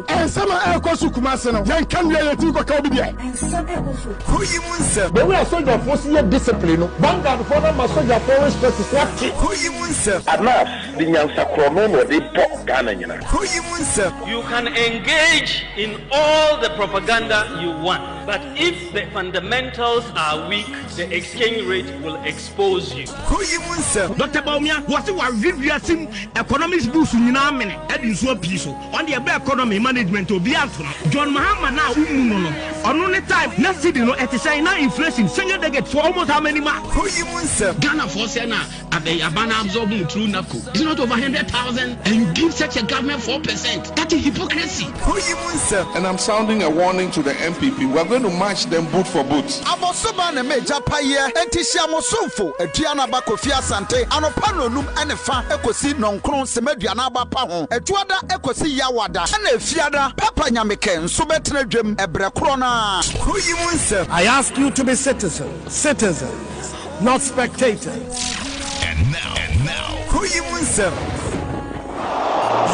Ensama ekosu kumase no. Yan kan ya yeti ko ka obi dia. But we are soldier force here discipline. Vanguard for na soldier force specific. At last, the Nyansa Kromo they pop Ghana. You can engage in all the propaganda you want, but if the fundamentals are weak, the exchange rate will expose you. Dr. Baumia, what you are reviewing economics boost in a minute, and you so peaceful on the economy management to be answered. John Mahama now, on only time, not sitting at the same inflation, senior they get for almost how many marks? Ghana for Sena at the Abana absorbing through NACO. It's not over 100,000, and you give such a government 4%. That is hypocrisy. And I'm sounding a warning to the MPP. We're going to match them boot for boot. Abosobane meja paye entisia mosomfo aduana ba Koffi Asante anopano num enefa ekosi nonkron semeduana ba pa ho aduada ekosi yawada na efiada papa nyameke nso betena dwem ebrekro na. I ask you to be citizens, not spectators. And now.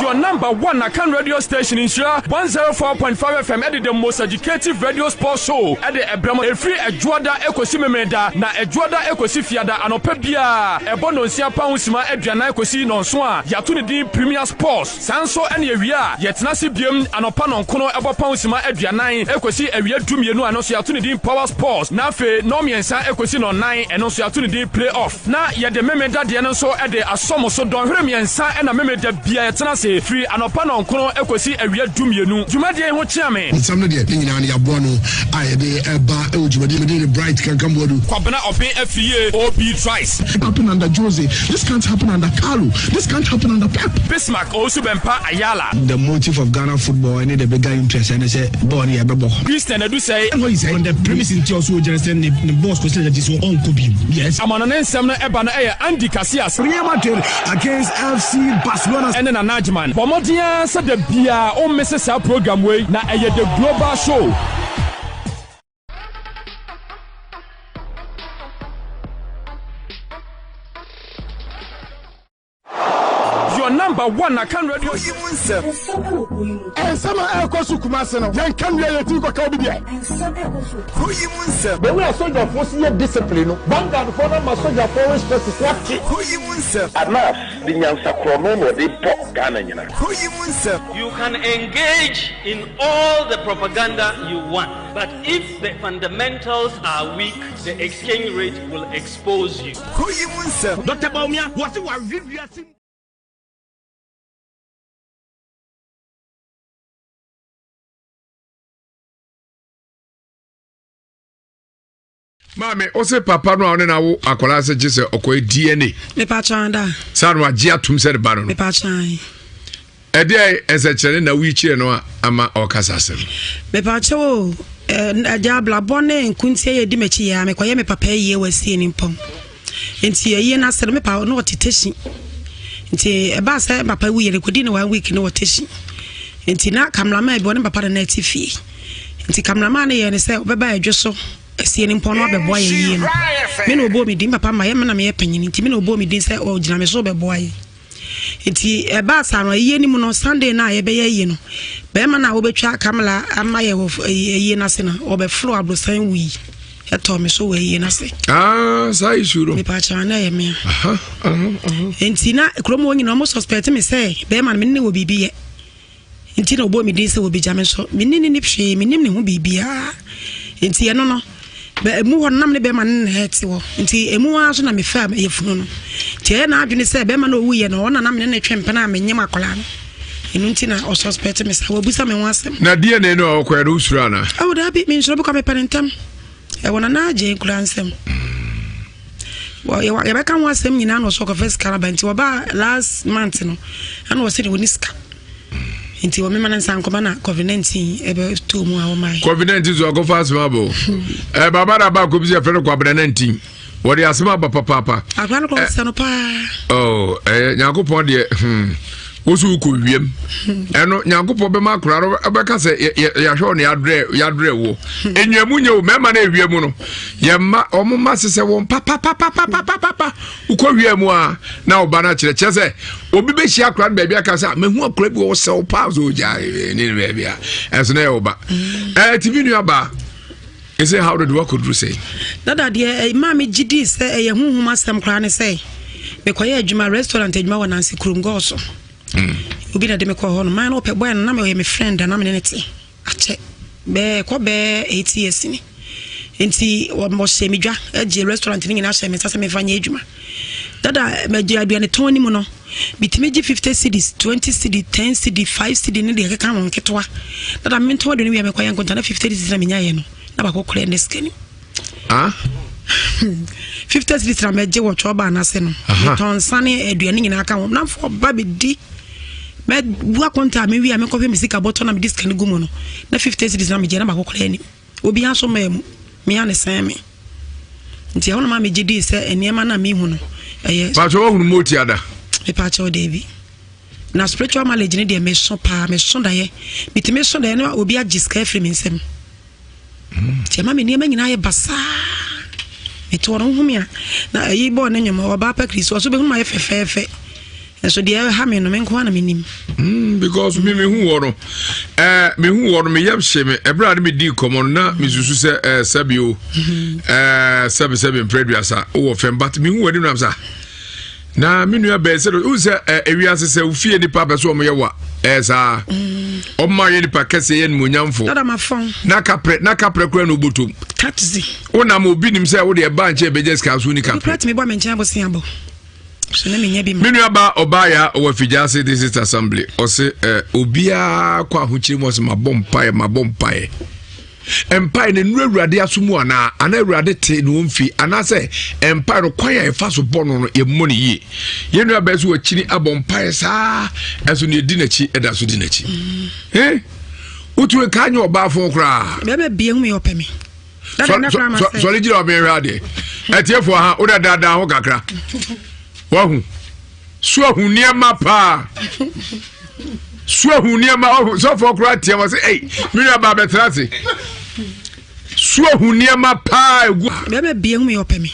Your number one Akan radio station in Shira 104.5 FM edit the most educative radio sports show at the Ebrama Efri Ejuada Ekosi Memeda na Ejuada Ekosi Fiada anope bia ebono nsia pa husima eduana Ekosi nonso ya to the Premier Sports sanso ene ewia yetena se biem anopa nonkono ebo pa husima eduana Ekosi ewia dumienu anoso ya to the Power Sports na fe no miensa Ekosi no 9 eno so ya to the playoff na ye de Memeda de no so e de asomo so don hwere miensa ena Memeda bia yetena se free anopa no nkono Ekosi ewia dumienu jumade ho chiame some de nyina na yabo no aye de eba ejumade de bright can come bodu kwabena open FA OB twice happen under Jose, this can't happen under Carlo, this can't happen under Pep. Bismarck also bempa Ayala. The motive of Ghana football and the bigger interest and say body abebo Christian Edu say what he said on the premise in also just the boss question that is so on Kobe. Yes, amana nsem no eba na Andy Casillas Real Madrid against FC Barcelona and na Najman Bomodia said the bia o misses our program way na the global show. Your number one Akan radio. Ensama ekosu kumase no. Yan kan ya yeti ko ka obi dia. But we are soldier force here discipline. Vanguard for na soldier force specific. At last, the Nyansa Kromo they pop Ghana. You can engage in all the propaganda you want, but if the fundamentals are weak, the exchange rate will expose you. Dr. Baumia, what you are reviewing? Mame, ose papa no one na wo akola se gise okoi DNA. Me pa chanda. Sanu agia tum se de ba no. Me pa chan. Ede esechere na wi chire no ama okasa asem. Me pa cho aja bla bone nkuntie ye di mechi ya me koye me papa ye wasi ni pom. Enti ye na sere me pa no otiteshi. Enti e ba se papa wi ye rekodi na 1 week no oteshi. Enti na kamlama e bi woni papa na atifi. Enti kamlama na ye ne se obeba adwoso sie ni mpono abeboa ye no me no obo mi din papa ma ye me na me panyini nti me no obo mi din se o gina me so beboa ye nti e ba sa no ye ni mu no Sunday na ye be ye no be ma na obetwa kamla ama ye ye na se na obeflo abrosan wi eto me so we ye na se sai shuro me pa cha na ye me nti na kromo woni no mo suspect me se be ma me ne wo bibi ye nti na obo mi din se wo bi jame so me ni hwe me nim ne ho bibia nti ye no be mu honam ne be ma ne heti wo nti emu aso na me fa ye funu no tie na adwene se be ma na owu ye no na na me ne twempe na me nyem akola no enu nti na o suspect me sa wo busa me wasem na DNA no okwa do usura na awu da bi me nsoro bu ka me parentam e wona na age kula nsem wo ye be kan wasem nyina no so ko first caravan wo ba last month no ana wo se ni woniska inti wo me man sanko na COVID-19 ebe to mu awo mai COVID-19 zo go fast mabo baba da ba ko bi se fere COVID-19 wo de asema ba papa agwa ko se no pa nyakopon de Osu ko wiem. Eno Nyankopɔ be ma kraro ebeka se ya hwe ne yadre wo. Enwamu nye o mema na wiem no. Ye ma omuma sese won papa uko wiem a na oba na kire se obi be hia kra na bia ka se mehu akra bi wo se o pause o ja ni be bia. Enso na ye oba. TV nu aba. You say how did what could you say? Dada de mama gidi say ye huhum asem kra ne say. Me koye adwuma restaurant adwuma wa Nancy Krumgo so. Obi na de me ko ho no man no pe boy na me me friend na me ne ti. Ache be ko be 8 years ni. Enti wo mo se mi dwa age restaurant ni nyina hye me sase me fanya adwuma. Dada me je aduane ton ni mu no. Bitime gi 50 cedis, 20 cedis, 10 cedis, 5 cedis ni de ka mo nketwa. Dada me ton de ni me ko yan konta na 50 cedis na me nyaye no. Na ba ko kole ne skeni. 50 cedis na me je wo choba na se no. Ton sane aduane nyina ka mo na fo ba be di. Me bua konta me wi a me ko fe misika botto na me disk ni gumo no. Na 50 cedis na me je na ba ko kole ni. Obi aso memu. Me ya ne san me. Nti hono ma me gidi se eniema na me hu no. Pa so hu mo ti ada. Me pa cho David. Na spiritual knowledge ni de me so pa me so da ye. Bitime so da na obi agiska free me nsem. Ti ma me niema nyina ye basa. Me to ron hu me na ayi bo na nyoma oba pa Kristo so be hu ma ye fefefe. So de ha me no me nko na me nim. Because me hu woro. Me hu woro me yam hye me ebra de me di komo na me susu se sabio. Sabe preduasa o fem but me hu wadi no am sa. Na me nua be se o se ewiase se ufie ni pa so mo ye wa sa o ma ye ni pa kese ye ni monyamfo dada ma fon na kapre kura no botom taxi o na mo bi nim se wo de ba nche bejes ka so ni kapre prat me bo me nche bosia bo so na me nya bi me nua ba obaya o afijase this assembly o se obia kwa hochiri mo se mabompa empire ne nurawurade asomu ana awurade te no mfi ana se empire kwan ya efa so bono no ye mo ne ye ye nua ba so wakiri abompae saa eso ne di nachi eda so di nachi utu ka anya oba afon kra be bie hu me opemi so le jira obi rade etiefo ha o dada ho kakra wa hu so hu niema pa so hu niema so for kra tie mo say me nua ba betrase so hu niema pa egu be bie hu me opemi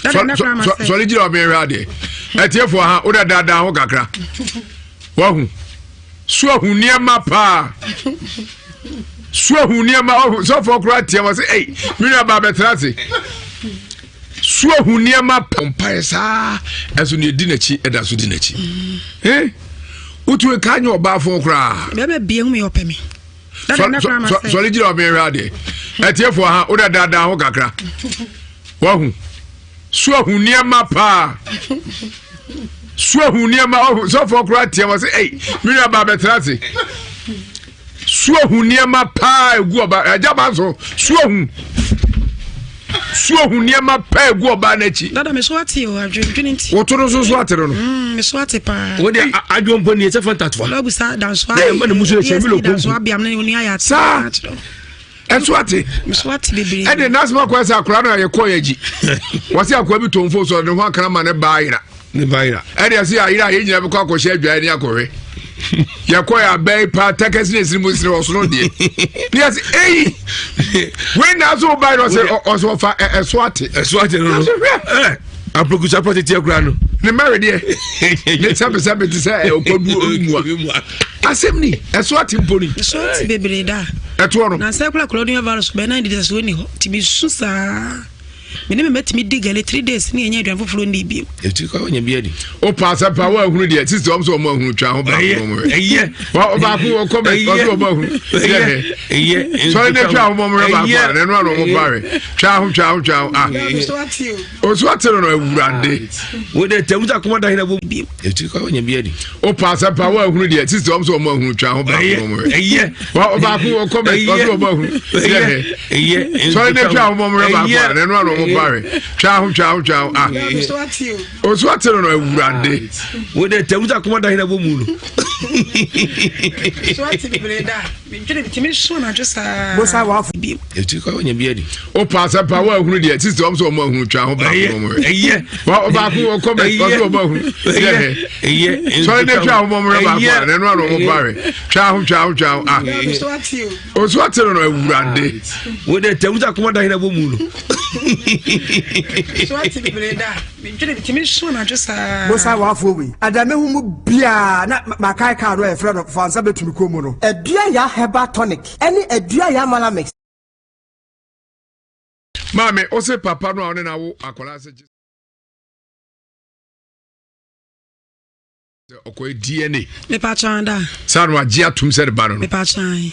so le jira obi rade etiefo ha o dada ho kakra wa hu so hu niema pa so hu niema so for kra tie mo say me nua ba betrase so hu niema pa saa eso ne di nachi eda so di nachi utu ka anya oba afon kra be bie hu me opemi so le jira obi rade etiefo ha o dada ho kakra wa hu so hu niema pa so hu niema so for kra tie mo say me nua ba betrase so hu niema pa egu oba ajaba so hu niema pa egu oba na chi dada me so ati o adwendwene nti wo to so atere no me so ati pa wo de adwompo ni e se fantatwa lo busa dan so e ma na musu le chemi lo ko so abiam na oni aya sa enso ati me so ati bebere e de nasma kwa sa akura na ye ko yaji wasi akwa bi tomfo so de ho akara ma ne baira e de asi ayira ye nyina be kwa ko hye adwa ni akowe ya kwa ya bay pa takesi ne sirimu sire osoro de yes when na so buy no say oso fa eswati no aprokucha protect your grano ne marry de ne sabe ti say okodu mu asemni eswati mponi eswati bebere da eto no na say kula coronavirus be na de so ni ho ti bi susa me ne metimi digale 3 days ni enya aduan foforo ndi bi eti kwa onya bi adi o pasa pa wa hunu de sister om so mo hunu twa ho ba mo wa ba ku ko be ko so mo hunu so ne twa ho mo mo ba ba ne no mo bare twa ho o so atero no awurade wo de temuta komoda hina bo bi eti kwa onya bi adi o pasa pa wa hunu de sister om so mo hunu twa ho ba mo wa ba ku ko be ko so mo hunu so ne twa ho mo mo ba ba ne no mo bare twa ah o so atero no awurade wo de tamuza komanda hina bo mu no so ati breda me ntwe bitimi so na josa bosa wa afu e ti ko nya bia di o pasa pa wa ahunu de sister o so mo ahunu twa ho ba ko mo eye ba ko ko be ko so mo ahunu eye so ne twa ho mo ba ba ne no no mo bare twa ah o so atero no awurade wo de tamuza komanda hina bo mu no so ati breda me ntwe bitimi so na josa bosa wa afu we adame hu mu bia na makai ka ro e friend fansa betumi ko mu no edua ya herbal tonic any edua ya malamix mame o se papa no one na wo akola se okoi DNA me pa chanda sanu agia tum se de ba no me pa chan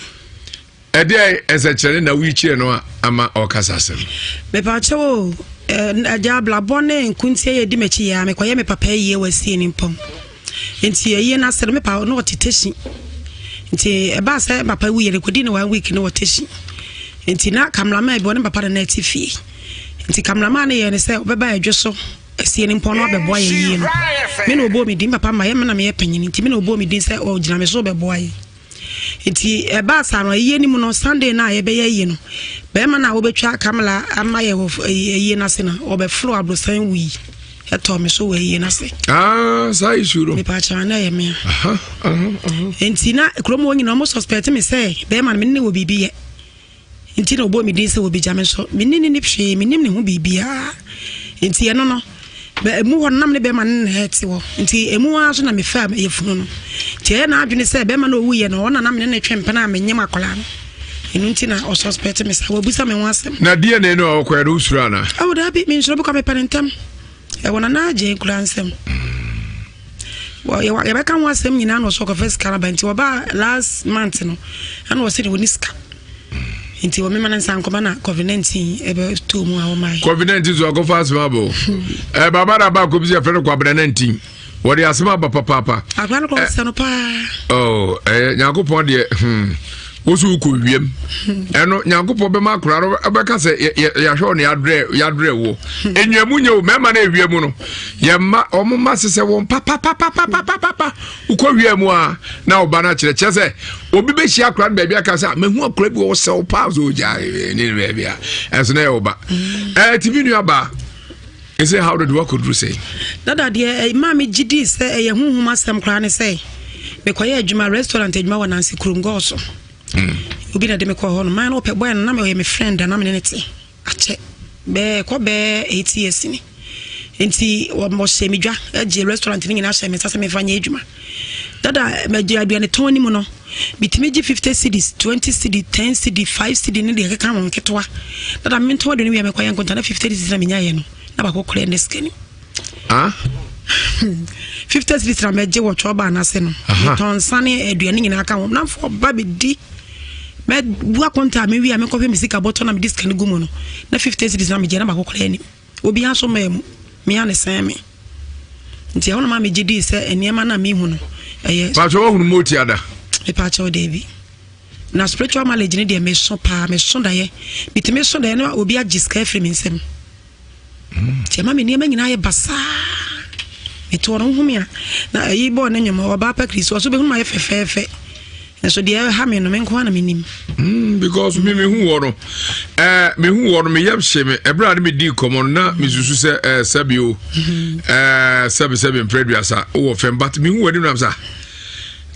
ede esechele na wi chire no ama okasa sem me pa chewo aja bla bone nkuntie ye di mechi ya me koye me papa ye wasi ni mpom enti ye na sere me pa no otiteshi enti e ba se papa wi ye rekodi ni 1 week ni oteshi enti na kamlama e bo ne papa na atifi enti kamlama na ye ne se obeba adwoso asi ni mpom no obebo ye yi no me no obo mi din papa ma ye me na me ye panyin enti me no obo mi din se o gina me so obebo ye enti e ba sa no ye ni mu no Sunday na ye be ye yi no be ma na obetwa kamla ama ye ye na se na obeflo abrosan wi eto me so we ye na se sai shuro me pa cha na ye me enti na kromo woni no mo suspect me say be ma me ne wo bibi ye enti na obo mi din se wo bi jame so me ni hwe me nim ne ho bibia enti ye no be mu ho nam ne be ma ne heti wo enti emu a so na me fa ye funu no ti e na adwene se be ma na owu ye no na nam ne twempe na me nyem akola no enu nti na o suspect me sa wo busa me ho asem na DNA no okwa do usura na awu da bi me nshoro bu ka me parentam e wona na je kula nsem wo ye be kan wasem nyina no so ko first carabanti wo ba last month no ana wo se de woniska inti wo me man nsan ko na COVID-19 ebe to mu awo mai COVID-19 zo go fast mabo baba da ba ko bi se fere ko COVID-19 wo de asema ba papa akwa ko se no pa nyakopon de wosu ko wiem eno nyakopon be makura ro abeka se ya hwe ne yadre wo enwamu nye o mema na ewiemu no yemma omma sese won papa uko wiemu a na oba na kire se obi be hia akura ba bia ka se mehu akura bi wo se o pause o ja ni ba bia enso na oba tv nu aba is it how did work could you say dada de mama gidi se ye hunhuma sem kra ne se me koye adwuma restaurant adwuma wa Nancy Krungo so obi na de me ko ho no man ope boy na me friend na me ne te ache be ko be 8 years ni enti wo mo se midwa age restaurant ni na hye me sase me fanya adwuma dada me je aduane ton ni mu no bitimi gi 50 cedis 20 cedis 10 cedis 5 cedis ni de ka mo nketwa dada me ton de ni me koye nkonta na 50 cedis na me nya ye no na ba ko kure ne skeni 50 cedis na me je wo choba na se no ton sane aduane ni na ka mo na fo ba be di me bua konta me wi a me ko fe misika boto na me disk ni gumo no na 50 cedis na me je na ba ko kure ni obi an so me ya ne san me nti awon ma me gidi se eniema na me hu no eye pa so hu moti ada e pa cho David na spiritual knowledge ni de me so pa me so da ye bitime so da ye na obi agiska free me nsem ti ma me niema nyina ye basa me to ron hu me na ayi bo na nyoma oba pa Kristo so be hu ma ye fefefe so de ha me no me nko na me nim because me hu woro me hu woro me yam hye me ebra de me di common na me susu se sabio sabe preduasa wo fem but me hu wadi na sa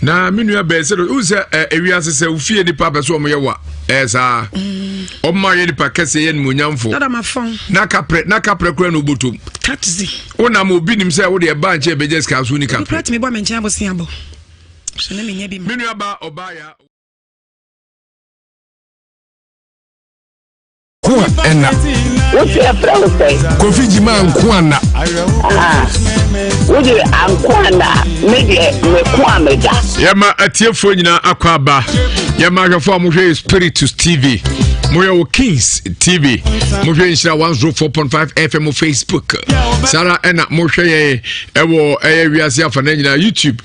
na me nua be se u se ewiase se u fie ni papa so mo ye wa sa o ma ye ni pa kese ye ni munyamfo dada ma fon na kapre kura no botom taxi ona mo bi nim se wo de ba nche be just ka so ni kapre me bo me nche abosi abo so na me nya bi me nua ba obaya Ena. What's your friend say? Kofi Jima Nkwana. Would you Ankwana? Maybe me Kwameda. Yama atiefo nyina akwaba. Yama hwefo amohwe Spiritus TV. Moyo Kings TV. Mohwe nshira 104.5 FM Facebook. Sara ena mohwe ye ewo wiase afa na nyina YouTube.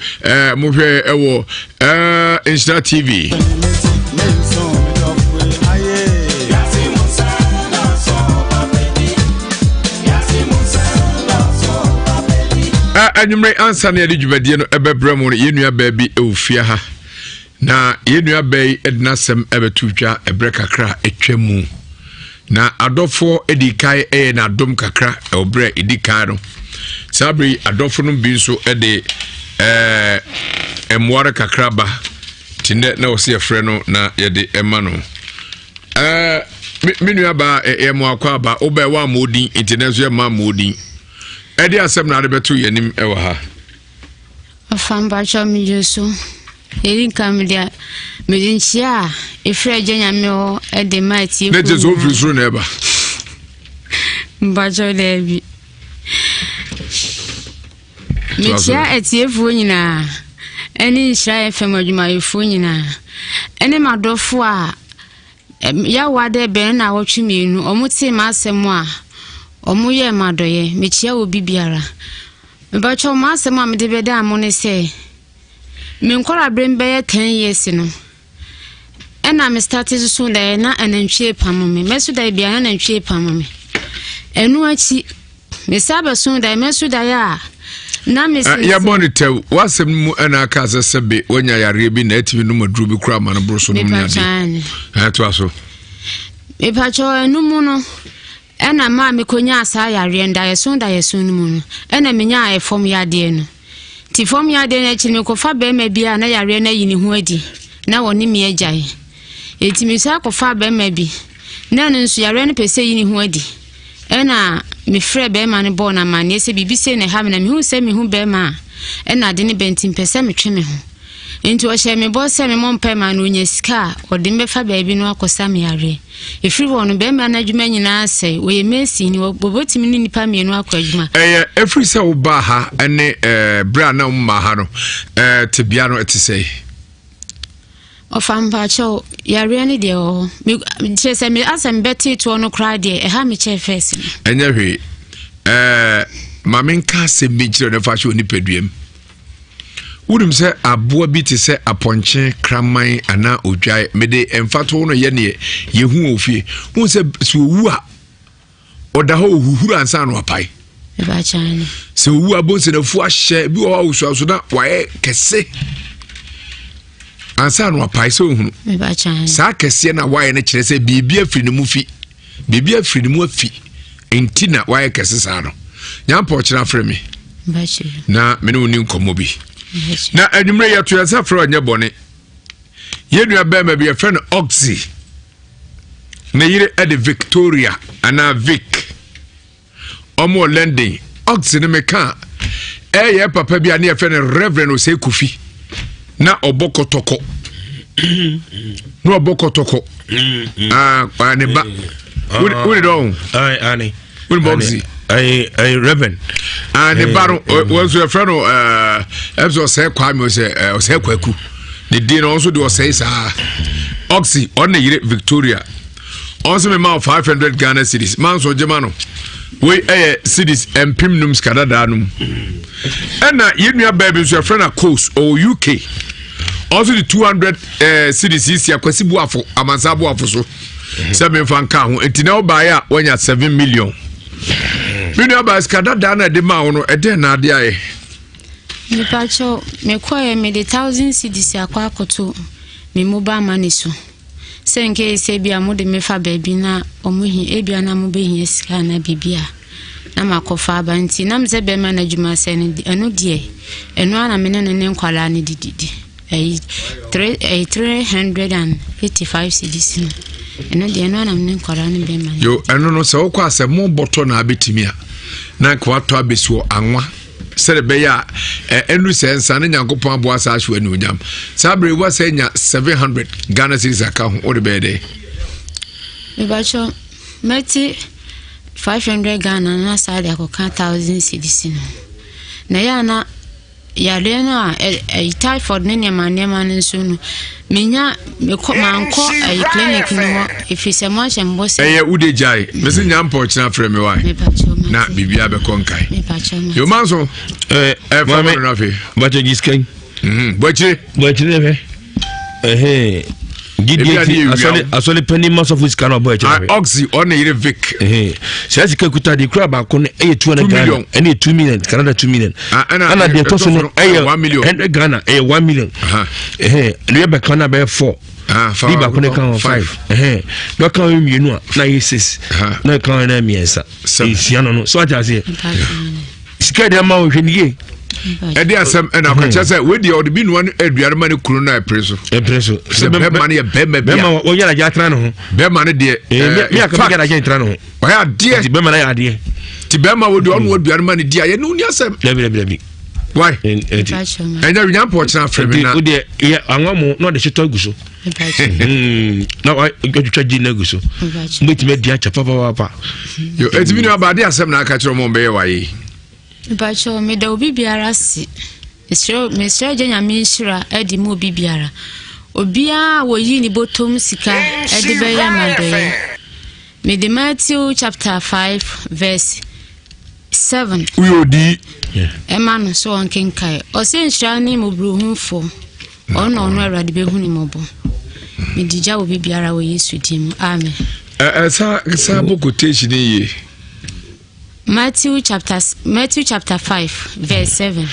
Mohwe ewo Insta TV. anwumre ansa na yɛde dwumadie no ɛbɛbrɛ mu no yɛnua baabi ɛwofia ha na yɛnua baayi ɛdena sɛm ɛbɛto twa ɛbrɛ kakra ɛtwa mu na adɔfoɔ ɛdi kae ɛyɛ na adom kakra ɛwɔbrɛ ɛdi kae no sabri adɔfo no bi nso ɛde ɛmoare kakra ba tinde na wɔsi yɛfrɛ no na yɛde ɛma no menua ba ɛmoakɔ aba wobɛ wa modin internet so yɛma modin ɛde asɛm na ade bɛto yɛnim ɛwɔ ha afamba cha mijeso eri kamdia medinchia efre nyame o ede mati ne jesu ofrisuru na eba mbajo lebi metia etiefu nyina eni nhira FM adwumayefo nyina eni madofo a ya wade be na wotwemienu omuti ma asɛm a omuye madoye mechia obi biara mebacho ma asɛm a mede bede amone se me nkora brembe 10 years no ena me started so da na anantwie pamome meso da bia na anantwie pamome enu achi me saba so da meso da ya na me se ya bonitew wasem mu ena aka sebe wonya yare bi na atibi no maduru bi kura ma no broso no nya de ha to aso me pacho enu mu no ena ma me konya asa yare nda yeso no mu no ena me nya efom yade no ti fom yade na chi me kofa be ma bia na yare na yini ho adi na woni me agyae eti me sa kofa be ma bi na no nso yare no pese yini ho adi ena me frɛ be ma ne bo na ma ne se bibi se ne ha me na me hu se me hu be ma ena de ne bentin pese me twe me ho enti o hye me bo se me mo mpa ma no nya sika o de me fa ba bi no akosa me yare efiri wonu be ma na adwuma nyina asɛ o ye mesi ni bobotimi ni nipa me no akɔ adwuma efiri se wo ba ha ene bra na umma ha no tebia no etise ofamba cho yare ni de o me chese me asem beti to no kra de ha me che first enya hwe mamenka se mejire ne fa hwe oni peduem wudum se aboa bi te se aponche kraman ana odwae mede emfato no ye ne yehu ofie hu se so wu a oda ho huhuru ansa no apai e ba chani se wu abonse na fu ahye bi o awusu aso na wae kese ansa no apai se ohunu e ba chani sa kese na wae ne kire se bibia firi ne mu fi bibia firi ne mu afi enti na wae kese sa no nyampo kira frɛ me ba chi na me ne oni nkomo bi na anwumre ya to yasa fra anya bone yenua ba ma bi ya friend Oxy na yire ade Victoria ana Vic omo lending Oxy ne meka ye papa bi ane friend Reverend Osei Kofi na obokotoko no obokotoko ane ba we don ani we Oxy I Reverend and the baron was your friend ezo say kwame o say kwaku the din also do say sa Oxy on the Victoria also me ma 500 Ghana cedis man so gemano we cedis empim num skada danum and na yenua baby so your friend a coast or UK also the 200 cedis is ya kwasi buafo amansa buafo so 7 fanka ho entina oba ya wanya 7 million Minua baskada dana de ma wono ede na ade aye. Me pacho me kwaye me de 1000 cedis akwa akoto me mobile money so. Senke se bia mo de me fa baabi na omuhi ebia na mo behi sika na bibia. Na makofa abanti na mze be ma na dwuma se ne eno de eno ana me ne nkwala ne dididi. 385 cedis no. Eno de eno ana me nkwala ne be ma. Yo eno no se wo kwa se mo boto na abetimi a na kwa to abesuo anwa sere be ya enu sensa ne nyankopon aboa sa ahwe anu nyam sabre wa se nya 700 Ghana cedis aka ho o de be de me bacho meti 500 Ghana na sa de akoka 1000 cedis no na ya na ya le na typhoid ne nyama nso no menya me ko manko clinic no ifise mo ahembo se ude jai me se nyampo kina frɛ me why na bibia be konkai yo manso mame na fe bache giskan bache be asole penny mass of which can boy oxy on a Vic says kuta the crab akon 200 million and 2 million Canada 2 million and the person 1 million 100 Ghana 1 million and we be kana be 4 Biba kone kan 5 no kan you know na 6 no kan na miensa siano no so aja say sika de ma wo hweniye edi asem na ko chese we di odi bi no aduare mane kunu na preso se be mane ye be ma wo yara ja tra no ho be mane de me aka be yara ja tra no ho wa ya de be mane ya de ti be ma wo di on wo aduare mane di aye no ni asem lebi why enya nya po chana frame na wo de anwamu no de chito guso na wa gotwa ji na guso mbetime dia cha papa yo etimi no abade asem na aka kiro mo be ye waye Bacho me da obi biara si. Mesro jenya me nshira edi mu obi biara. Obia wo yi ni botom sika edi be ya made. Me de Matthew chapter 5 verse 7. We odi. Emanu so onkenkai. O se nshira ni mo bruhunfo. Ono ono awrade be hu ni mobo. Me dija obi biara wo Yesu dim. Amen. Sa quotation ye. Matthew chapter 5 verse 7.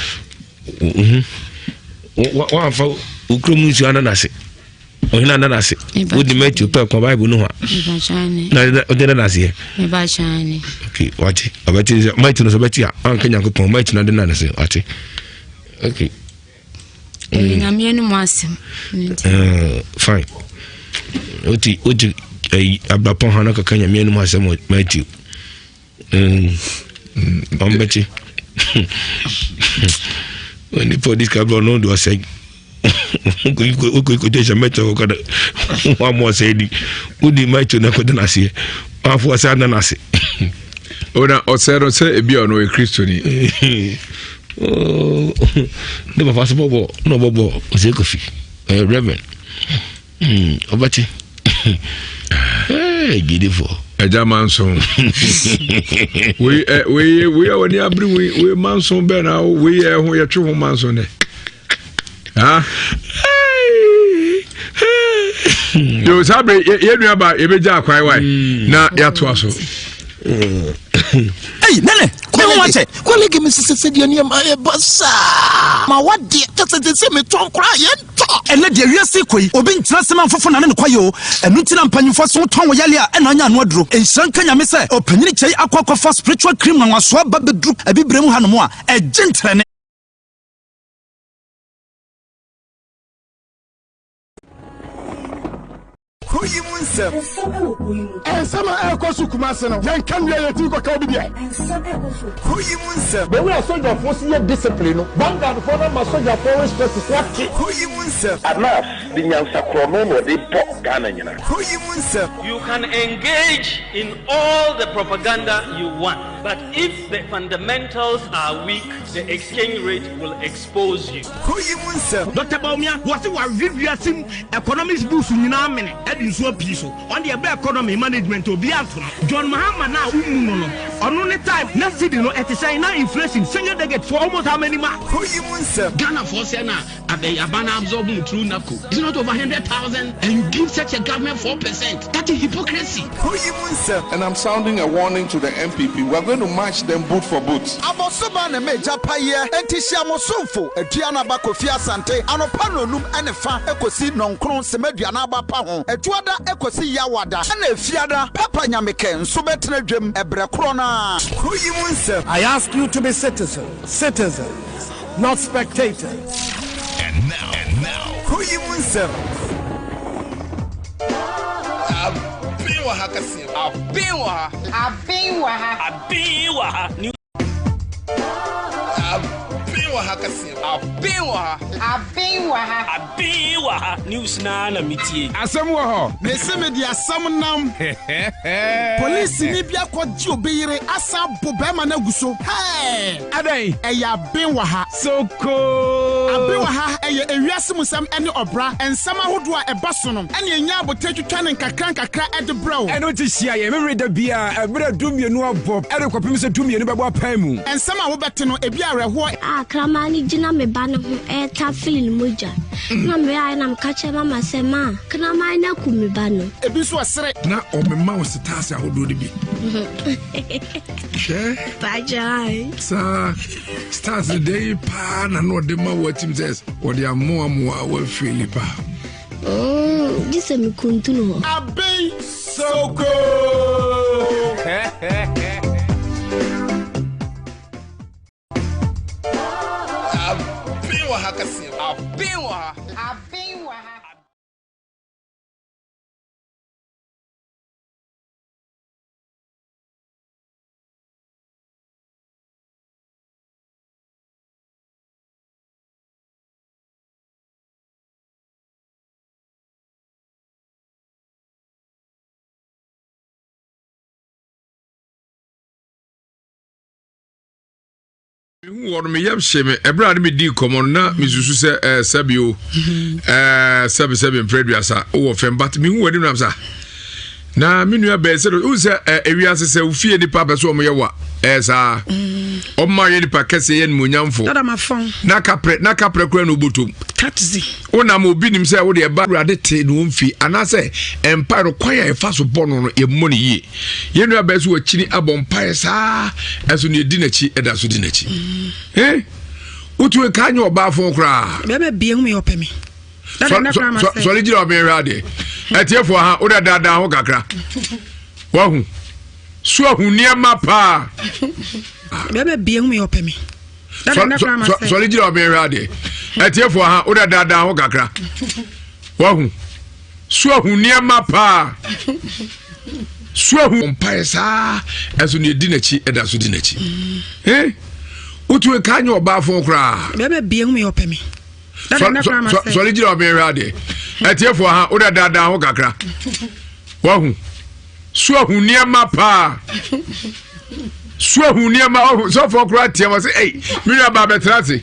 Wa fa ukromu nsu ananase. Ohina ananase. Odi Matthew pa kwa Bible no ha. Na odi ananase. Me ba chane. Okay, wati. Abati Matthew no so beti a anka nyankopon Matthew na de ananase. Wati. Okay. Na mienu mwasem. Fine. Oti abapon hana ka kanya mienu mwasem Matthew. Betty. When you put this cable on, do I say, could take a metal one more said, would you make to Nakodanasi? Half was Ananasi. Ona Osero say a beer no a Christian. Oh, never possible, no bobo, Zekofi, Reverend. Betty. Hey, beautiful. A Jamanson. We are when you are bringing we Manson Bena, we are who are true Manson. Ah, you sabe, you know about Ebeja quite why. Now, Yatuaso. Hey, Nene, watch it. Quality give me sister near my bossa. My what dear, that's the same tongue cry and let the real sequel or being transman for Fana and Quayo and Nutinam Panu for so tongue yalia and Anya Wadro and Shankanya Mesa or Peniche Aqua for spiritual criminal was swab but the group a big Bremuhanoa, a gentleman. And some are also Kumasano. Yan can be a two Kobia. Who you want, sir? But we are so your force your discipline. One guard for them, so your forest versus what? Who you want, sir? Anas, the young Sacramento, they pop Ghana. Who you want, sir? You can engage in all the propaganda you want, but if the fundamentals are weak, the exchange rate will expose you. Who you want, sir? Dr. Baumia, what's the reviewing economics boost in our minute? Adding so piece on the economy management to be out. John Mahama now, on only time, not sitting at the China inflation, senior they get for almost how many marks? Who you want, sir? Ghana for Sena at the Abana absorbing through NACO. It's not over 100,000 and you give such a government 4%. That is hypocrisy. Who you want, sir? And I'm sounding a warning to the MPP. We're going to match them boot for boot. Abosubane meja paye entishia mosumfo eduana bakofia sante anopano num enefa ekosi nonkron semeduana ba pa ho eduada ekosi yawada na efiada papa nyameke nso betena dwem ebrekro na. Who you want, sir? I ask you to be citizens, not spectators. And now, who you want, sir? News na na mitie asem wo ho na se me dia asem nam police ni bia kwaji obeyire asa bo be ma na guso hey adai eya ben wa ha soko ha eye ewiase musam ene obra ensam ahodo a eba so no ene enya abote twetwa ne nkakra ede bro eno ti hia ye me da bia ebra dumienu abob ere kopim se dumienu bebo apan mu ensam a wo bete no ebi areho kramani gina me ba ne ho ta feeling moja na me ai na mkache mama sema kramani na kumi ba no ebi so asere na o me ma wo stars ahodo de bi she bajai sa stars dey pa na no de ma wo team says o de amo wa feel pa this me kuntuno abe soko Abiwa hakasi abiwa What me yam shame ebra me di common na misusu se sabio sabi preduasa o fem but me hu wadi nam sa na me nua be se o se ewiase se ufie ni papa so mo ye wa sa o ma ye ni pa kese ye ni monyamfo dada ma fon na kapre kura no botom tatzi ona mo bi nim se wo de ba rade te no mfi anase empire kwaya e fa so bono no ye mo ni ye ye nua be so wakini abompae sa eso ne di nachi eda so di nachi utu ka anya oba fon kura be me bie hu me opemi dada na kra ma se so le jira obi rade etiefo ha o dada ho kakra wa hu so hu niam pa be me bie hu me opemi dada na kra ma se so le jira obi rade etiefo ha o dada ho kakra wa hu so hu niam pa so hu mpa sa eso ne di nachi eda so di nachi utu ka anya oba fon kra be me bie hu me opemi dada na kra ma se so le jira obi rade etiefo ha o dada ho kakra wa hu so hu niam pa so hu niam so for kra tie mo say me ya ba betrase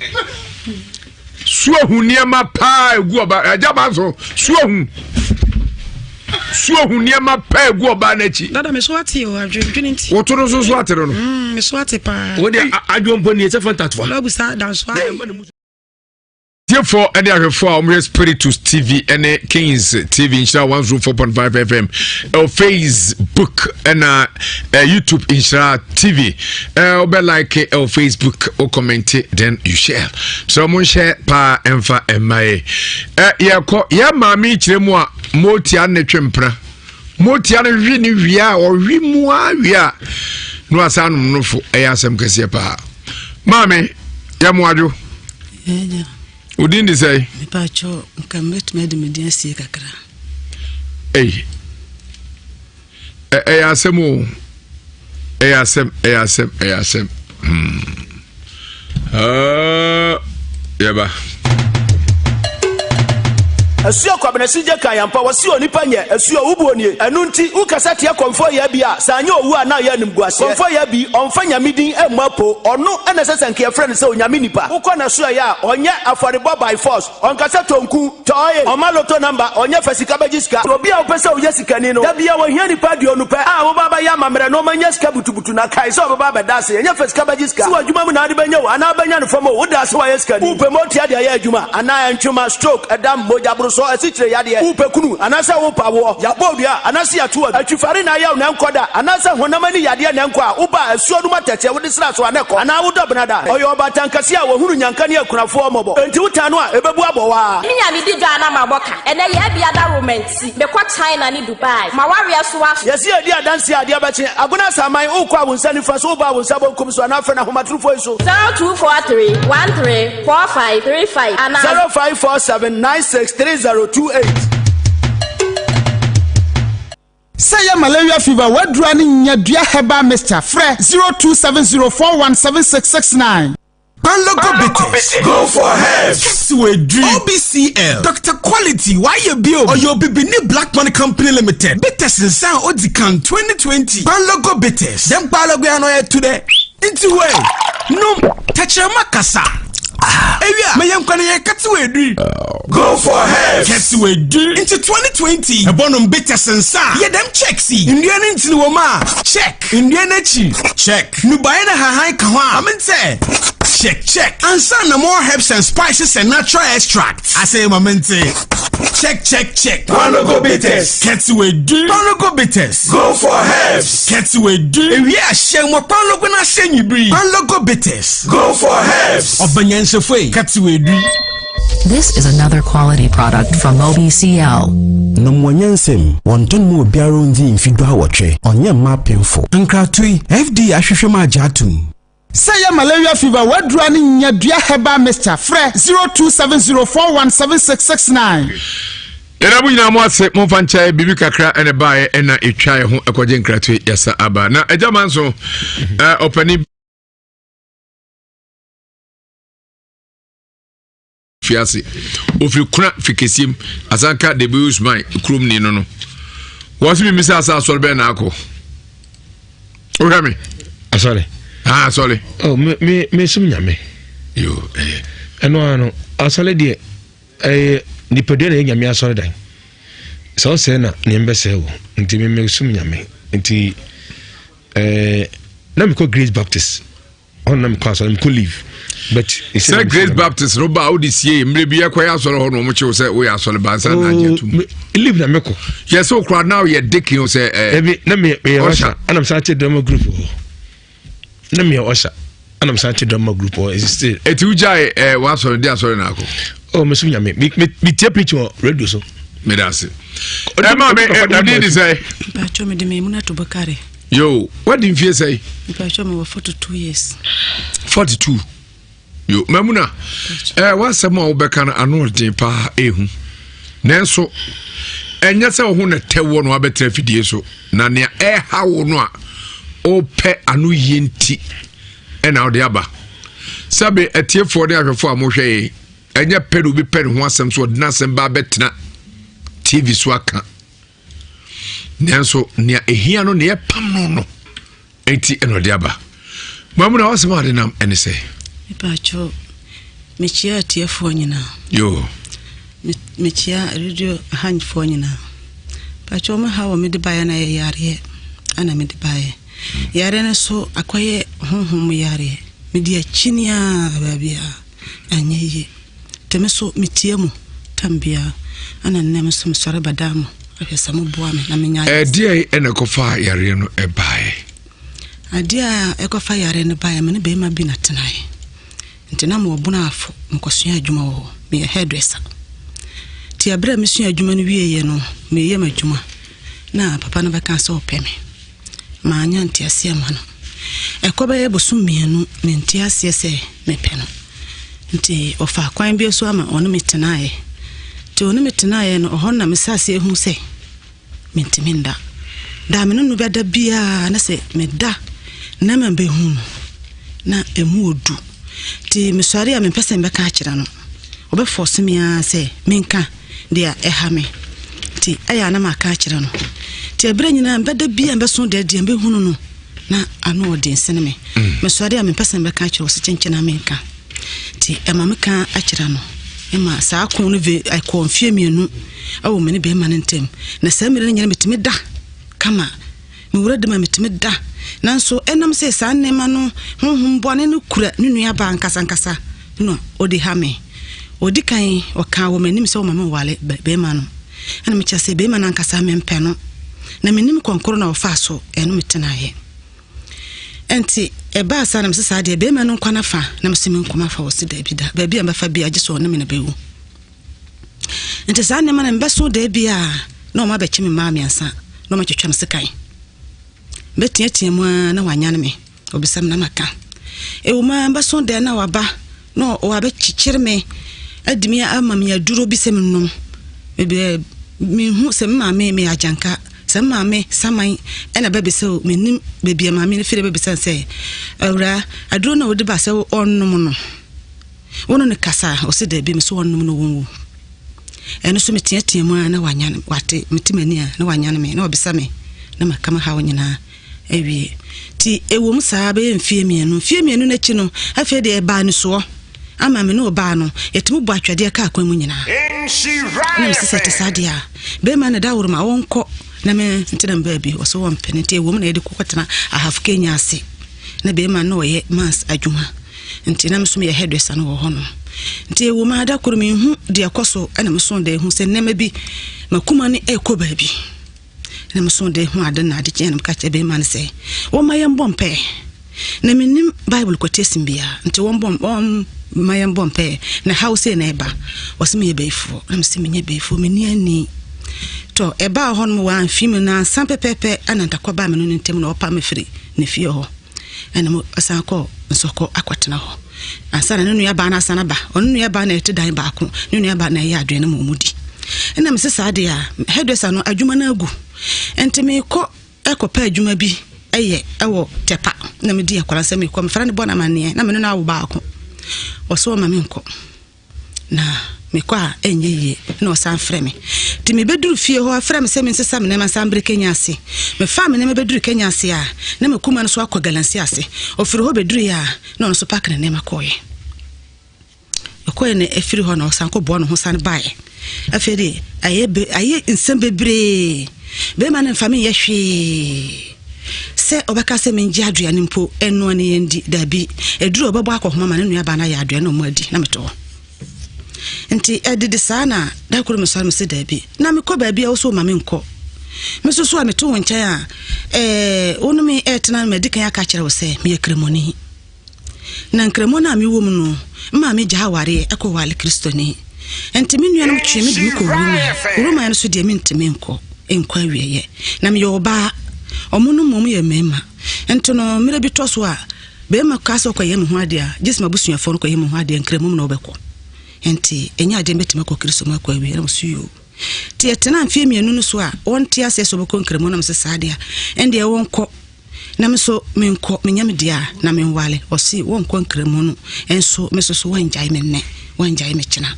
so hu niam pa egu oba ajaba so hu niam pa egu oba na chi dada me so ati o adwendwene nti wo to no so ati no me so ati pa wo de adwompo ni e se fantatfo lo busa dan so therefore any for our Spiritus TV and Kings TV in 104.5 FM Facebook and YouTube in TV be like Facebook or comment then you share so mon share pa emfa emae ya mami chiremu a motia na twempra motia na hwi ni wia o hwi mu a wia no asanu nofo asem kese pa mami ya muadwo Udin di say me pacho nkamet med median sie kakra asem yeba Asuo kwabenesi je kan yampa wasi onipa nye asuo wubuonie enu nti ukasa tie konfo ya bia sanya owu ana ya nimguase konfo ya bi onfanya midin emapo ono enesese nke friend se onyame nipa ukona suo ya onye affordable by force onkasa tonku toye omaloto number onye fasika bajiska obi a opese oyesika ni no da bia wo hia nipa di onu pe a wo baba ya mamre no manya sika butubutu na kai so baba bedase enye fasika bajiska so adwuma mu na ade benya wo ana benya no famo wo da so wa yesika ni upe moti ade ya adwuma ana antwuma stroke adam moja so asichire yade upekunu anasa wo pawo ya bodua anasa ya tuwa atwifare na ya na nkoda anasa honamani yade na nkwa uba asuo duma tete wo disra so aneko ana wo dobnada oyo obatankase a wo hunu nyankane akunafo mobo enti wutanu a ebebu abowa minya mi di dwa na maboka ene ya bia da romancy me kwa China ni Dubai mawari aso aso yesi edi adanse ade abache aguna saman ukwa wonsani fa so uba wonsabo kum so na afena homatrufo so 0243134535 ana 0547963028 Say malaria fever wadura ni nyadua heba Mr. Fre 0270417669 Banlogo Bitters. Go for help. OBCL. Dr. Quality. Why you build? Or your Bibini Black Money Company Limited. Bitters in San Odikan 2020. Banlogo Bitters. Them Balogo anoye today. Into way. No. Tachamakasa. Ewia, me yam kwane ye Katiwedri. Go for health. Katiwedri. Into 2020. Ebonom better sensa. Ye dem check see. Indian intini woma. Check. Indian echi. Check. Nubaye na hahai kawa. Amente. Check. And some more herbs and spices and natural extracts. I say momente. Check. Panogo bitters. Katiwedri. Panogo bitters. Go for herbs. Katiwedri. Ewia shen mo panogo na shen yibri. Panogo bitters. Go for herbs. Obanyanse fwe. Katiwedri. This is another quality product from OBCL. Nomwanyansem, wonton mu biaro ndi mfidu awotwe. Onye ma penfo. Nkratui, FD ahwehwema ajatum. Say malaria fever wadura ni nyadua heba Mr. Fre 0270417669. Ena bunyina mo ase mo fancha bibi kakra ene bae ena etwa ho ekwaje nkratwe yasa aba. Na ejama nso opani fiasi ofri kuna fikesim asanka de beus mai krum ni no wasi mi misa asa solbe na ako okame asole sorry oh me sum nyame yo ano asole de ni pede na nyame asole dan so se na ni mbese wo nti me sum nyame nti na me ko Grace Baptist on na me ko asole me ko leave but say Grace Baptist no ba odisi mre bia kwa ya soro ho no mo che say we ya soro ba san na jetum leave na meko yes so crowd now you dicky say ebi na me osha anam sa che drama group ho na me osha anam sa che drama group ho is still eti ujai wa soro dia soro na ako oh me sunya me tie preach on radio so me dance ma me did say ba cho me de me muna to bakare yo what did you say ba cho me 42 years 42 yo mamuna wasema obeka na anu den pa ehu nenso enya se ho na tewo no abetra fidie so na ne hawo no a ope anu yenti ena ode aba sabe etiefo de ahwefo amohwe enya pedu bi pen ho asem so odina asem ba betena TV so aka nenso ne ehia no ne pam no enti ena ode aba mamuna wasema ade nam ene se Pacho mechia tiefo nyina yo mechia radio hanfo nyina pacho ma hawo me de baya na yare ana me de baya yare na so akoye honhom yare me de achinia babia anyeye temeso metie mu tambia ana nem so msore badamo afesa mo boa me na menya die ene kofa yare no ebae adia ekofa yare no baya me ne be ma bi na tenai ntina mo bona afo nkosua adwuma wo me hairdresser ti abra me sua adwuma no wieye no me yema adwuma na papa no beka so peme ma anya ntiase ama no ekoba ye bosum mienu me ntiase se me peno nti ofa kwan bi so ama ono metenae ti ono metenae no oho na mesase ehu se mentiminda da me no beda bia na se meda na membe hu na emu odu ti mesware a me pese mbeka akira no obe force me a se menka dia eha me ti aya na maka akira no ti ebra nyina mbeda bia mbeso de de mbe hunu no na ano odin sene me mesware a me pese mbeka akira so chenchena menka ti ema meka akira no ema sa akon no ve akon fie mienu awo me ne be ma ntem na sa mere nyina metime da kama me wura de ma metime da nanso enam se sa nnema no honhom bone no kura nunua ba nkasa no odi ha me odi kan oka wo manim se wo mama wale be ma no ana me kyase be ma na nkasa me mpe no na menim konkoro na ofa so eno metena ye enti eba asa na mse sa de be ma no nkwana fa na mse me nkoma fa wo se da bi da ba bi amfa bi age so no me na bewu enti sa nnema na mbeso da bi a na o ma be kyeme ma miansa no ma twetwam se kan betie mu na wanyane me obisam na maka ewuma mbaso de na waba no wabe chichire me adimi ama me aduro bisem nnom bebe me hu se mama me ajanka se mama saman ena bebe se menim bebe mama ne fere bebe se awra aduro na wodi ba se onnom no wono ne kasa o se de be me so onnom no wonwu eno so metie mu na wanyane wate metimani a na wanyane me na obisame na makama ha wonyina ewie ti ewom saa be mfie mienu na chi no afi de eba ni so ama me no ba no yetemu bo atwade ka akwan mu nyina na me sese tesadia be ma na da woro ma wonko na me ntina mba bi wo so won penete wo na yede kokotena ahaf Kenya ase na be ma no ye mas adwuma ntina me so me hairdresser no wo hono nti wo ma da koro me hu de akoso ana me so de hu se nema bi makuma ni ekoba bi na me so de hu ade na ade kyen ka che be ma ne se wo ma ye mbompe na menim Bible quotation bia nti wo mbom mayam bompe na house na eba wasime ye beifo na msime nye beifo meni ani to eba hon mo wan film na sampepepe ananta kwaba me no ntem na opa me firi ne fie ho ana mo asanko nsoko akwatena ho ansana nenu ya ba na asana ba onu ya ba na etidan ba ko nenu ya ba na ya adwene mo mudi ena me sesa de ya hairdresser no adwuma na agu entime ko ekopa adwuma bi eye ewo tepa na me di akwala nsem ko me fra ne bona mane na me no na wo ba ko oso mama nko na me kwa enye na osan freme ti me beduru fie ho freme se me nsesa me na sambre Kenya ase me fa me na me beduru Kenya ase a na me kuma no so akogalansi ase ofiri ho beduru ya na no so pak na ma koye okoye na efiri ho na osan ko bo no ho san bae aferi aye nsem bebre be ma na family ye hwe se obeka se menji aduane mpo eno ane yendi dabi eduru obebo akohoma ma nenu aba na ya aduane mo adi na meto nti edidi sana da kuru mesar mse dabi na mekọ baabi a wo so ma menko mesusu a meto woncha a onu me etena medikan aka kire wo se me kremoni na kremona a me wo mu no ma me ja ware akọwale kristoni nti me nuanum twe me di ko ruma no so de me ntime enko awieye na me yoba omuno mom ye mema ento no mere bi toso a be ma kaso ko ye mu ade a jesma busuafo no ko ye mu ade nkremum na obekọ enti enya ade betima ko kristo ma kwa wi na musuyo ti etena amfie mienu no so a wonte ase so beko nkremum na mse saade a ende e wonko na meso menko menyam dia na menwale osi wonko nkremum no enso meso so wanjai menne wanjai mechina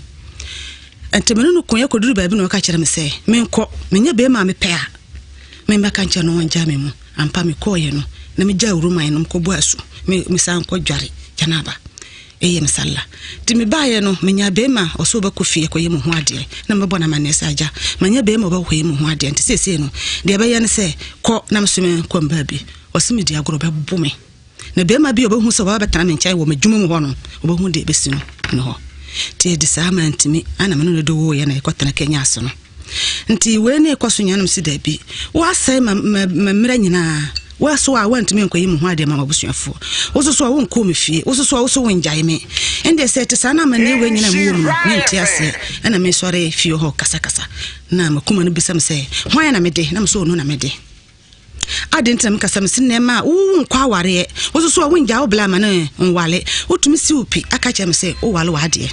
enti menu no konya koduru baabi no ka kire me se menko menya be ma me pe a memba kancha no wanja me mu ampa me koye no na me ja uruma no ko boasu me san ko dware janaba eye msalla ti me baye no menya be ma oso ba kofie ko ye mu ho ade na me bona manesa aja manya be ma ba ko ye mu ho ade nti sese no de ba ye ne se ko na msome ko mba bi osimi di agoro be bume na be ma bi obahu so ba betana me nchai wo madwuma mu ho no obahu de besi no ho ti e di sama ntimi ana me no do wo ye na ikotana Kenya aso no nti we ne kwaso nyanam si dabi wa sai mamra nyina wa so a want me nkoyi mu ho ade ma mabusuafo wo so a won ko me fie wo so a wo so won jae me ende se te sana ma ne we nyina mu mu ne nti ase ana me sore fie ho kasa kasa na makuma no bisam se hwan na me de na me so no na me de ade ntam kasa me sin ma wo nkwa aware wo so a won jae wo bla ma ne nwale wo tumi si upi aka che me se wo wale wa ade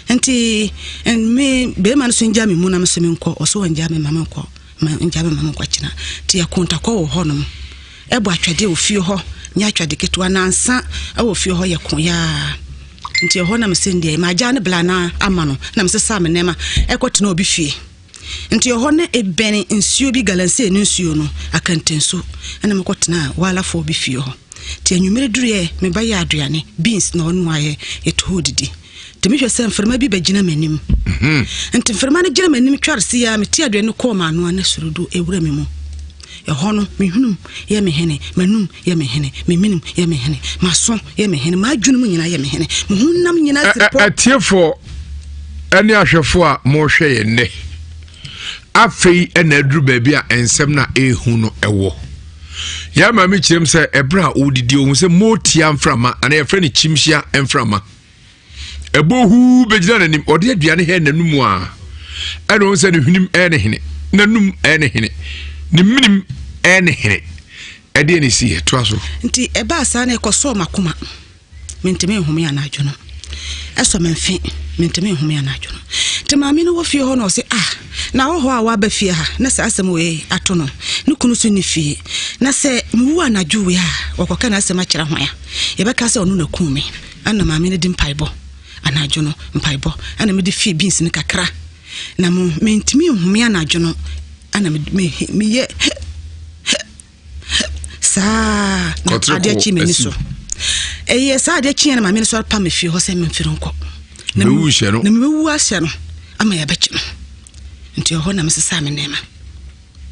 enti en me be man so njame mu na me so me nko o so njame mama nko ma njame mama nko kina ti yakonta ko wo honom ebo atwade ofie ho nya atwade ketwa na ansa ofie ho ye kon ya nti ho na me sendie ma ja ne bla na amano na me sesa me nema ekotena obi fie nti ho ne ebeni nsuo bi galanse ne nsuo no akantenso na me kotena wala fo obi fie ho ti anwumere duruye me ba ya aduane beans na onu aye eto didi temi hwese mfirma bi bagina manim nti mfirma ne gina manim twarse ya meti aduane ko ma no na surudu ewura me mu hono mehunum ye mehene manum ye mehene meminim ye mehene maso ye mehene madwunum nyina ye mehene muhunam nyina sipo atiefo ani ahwefo a mo hwe ye ne afei ena aduru baabi a ensem na ehu no ewo ya ma mi kirem se ebra odidi ohun se motia mframa ana ye frɛ chimhia mframa ebohu begina nanim ode aduane he nanum a ena on se ne hwenim ene hene nanum ene hene ni minim ene hene ede ni si to aso nti eba asa na ekoso makoma menteme home anadwo no eso menfe menteme home anadwo no te maami no wo fie ho no se na wo ho a wa ba fie ha na sa asem we ato no ne kunu so ni fie na se mu anadwo we a wokoka na asem akira ho ya ye beka se onu na kume ana maami ne di mpaibo anadwo no mpaibo ana me di fie beans ne kakra na mo menteme home anadwo no ana me ye sa na ade chi meni so sa de kyen na ma me so pa me fie ho se me mfiri nko na mewu hye no na mewu ahye no ama ya bechi no nti ho na me sesa me nema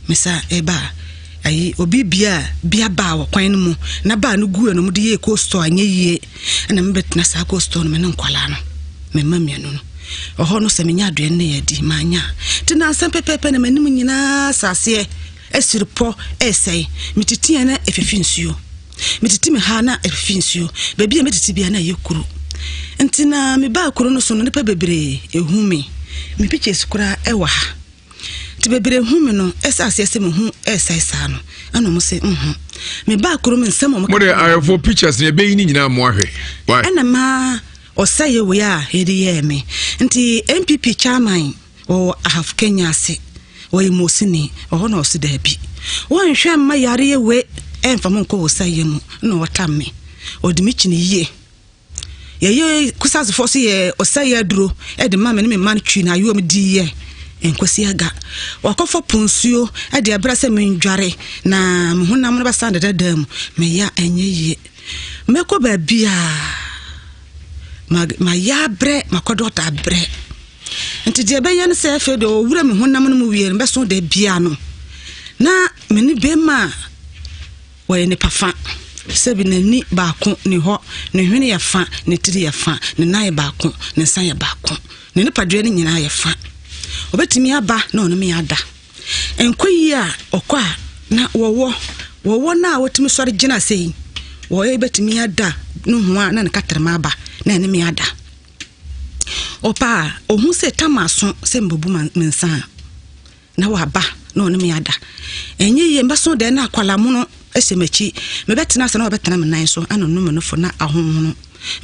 me sa eba ayi obi bia ba wo kwan no mu na ba no gu no mu de ye ko store anye yie na me betna sa ko store no me nkwala no me mamia no oho no se me nya aduan na yadi manya ti na san pepepe na manim nyina sase esirpo esei mititia na efifinsuo mititi me ha na efifinsuo bebi e mititi bia na yekuru ntina me ba kuru no so no pa bebre ehumi me pictures kura ewa ha ti bebre ehumi no esase ese me hu esai sa no ana mo se me ba kuru me nsem mo de ayofo pictures ne be yi nyina mo ahwe why ana ma osaye we ya hedi ye me nti MPP chairman o ahaf Kenya se o imosini o na osi da bi won hwe ma yare we emfa mo nko osaye mu na watamme odimichi ni ye ye kusas force ye osaye duro e de ma me ne man twi na yo me di ye enkwasi aga wakofo ponsuo e de abra se me ndware na me honam no basanda dadam me ya enye ye meko ba bia ma ya bre makodota bre nti de be yan se fe do wura me honam no mu wie be so de bia no na me ni be ma we ne pafa sebi nani baako ni ho ne hwene ya fa ne tiri ya fa ne nae baako ne san ya baako ne padwe ne nyina ya fa obetimi aba na ono me ada enkoyi a okwa na wowo na wotimi sori gina sei wo ebetimi ada no ho a na ne katrema aba na ne me ada opa ohun se tamaso se mbobu mensan na waba na ono me ada enye ye mbaso de na akwala mu no esemachi me betena se na obetena me nan so ano no menofo na ahonhono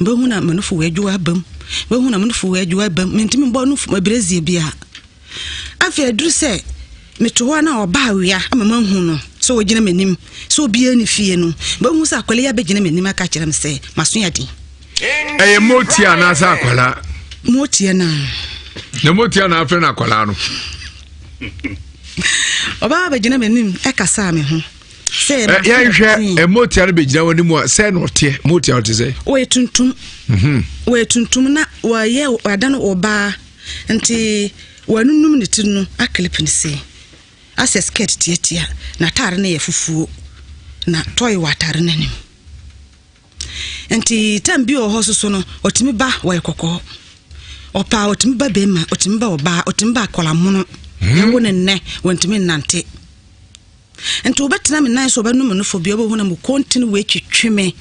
mbe hu na menofo we adwo abam mbe hu na menofo we adwo abam mentimi mbo no mabrezi bia afi aduru se meto na oba awia amama hu no so wogina manim so bia ni fie no mbe hu se akwale ya begina manim aka kire me se maso ya din motia na sa akwala motia na afi na akwala no oba begina manim ekasa me ho ya hwe emotia no begina woni mu se no tie motia o te se we tuntum na wa ye ada no oba nti wanunum ne ti no aklip ne se access skirt tietia na tare na ye fufuo na toy watare nanim nti tambi o hososo no otimi ba wa ekoko opa otimi ba bema otimi ba oba otimi ba kolamono yango ne ne wantimi nante nti obetena me nan so ba no fo bia bo hona mu continue we twetweme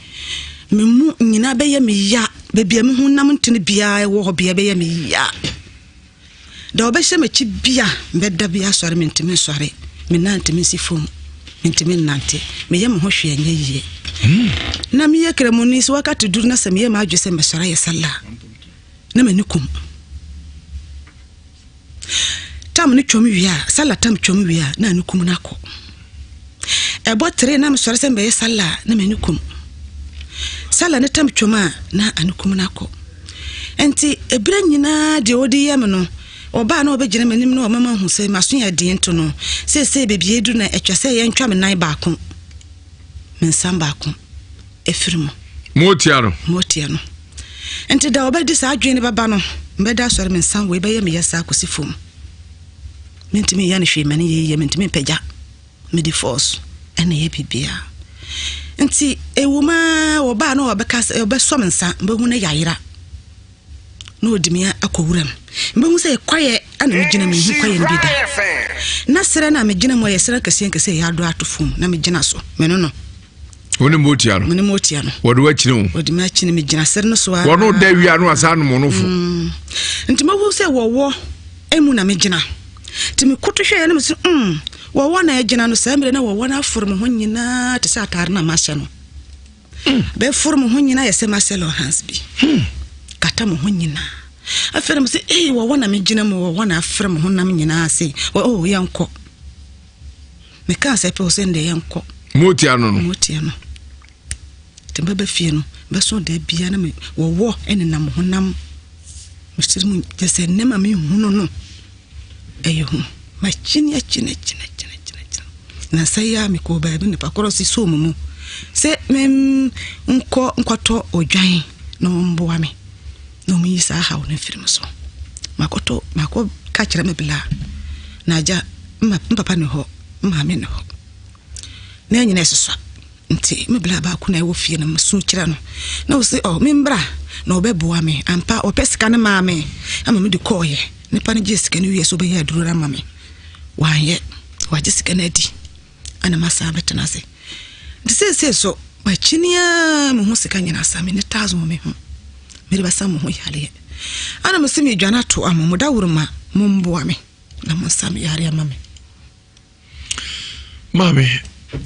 me mu nyina be ya me ya be bia me hunam ntene bia wo ho bia be ya me ya da obehye me chi bia be da bia sore me ntimi sore me nante me sifom me ntimi nante me ya me ho hwe anya yie na me ye kremoni so wakati dur na se me ye ma adwese me sore ye sala na me nikum tam ne twom wia sala tam twom wia na nikum nako ebo tre na me sore se be sala na me nikum sala ne tam twoma na anukum nako enti ebra nyina de odi yem no oba na obegina manim no mama hu se maso ya de ento no se bebie edu na etwa se ye ntwa me nan baako me nsam baako efirimo motia no enti da obedi sa adwene baba no mbeda sore me nsam we be ye me yesa akosifom mentimi ya ne hwe mane ye mentimi pagya me di force ene ye bibia nti ewuma oba na obeka obesom nsa mbehu na yayira na odimia akowuram mbehu se kwaye ana megina me hu kwaye no bida na sere na megina mo ye sere kase ya do atofum na megina so meno woni motia no wodo wachine wo odima achine megina sere no so a wono da wia no asa no monofo nti mehu se wowo emu na megina timi kutu hwe ya na me se wowo na egina no samire na wowo na aforum ho nyina te sa atare na mashe no be forum ho nyina yese maselo hands bi kata mo ho nyina afere mo se wowo na megina mo wowo na afrem ho nam nyina se yanko me ka se pe o se nde yanko motia no temba be fie no be so da bia na me wowo ene nam ho nam msirim jese nema me hu no eyo ma chini na saya mi ko ba bi ne pakoro si so mumu se mem nkoto odwan no mboa me no mi sa ha wona firim so mako ka kire me bla na ja papa ne ho ma me ne ho na nyina eso nti me bla ba ku na wo fie na msu kire no na wo se oh membra na obeboa me ampa opesika ne ma me ama me de koye nipa ne jesika ne wie so be ya duro na ma me waye wajesika na di ana masa betena se ndise so machinia mu sika nyina asame ne tazo me ho me ba sam ho yale ana musimi dwana to amu da wurma mumboa me na musam yare ama me mame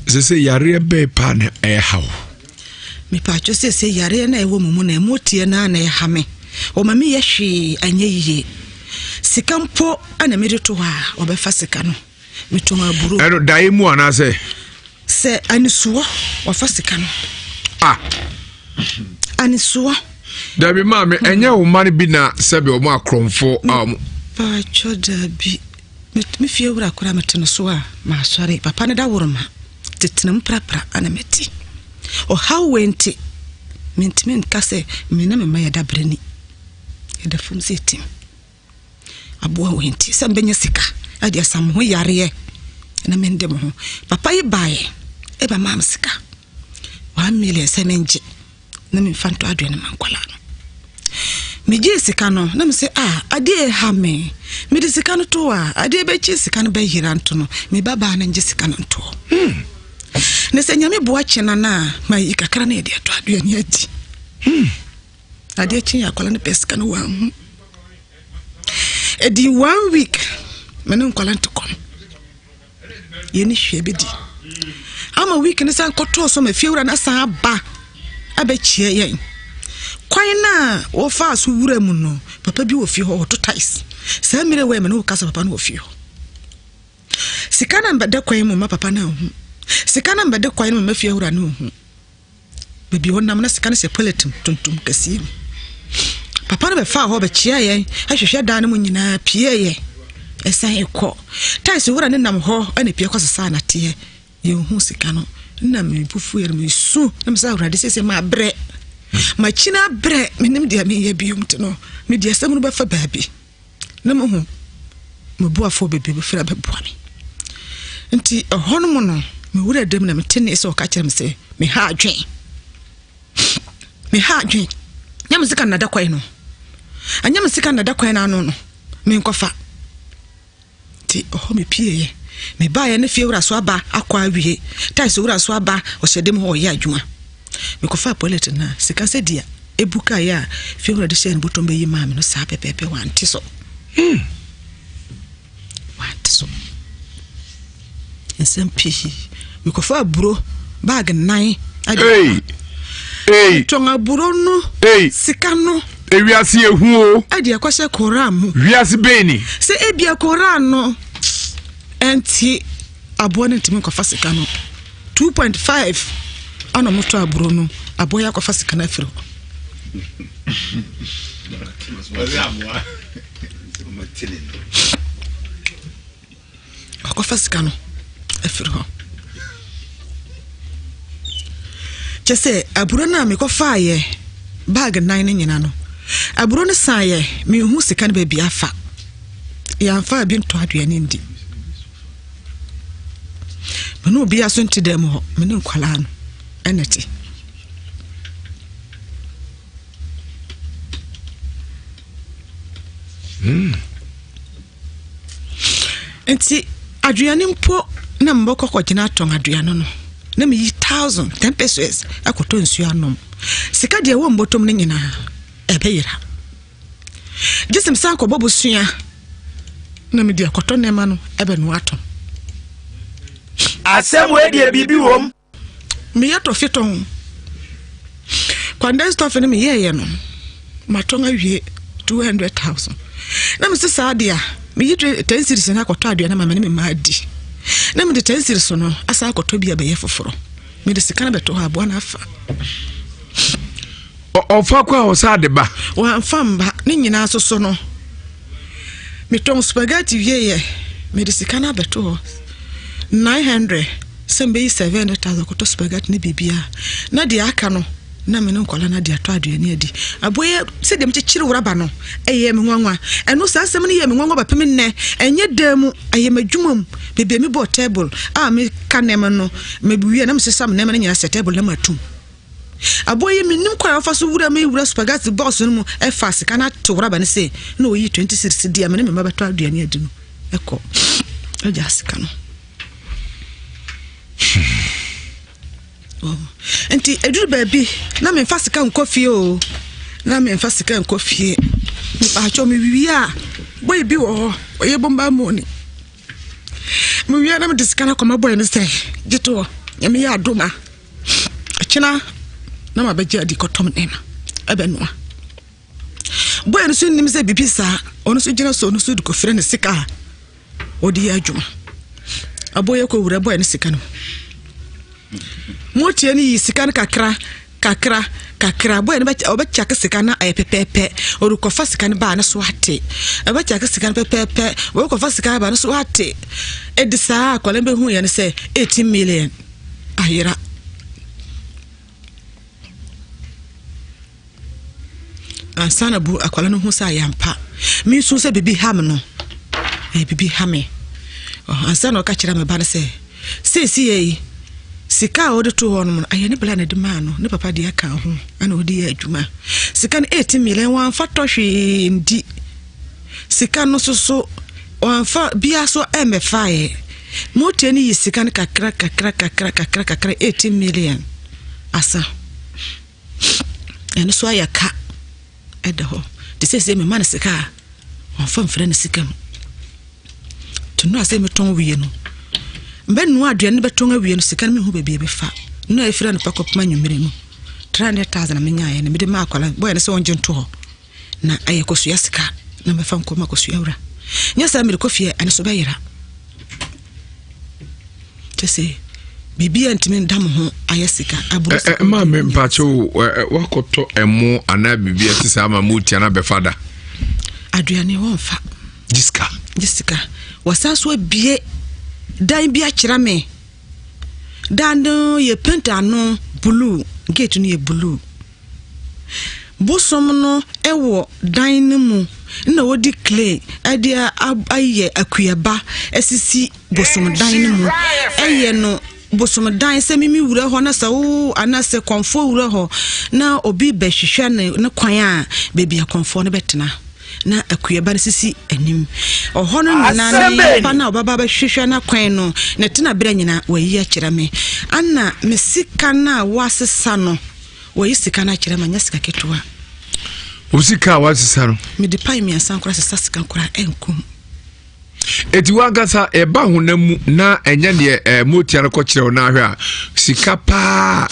se yare be pa ne hawo me pa cho se yare na ewo mumu na emotie na ha me o mame ye hwe anye yiye sikampo ana me de to ha obefa sika no me to aburu ero dai mu ana se anisuo wafa sika no anisuo dabi mame enye wo mane bi na sebe o mu akromfo pa cho dabi me fie wura kura meteno so ma sori papa ne da woroma tetenam prapra ana meti o how went mentiment kase me na me ma yada brani yada fum setim abo wenti sambenya sika adi asam ho yare na mende mo papa yi bae e ba mam sika 1 million semenje na me fanto adwe na mankwala no me je sika no na me se ade ha me de sika no to ade be chi sika no be hiranto no me baba na nje sika no to ne se nyame boa chena na mai kakra na ade to adwe ni adi ade chi akola ne pesika no wa edi 1 week me no nkwala to kom yeni hwebedi ama week ne san koto so me fiewura na san ba abechie yen kwan na wo fa so wura mu no papa bi wo fi ho to ties sa mire we me no kasa papa no wo fi ho sikana mbede kwan mu ma papa na hu sikana mbede kwan mu ma fiewura no hu bebi wonam na sikana se politum tuntum kasi papa no be fa ho be chia yen ahwehwe dan mu nyina pie ye esan ekọ ties wura ne nam ho ana pie kwasesa na te ye hu sikano na me bufu yer me su na me sa wura de sese ma bre ma china bre menim dia me ye bium tno me dia sam no be fa baabi na mo hu me bua fo bebe be fra be bua me nti hono mo no me wura dem na me tene so ka kire me se me ha adwen nyam sika na da kwai no anyam sika na da kwai na no me nkofa ti me pie ye me ba ye ne fie wura so aba akwa awie tais wura so aba o hyedem ho ye adwuma me kofa politin na sika se dia ebuka ya fie wura de shen botom be yi ma me no sa pepepe wanti so SMP me kofa buro bag 9 tonga buro no sika no ewiase ehu o ade akwase koram wiase beni se ebia koram no enti abo ne ntimi kofa sika no 2.5 ana moto aburo no abo ya kofa sika na afiro kofa sika no afiro chese aburo na me kofa ye bag 9 ne nyina no aburo ne saye me hu sika ne ba bia fa ya fa bi nto aduane ndi me no bia so nti dem ho me ne nkwala no eneti enti aduane mpo na mboko kwagina ton aduane no na me 1000 pesos akoto nsu anom sika de wo mbotom ne nyina ebeyira jisim sanko bobo sua na me de akoto nema no ebe no atom asem we de bibi wom me yato fiton kwanda stuff ne me yeye no matonga wie 200,000 na me sisa adia me yi 10 series na akoto adua na mama ne me maadi na me de 10 series no asa akoto bia be ye foforo me de sika na beto ha abo na afa ofa kwa osade ba wa mfamba ni nyina soso no me ton spaghetti wieye me de sika na beto 900 sembe 700,000 koto spaghetti ne bibia na dia aka no na me no nkola na dia to aduane adi aboye se dem chichiri wuraba no eye me nwanwa eno sa asem ne ye me nwanwa bapem nne enye demu aye madwumam bebe mi bo table me kanem no me biwie na me sesam na me nyina set table na matum aboye me nim kwa fa so wura me wura spaghetti boss no mu e fast kana to wuraba ne se na oyi 26 dia me ne me babato aduane adi no eko aja sika no enti eduru baby na me fast kan kofi o na me fast kan kofi ni pa cho me wiya boy bi wo oye bomba moni me wiya na me diskana koma boy ne se gito nyame ya adoma akina na ma beje adi kotom nema ebenwa boy no so nim se bibi sa ono so gina so ono so du kofre ne sika odi ya adwuma aboye ko wura boy ne sika no motie ni sika na kakra boy ne ba chaka sika na pepepe oru ko fa sika ne ba na so ate e ba chaka sika na pepepe wo ko fa sika ba na so ate edisa akwale be hu ye ne se 18 million ayira ansana bu akwale no hu sa yampa mi so se bibi ham no bibi hame ansana ka kira me ba ne se yi sika o de to ho no ayene bla na de ma no ne papa de aka ho ana o de ya adwuma sika no 18 million wan fa to hwe ndi sika no so wan fa bia so emefae motie ni sika no kakra 18 million asa eno so ayaka edaho de se me man sika wan fa mfra na sika mu tunu ase me ton wiye no mbenu aduane betonga wie no sika me hu bebe befa no efira no pakop manyumire mu 300,000 na menyaye ne mede ma akwala boy ne se wonje nto ho na aye kosua sika na mefa nkoma kosua wura nya sa me kofie ane so bayira tese bibi antime ndam ho aye sika aburo ma me mpacho wakoto emo ana bibi atisa ama muti ana befada aduane wonfa jiska wasaso bie dan bia kira me dan ye penta no blue gate no ye blue bosom no ewo dan no mu na wodi clay adia aye akuyaba esisi bosom dan no mu eye no bosom dan se mimi wura ho na sawo anase konfo wura ho na obi be hwehwe ne kwan a bebi akonfo no betena na akuyaba sisi anim ohono na pa na obaba ba hwehwe na kwan no na tena bra nyina wayi akira me anna mesika na wasesa no wayi sika na akira manya sika ketua usika wasesa no me de pai mi asan kura sesa sika kura enkum eti wagasa eba honamu na enya ne motia ko kire na ahwe a sika pa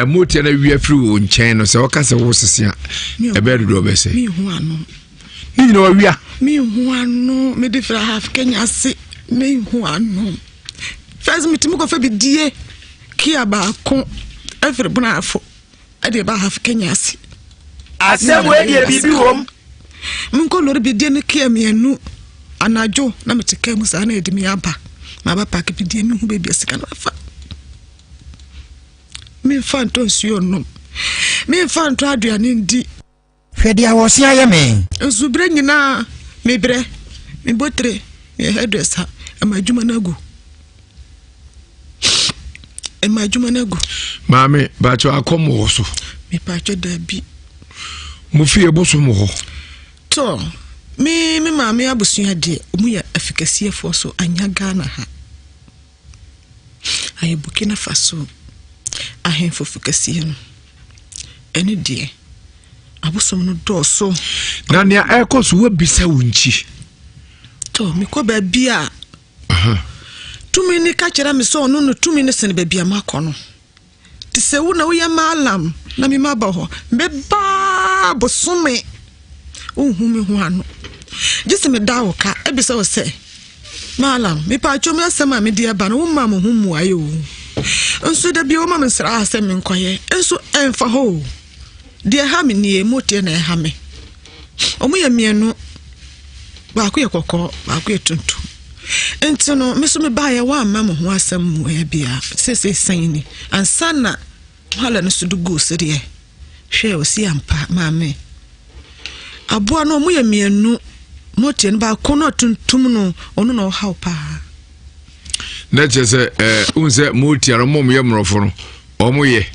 motia na wi afiri wo nchen no se wakasa wo sesia ebe dodo obese mi hu anu ni no wia mi hu anu me de fra half Kenya se mi hu anu first me timo ko fa bidie kia ba ko every buna afo ade ba half Kenya se asemo e bibi wom munko lori bidie ne kia mi anu anajo na meteka mu sa na edimi aba ma ba pack bidie mi hu bebi asika na fa mi fa nto nsuo no mi fa nto aduane ndi hwede a wosia ye me nsubre nyina mebre me botre me hairdresser amajuma nago mame bacho akomo so me pacho dabi mu fie boso mo ho to me mame abusua de mu ya afikasi efo so anya Ghana ha ayi Burkina Faso ahemfo fikasi no ene die abusom no doso na ne ekoso wa bisa wunchi to mi ko ba bia tumi ni ka kira mi so no tumi ni sen ba bia makono ti se wo na wo ya malam na mi ma ba ho be ba bosome hu mi hu ano jisi me dawo ka e bi se wo se malam mi pa cho mi asema mi dia ba no wo ma mo hu mu ayo nso da bi wo ma me sra asem mi nkoye enso enfa ho dia ha mi ni emote na ha me omu ya mienu ba ko ye kokko ba ko ye tuntu Enti no me so me ba ya wa ma mo ho asam mu ya bia sese sani ansana hala no so do go se de hwe o si ampa ma me aboa no mo ya mienu motie no ba kono tuntum no ono no how pa na chese unse motie no mom ye mrofo no omoye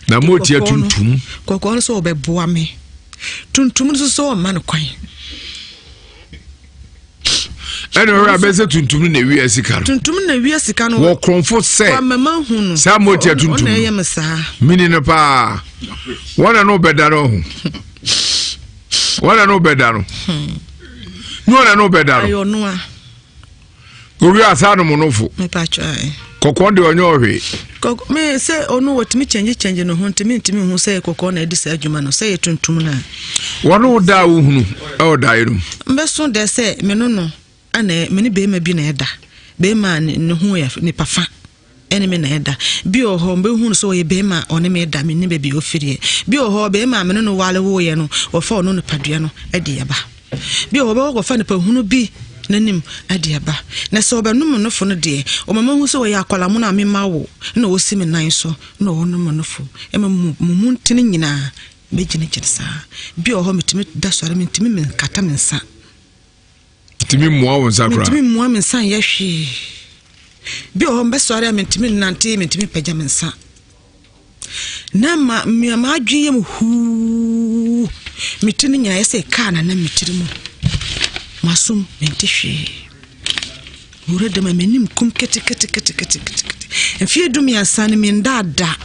na motie tuntum kokon so obeboa me tuntum so ma no kwan ene ora bese tuntum na wi asika no tuntum na wi asika no wo kronfo se wa mama hu no sa motie tuntum ona ye mesa mini no pa wana no bedaro hu wana no bedaro no bedaro ayo no a owi asanu monofo me pa cha kokon de onyo hwe me se onu wotimi change no ho ntimi hu se kokon na edisa adwuma no se tuntum na wono da wo hunu e da yirum mbeso de se me no ana me ne be ma bi na eda be ma ne hu ya ni pafa ene me na eda bi oho mbe hu so ye be ma one me eda me ne be bi ofirie bi oho be ma me no wale wo ye no ofa ono no padua no ede yaba bi oho be wo fa ne pa hunu bi nanim ade yaba na so be no no fo no de o mama hu so ye akwala mu na me ma wo na o si me nan so na o no mo no fo e ma mu ntini nyina me gine sa bi oho metimi da sore metimi me kata me nsa timi muwa won sakra timi muwa men san ya hwe bi o mbe sori mentimi nante mentimi pagya men san na ma adweye mu hu mitini nya yese ka na mitiri mu masum mente hwe ure de ma menim kum kete enfie dum ya san me ndada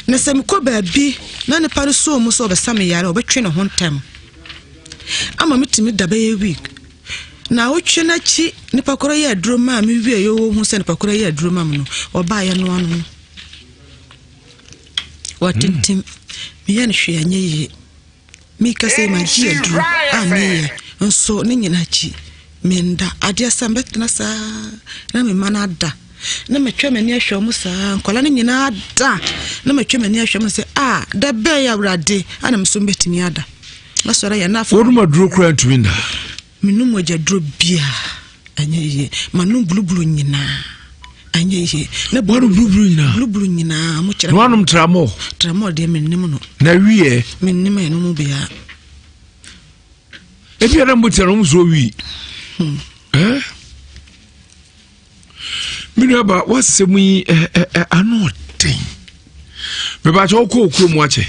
na se me ko ba bi na ne pare so mu so be same yare obetwe ne ho ntem ama mitimi da ba ye week na otwe na chi nipa koro ya aduro ma me wie yo hu se nipa koro ya aduro ma no oba ya no anu watintim me ya ne hwe anya yi mi ka se ma ji aduro ame nso ne nyina chi me nda ade asambet na sa na me manada na metwe mani ahwe mu sa nkola ne nyina ada na metwe mani ahwe mu se da be ya wrade ana mso betimi ada na sora ya na afọ woduma duro kra ntwinda minu moja dro bia anyeye manu blublu nyina anyeye na boru blublu nyina mu kire wanum tramo de mennim no na wie mennim eno mu bia ebi na mutero mu so wi minu aba wasemu yi anoten me ba cho ko mu ache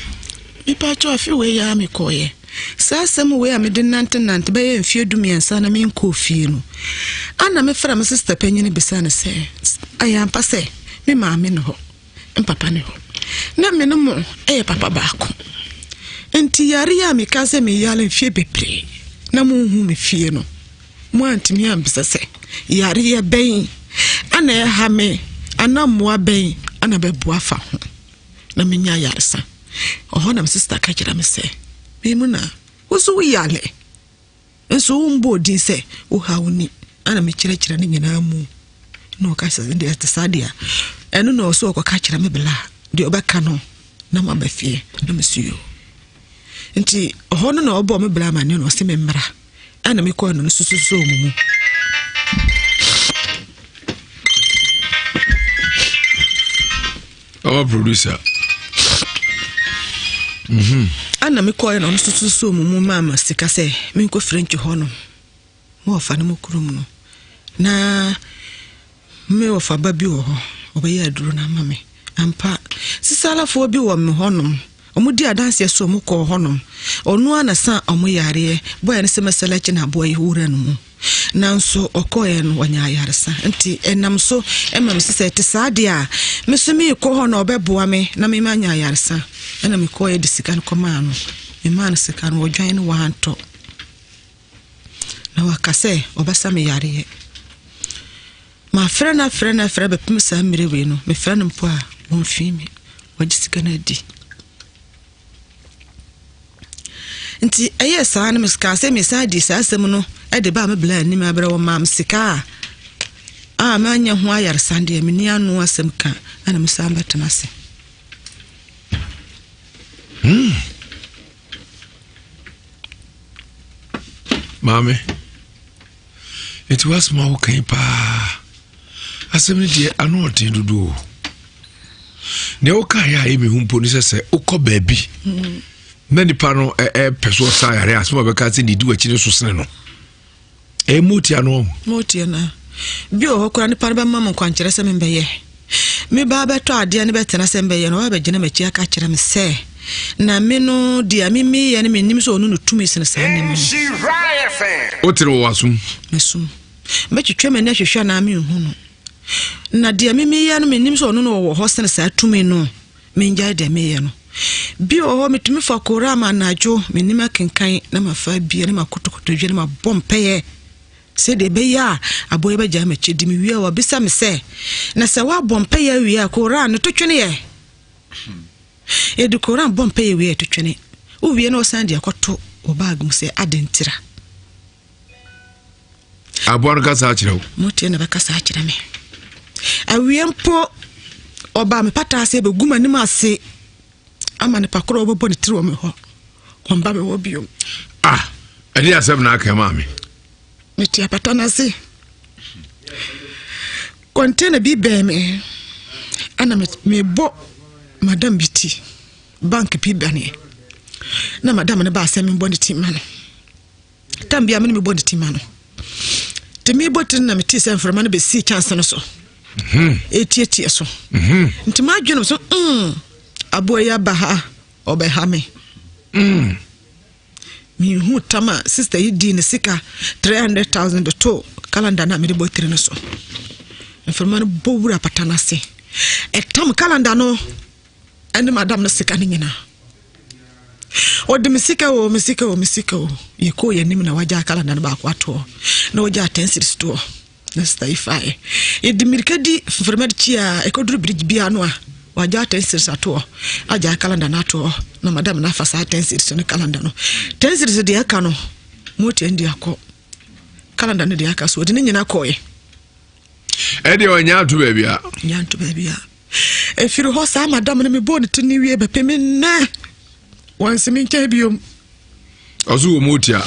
mi pa cho afi we ya me koye sasem we am de nante be ye mfie dumiensa na me nko fie no ana me fra me sister panyine besane se ayampa se me maame no ho mpapa ne ho na me no mo papa baako enti yare ya me kaze me yale mfie bebre na mo hu me fie no mo antimi ambisa se yare ya ben ana ha me ana mo aben ana be boafa ho na me nya yare sa oho na me sister ka kira me se memuna woso yale enso umbo din se o hawni ana me kire ne nyina mu no ka se ndi sadia eno no so ko ka kire me bela de obeka no na ma bafie na mesuyo nti oho no na obo me bela ma ne no se me mmra ana me ko no sususo mu our producer ana me koy no so mu mama sika se me ko French hono mo fa ne mo kurum no na me wo fa ba bi wo ho obaye aduro na mame ampa sisala fo bi wo me honom omudi adanse so mo ko honom onu ana sa omo yare boy ne se mesala chi na boy hura no mu nanso okoye no wanya yaresa nti enam so emam sise te sadia me so mi ko ho na obeboa me na me manya yaresa ena me koye de sika no koma no me man sika no odwan no wanto na wakase obasa me yare ma frena be pim sa mire we no me frena mpo a won fi mi wagi sika na di nti eye sa na me sika se me sa di sa asem no e de ba me bla ni me abere wo mam sika a ma nya ho ayar sande me ni anu asem ka ana me sa mbetena se mame It was my okay pa. Asem die ano otin dudu. Ne oka ya emi humpo ni sese ukọ baabi. Na nipa no peso sa yare asem be ka se ni du achi ne so sene no. Motia no. Motia na. Bi o hokura nipa be mam kwankyere se me beye. Me ba beto ade ne betena se beye no wa be gina machi aka kyere me se. Na me no dia me ye ne me nim so onu no tumi sene sa ne me. Otiro wasum. Mesum. Me twetwe me na hwehwe na me hu no. Na dia me ye no me nim so onu no wo ho sene sa tumi no. Me nja de me ye no. Bi o ho metumi fa korama na ajo me nim akenkan na mafa bia ne makotokoto dwe ne mabompe ye. Se de beya aboye ba jama chedi mi wi a bisa me se na se wa bompe ya wi a koran no totwene ye e du koran bompe ya wi a totwene o wi na o san de akoto o bag mu se adentira abon ka sa chiro motie na ba ka sa chira me a wi empo oba me pata se be guma ni ma se ama ne pakoro obo ne tiri o me ho ko mba me wo biom edi asem na aka ma me Miti apatana si. Kontena bi beme. Ana me bo madam biti. Bank pi bane. Na madam ne ba se me bo ne timano. Tambia me bo ne timano. Te me bo tin na meti se mframa ne be si chance no so. Eti so. Nti ma dweno so aboya ba ha obe ha me. Mi hu tama sister yidi ne sika 300,000 to calendar na me de botire no so informano bowura patana se etam calendar no ene madam no sika ne nyina o de misika o ye ko ye nim na waja calendar ba kwa to na waja 10 cities to na stay fine e de mirkadi informado chia e ko duru bridge bia no a waja 10 cities ato aja calendar na to na madam na fa sa 10 cities no calendar no 10 cities de aka no moti ndi akọ calendar no de aka so de nyina koye e de onya atu bebia e firu ho sa madam na me boni tini wie be pemi na wansi mi nka biom ozu wo moti a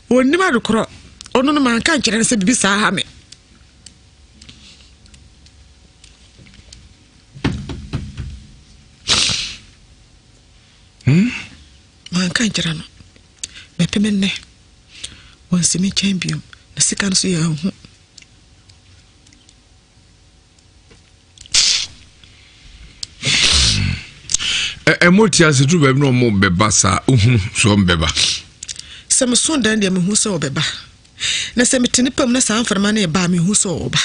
wonni ma dokoro ono no man kan kire se bibi sa ha me man kan kire no be pemi ne wansi mi champion na sika no so ya hu emotia se tu bebe no mo beba sa uhunu so mbeba se me so dan de me hu so beba na se me tinipam na sa anfarma na e ba me hu so oba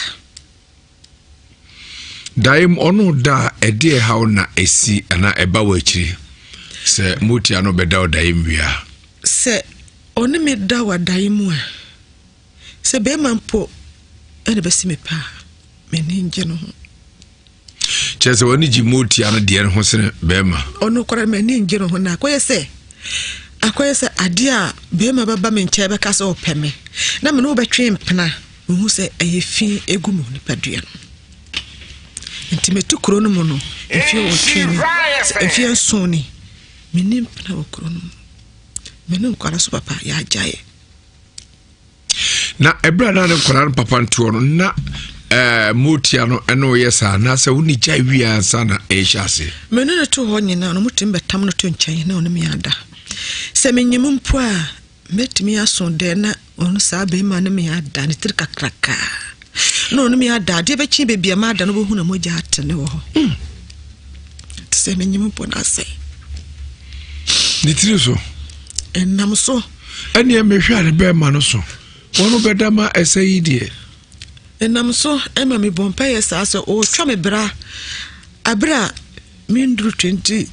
daim ono da ede hawo na esi ana eba wachiri se motia no beda daim wia se oni me da wa daim a se be mampo ene besi me pa me ninje no chese woni jimoti ana de ho sene bema ono kora me ninje no na akoyese ade a bema baba me nche be ka se opeme na me no betwe mpena hu se ayefi egu mu ni padua intimetu kro no mu no efi o twini efi ensoni me nim na o kro no me no kwara so papa ya ajaye na ebra na ne kwara papa nto no na motia no eno yesa na se woni jai wia sana ehase menene to ho nyina no mutim betam no to nkyɛn na ono me ada se menyim mpo a metimi aso de na ono sa be ma na me ada ne tir kakraka no ono me ada de be chi be bia ma ada no bo hu na moja atene wo ho se menyim mpo na se ni tiri so enam so ene e mehware be ma no so wono bedama esayi die enam so ema me bompa yesa so o twa me bra abra mindru 30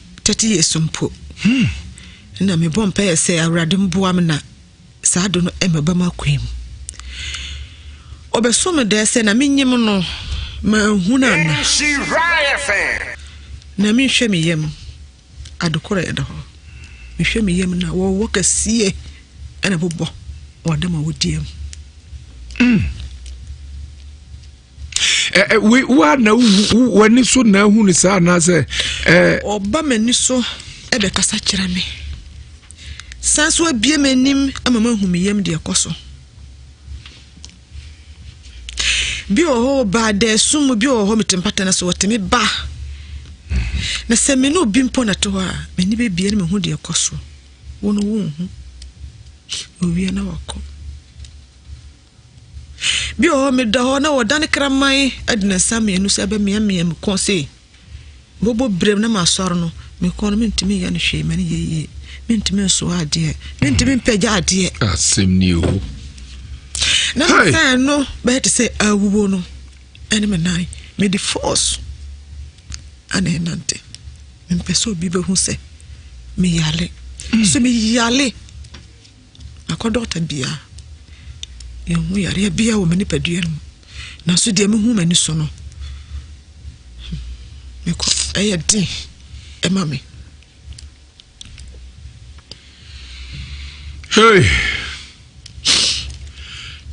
years mpo na me bompa yesa awrade mboa me na saado no ema ba makwem obeso me de se na menyim no ma huna na na mi hwe me yem adokora edo mi hwe me yem na wo wokasie ena bobo wadama wodiem we na wani so na hu ni sa na se oba mani so e be kasa kira me sanso abie manim ama mahu me yam de ekoso bi o ba de sum bi o ho metempata na so wotemi ba na se me no bi mpo na to ha me ni be bia ne me hu de ekoso wono wo hu owie na wako bi o me da ho na wodan kraman adina sam enu se be me me kon se bobo brem na masoro no me kon me ntimi ya ne hwe me ne ye me ntimi so ade me ntimi pagya ade asemni o na sa no be to say awuwo no ene me nai me the force ane nante me peso bi be hu se me yale so me yale akodota bia ye hu yare bia wo me ni padua no na so de me hu mani so no me ko din e mami hey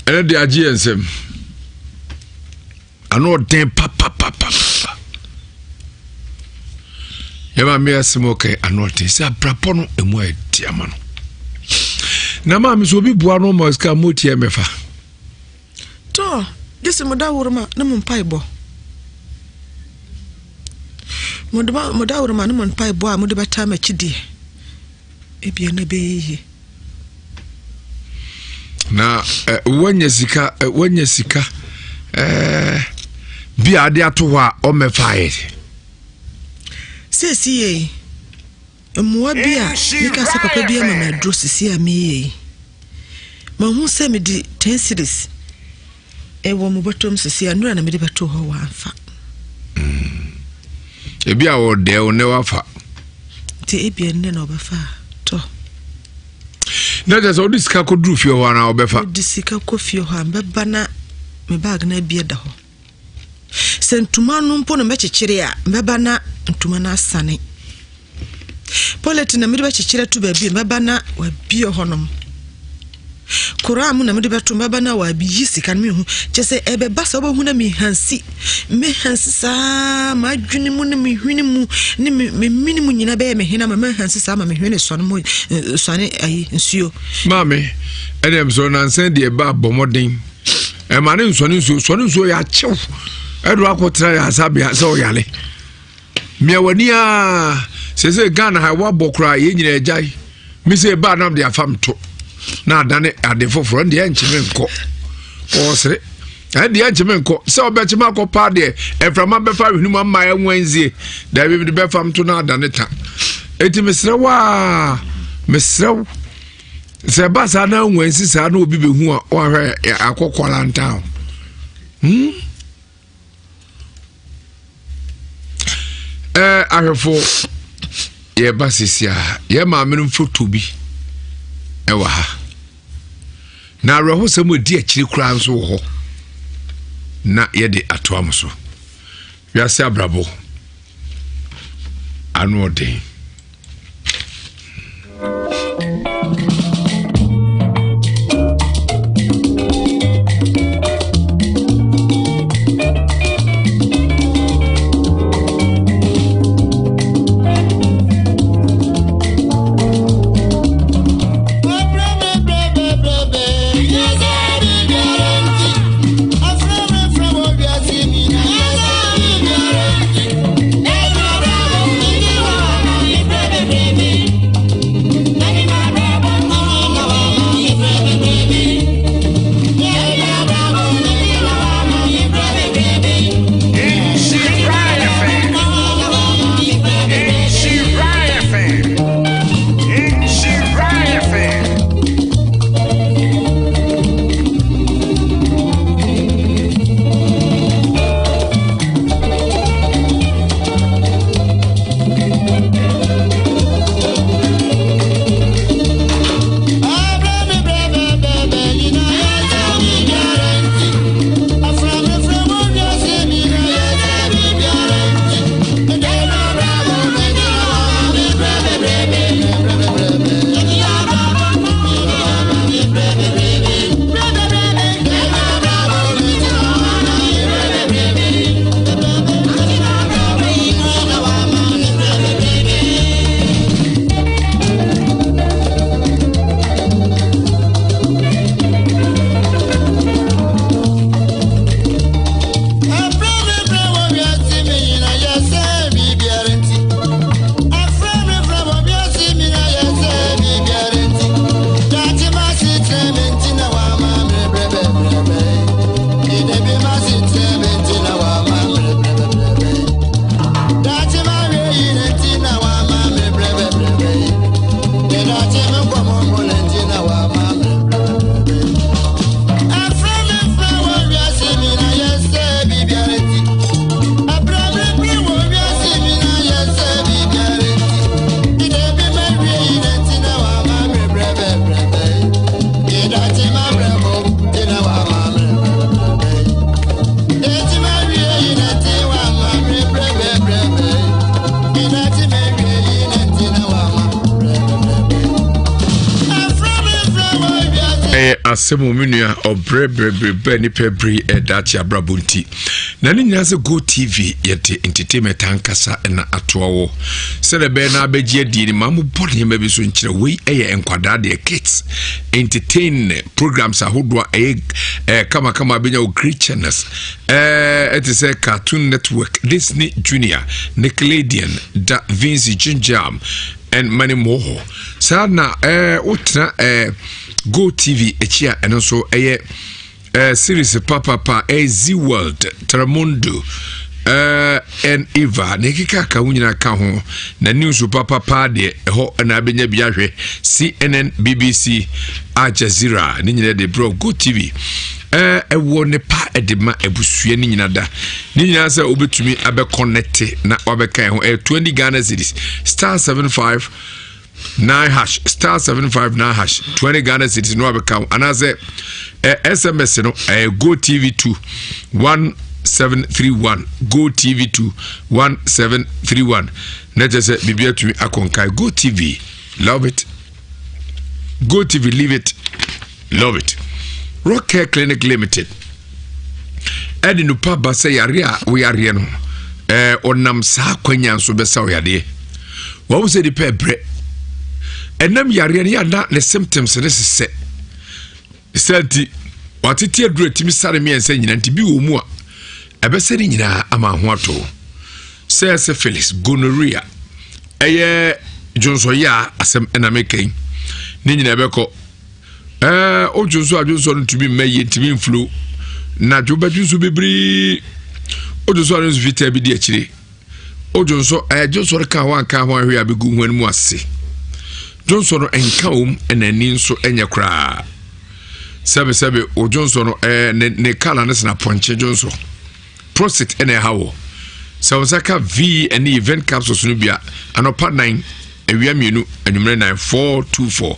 ene de agye ensem ano den papa yama me asimoke ano den se abrapo no emu adi ama no na ma mi so bi bua no mo ska moti e mefa to dese mo da wurma na mo mpai bo mo da wurma na mo mpai bo a mo de bata ma chidi e bia na be yi na wanya sika bi ade ato ho a o mefa e sesi mwa bia nika se papa bia mama dro sisi a me ma hu se me di 10 series e wo mo botom sisi a nura na me di beto ho wa afa e bia wo de o ne wafa ti e bia ne na obafa to na just o disika ko dru fie ho na obefa disika ko fie ho ambeba na me bag na bia da ho sentuma no mpo no mechekere a mbeba na ntuma na asane Poleti na mdiba chichira tu baby mbaba na wabio honom Kuramu na mdiba tu mbaba na wabiyisi kan mi hu chese ebe basa obo hu na mi hansi sa madwini mu na mi hwini mu ni me mini mu nyina be me hina ma hansi sa ma me hwini so no sone ayi nsuo mame edem so na nsen de ba bomoden e ma ne nsuo ya chew edu akotra ya sabia so yale miawania sese Ghana ha wabokra ye nyina ejai mi se ba nam de afam to na adane ade foforo de enchime nko osre ade enchime nko se obechima ko pa de eframa befa hwenu amma enwanzie da bi de befam to na adane ta eti mesrewa se ba sa na enwansi sa na obi behu a o hwe akokola ntan ahwefo ye basisia ye ma menum foto bi ewa ha na reho semu di akiri kura nso ho na ye de atoam so wiase abrabo anu odin asɛm omenua ɔbrɛbrɛbrɛ ni pɛbri ɛdachi abrabunti na ne nyina sɛ Go TV yɛte entertainment ankasa na atoa wo sɛ de bɛ na abɛgye adi ni ma mo bɔne ma bi so nkyerɛ wei ɛyɛ enkwada de kids entertain programs ahodoa ɛyɛ kama benya o great channels it is a Cartoon Network, Disney Junior, Nickelodeon, Da Vinci Jinjam and many more. Sana utra Go TV echia and also series papa Z World, Tramundo and Eva nekika ka wunyina ka ho na news papa de ho na benya biahwe CNN, BBC, Al Jazeera ni nyina de bro Go TV ewo ne pa edema ebusua ni nyina da ni nyina se obetumi abe connect na obeka ho 20 Ghana cedis *759# *759# 20 Ghana cedis no obeka anase SMS no Go TV 2 1731 Go TV 2 1731 na jese bibia tumi akonkai Go TV love it, Go TV leave it, love it. Rock Care Clinic Limited edi no pa ba se yare a wo yare no onam sa kwanya nso be sa wo yade wo wo se di pebre enam yare ne yada ne symptoms ne se senti watete aduru timi sare me ensa nyina nti bi wo mu a ebe se ni nyina ama ho ato se syphilis, gonorrhea Johnson ya asem enamekan ni nyina beko ojonso no tumi maye timi flu na jobadunso bebri ojonso no vita bi di akire ojonso Johnson ka ho anka ho ahwe abegu hwan mu ase Johnson no enka enani nso enye kra sebe ojonso no ne kala ne na ponche Johnson prostate ene hawo so saka V and event capsules no bia anopa 9 ewia mienu anumre 9424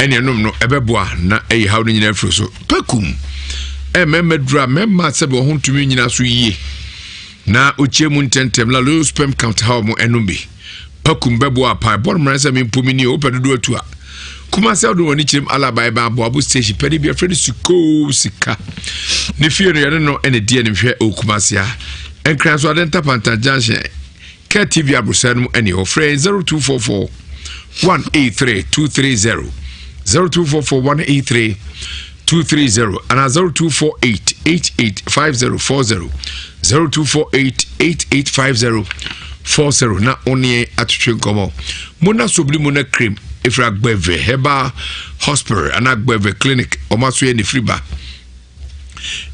ene enom no ebeboa na hawo no nyina fro so pakum memedra memma sebe ho ntumi nyina so yie na ochiemu ntentem la low sperm count hawo mo enombi pakum beboa pa bonmra se me mpomini opedodo atua kuma se do woni chirim alabai ba abo station pedi bia fredi sika ne fie no yene no ene die ne hwe okumasia enkran so adenta panta junction KTV abrusanum ene o free 0244 183 230 0244 183 230 and 0248 885040 0248 885040 na oni atutwe nkomo mona sobli mona cream ifra Agbeve Heba Hospital and Agbeve Clinic omaso ye ni friba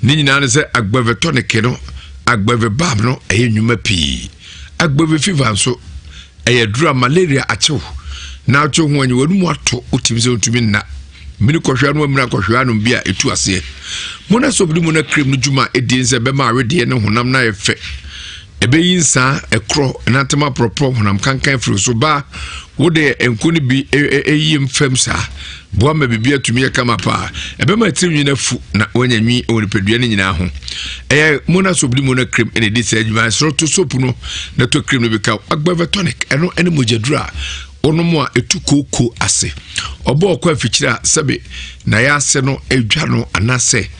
ni nyina ne se Agbeve tonic no Agbeve balm no enwuma pi Agbeve fever nso dura malaria achew na achew ho anyi wanu ato otimize otumi na mini kohwa no amira kohwa no bia etu ase mona sobli mona cream no juma edin se be ma awede ne honam na efe ebe yinsa ekro na tema propro honam kankan fru so ba wode enkuni bi eyim femsa boa ma bibia tumi kama pa ebe ma tirinwi na fu na wanyanwi onipedua ne nyina ho mona sobli mona cream ene di se adwuma so to soap no na to cream no bi ka Agbeve tonic eno ene mojadura onomo a etukoko ase obo okwa afikyira sebe na ya ase no edwa no anase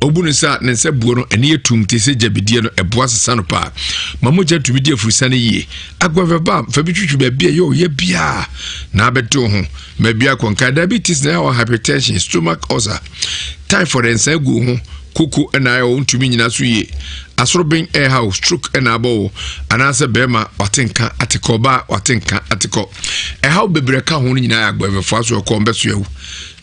obunu sa ne nse buo no ene yetum te se jabidie no eboa sesa no pa mamoja tumidi afurisa ne yie Agbeve ba fa bitwitwu ba bia ye bia na abeto ho ma bia konka diabetes na or hypertension, stomach ulcer, typhoid and segu ho kuku na ya ontumi nyina so yie asoroben house stroke na abo anase bema watenka atikoba watenka atiko how bebreka ho nyina ya Agbeve fo aso ko mbeso yawu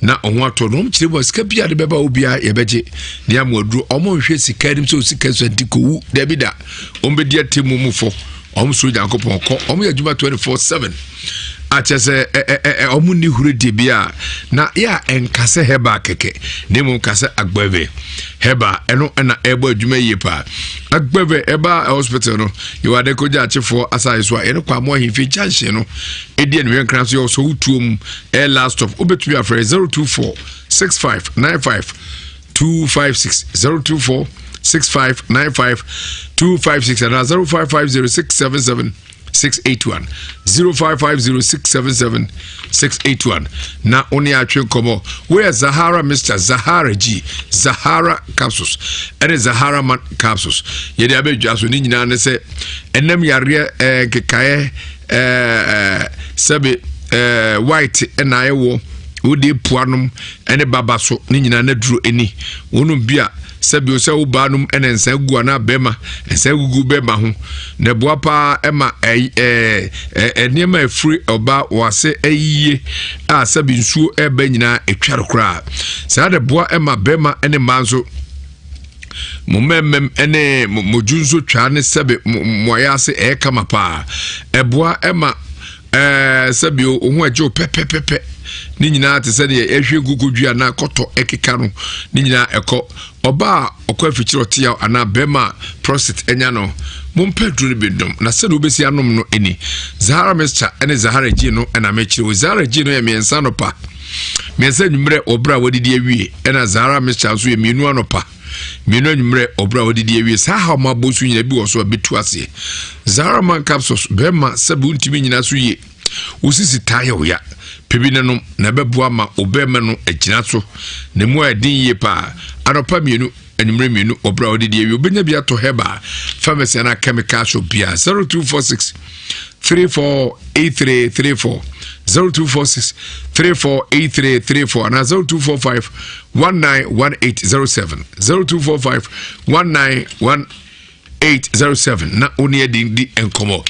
na onwa to no mchire bo sika bia de beba obia ye beje ne amaduru omo hwe sika dim so sika so antikowu da bida ombedi atemu mufo omso jankopon ko omo yadwuma 24/7 achese omu ni huredi bia na ya enkase Heba keke nemu nkase Agbeve Heba eno na ebo adwuma yepa Agbeve Eba hospital no you are the koja achefo asai so eno kwa mo himfi junction no edi ne nkran so so utuom last stop obetumi afre 024 6595 256 024 6595 256 and 0550 681 0550 681 na oni atwe komo where Zahara Mr. Zahara G Zahara capsules and Zahara man capsules yede abedwa so ni nyina ne se enem yare kekae sebe white na ayewo wodi puanum ene baba so ni nyina na duro eni wonu bia sebe o se wo banum ene nsa gu na bema nsa gugu bema ho ne boa pa ema enema efri oba wase ayiye a sebe nsuo eba nyina etware kra sa de boa ema bema ene manzo mumemem ene mojunso twa ne sebe moyase kama pa eboa ema sebe o ho ajo pepepepe ni nyina te se de ehwe gugudua na koto ekeka no ni nyina eko oba okwa afikyiro tia ana bema prostate enya no mompedru ne bedum na se no obesi anom no eni Zahara Mr. ene Zahara G no na mechire Zahara G no ye miensa no pa miensa nwumre obra wadidi awie ena Zahara Mr. so ye mienu anopa mienu nwumre obra wadidi awie sa ha ma bosu nyina bi wo so betu ase Zahara man capsules bema sabu ntimi nyina so ye usisi tayo ya pebinenum na beboa ma obema no agina so ne mu adin ye pa anopa mienu enumre mienu obra odidi ewi obenya bia to heba pharmacy na chemical shop bia 0246 348334 0246 348334 na 0245 191807 0245 191807 na oni edindi enkomo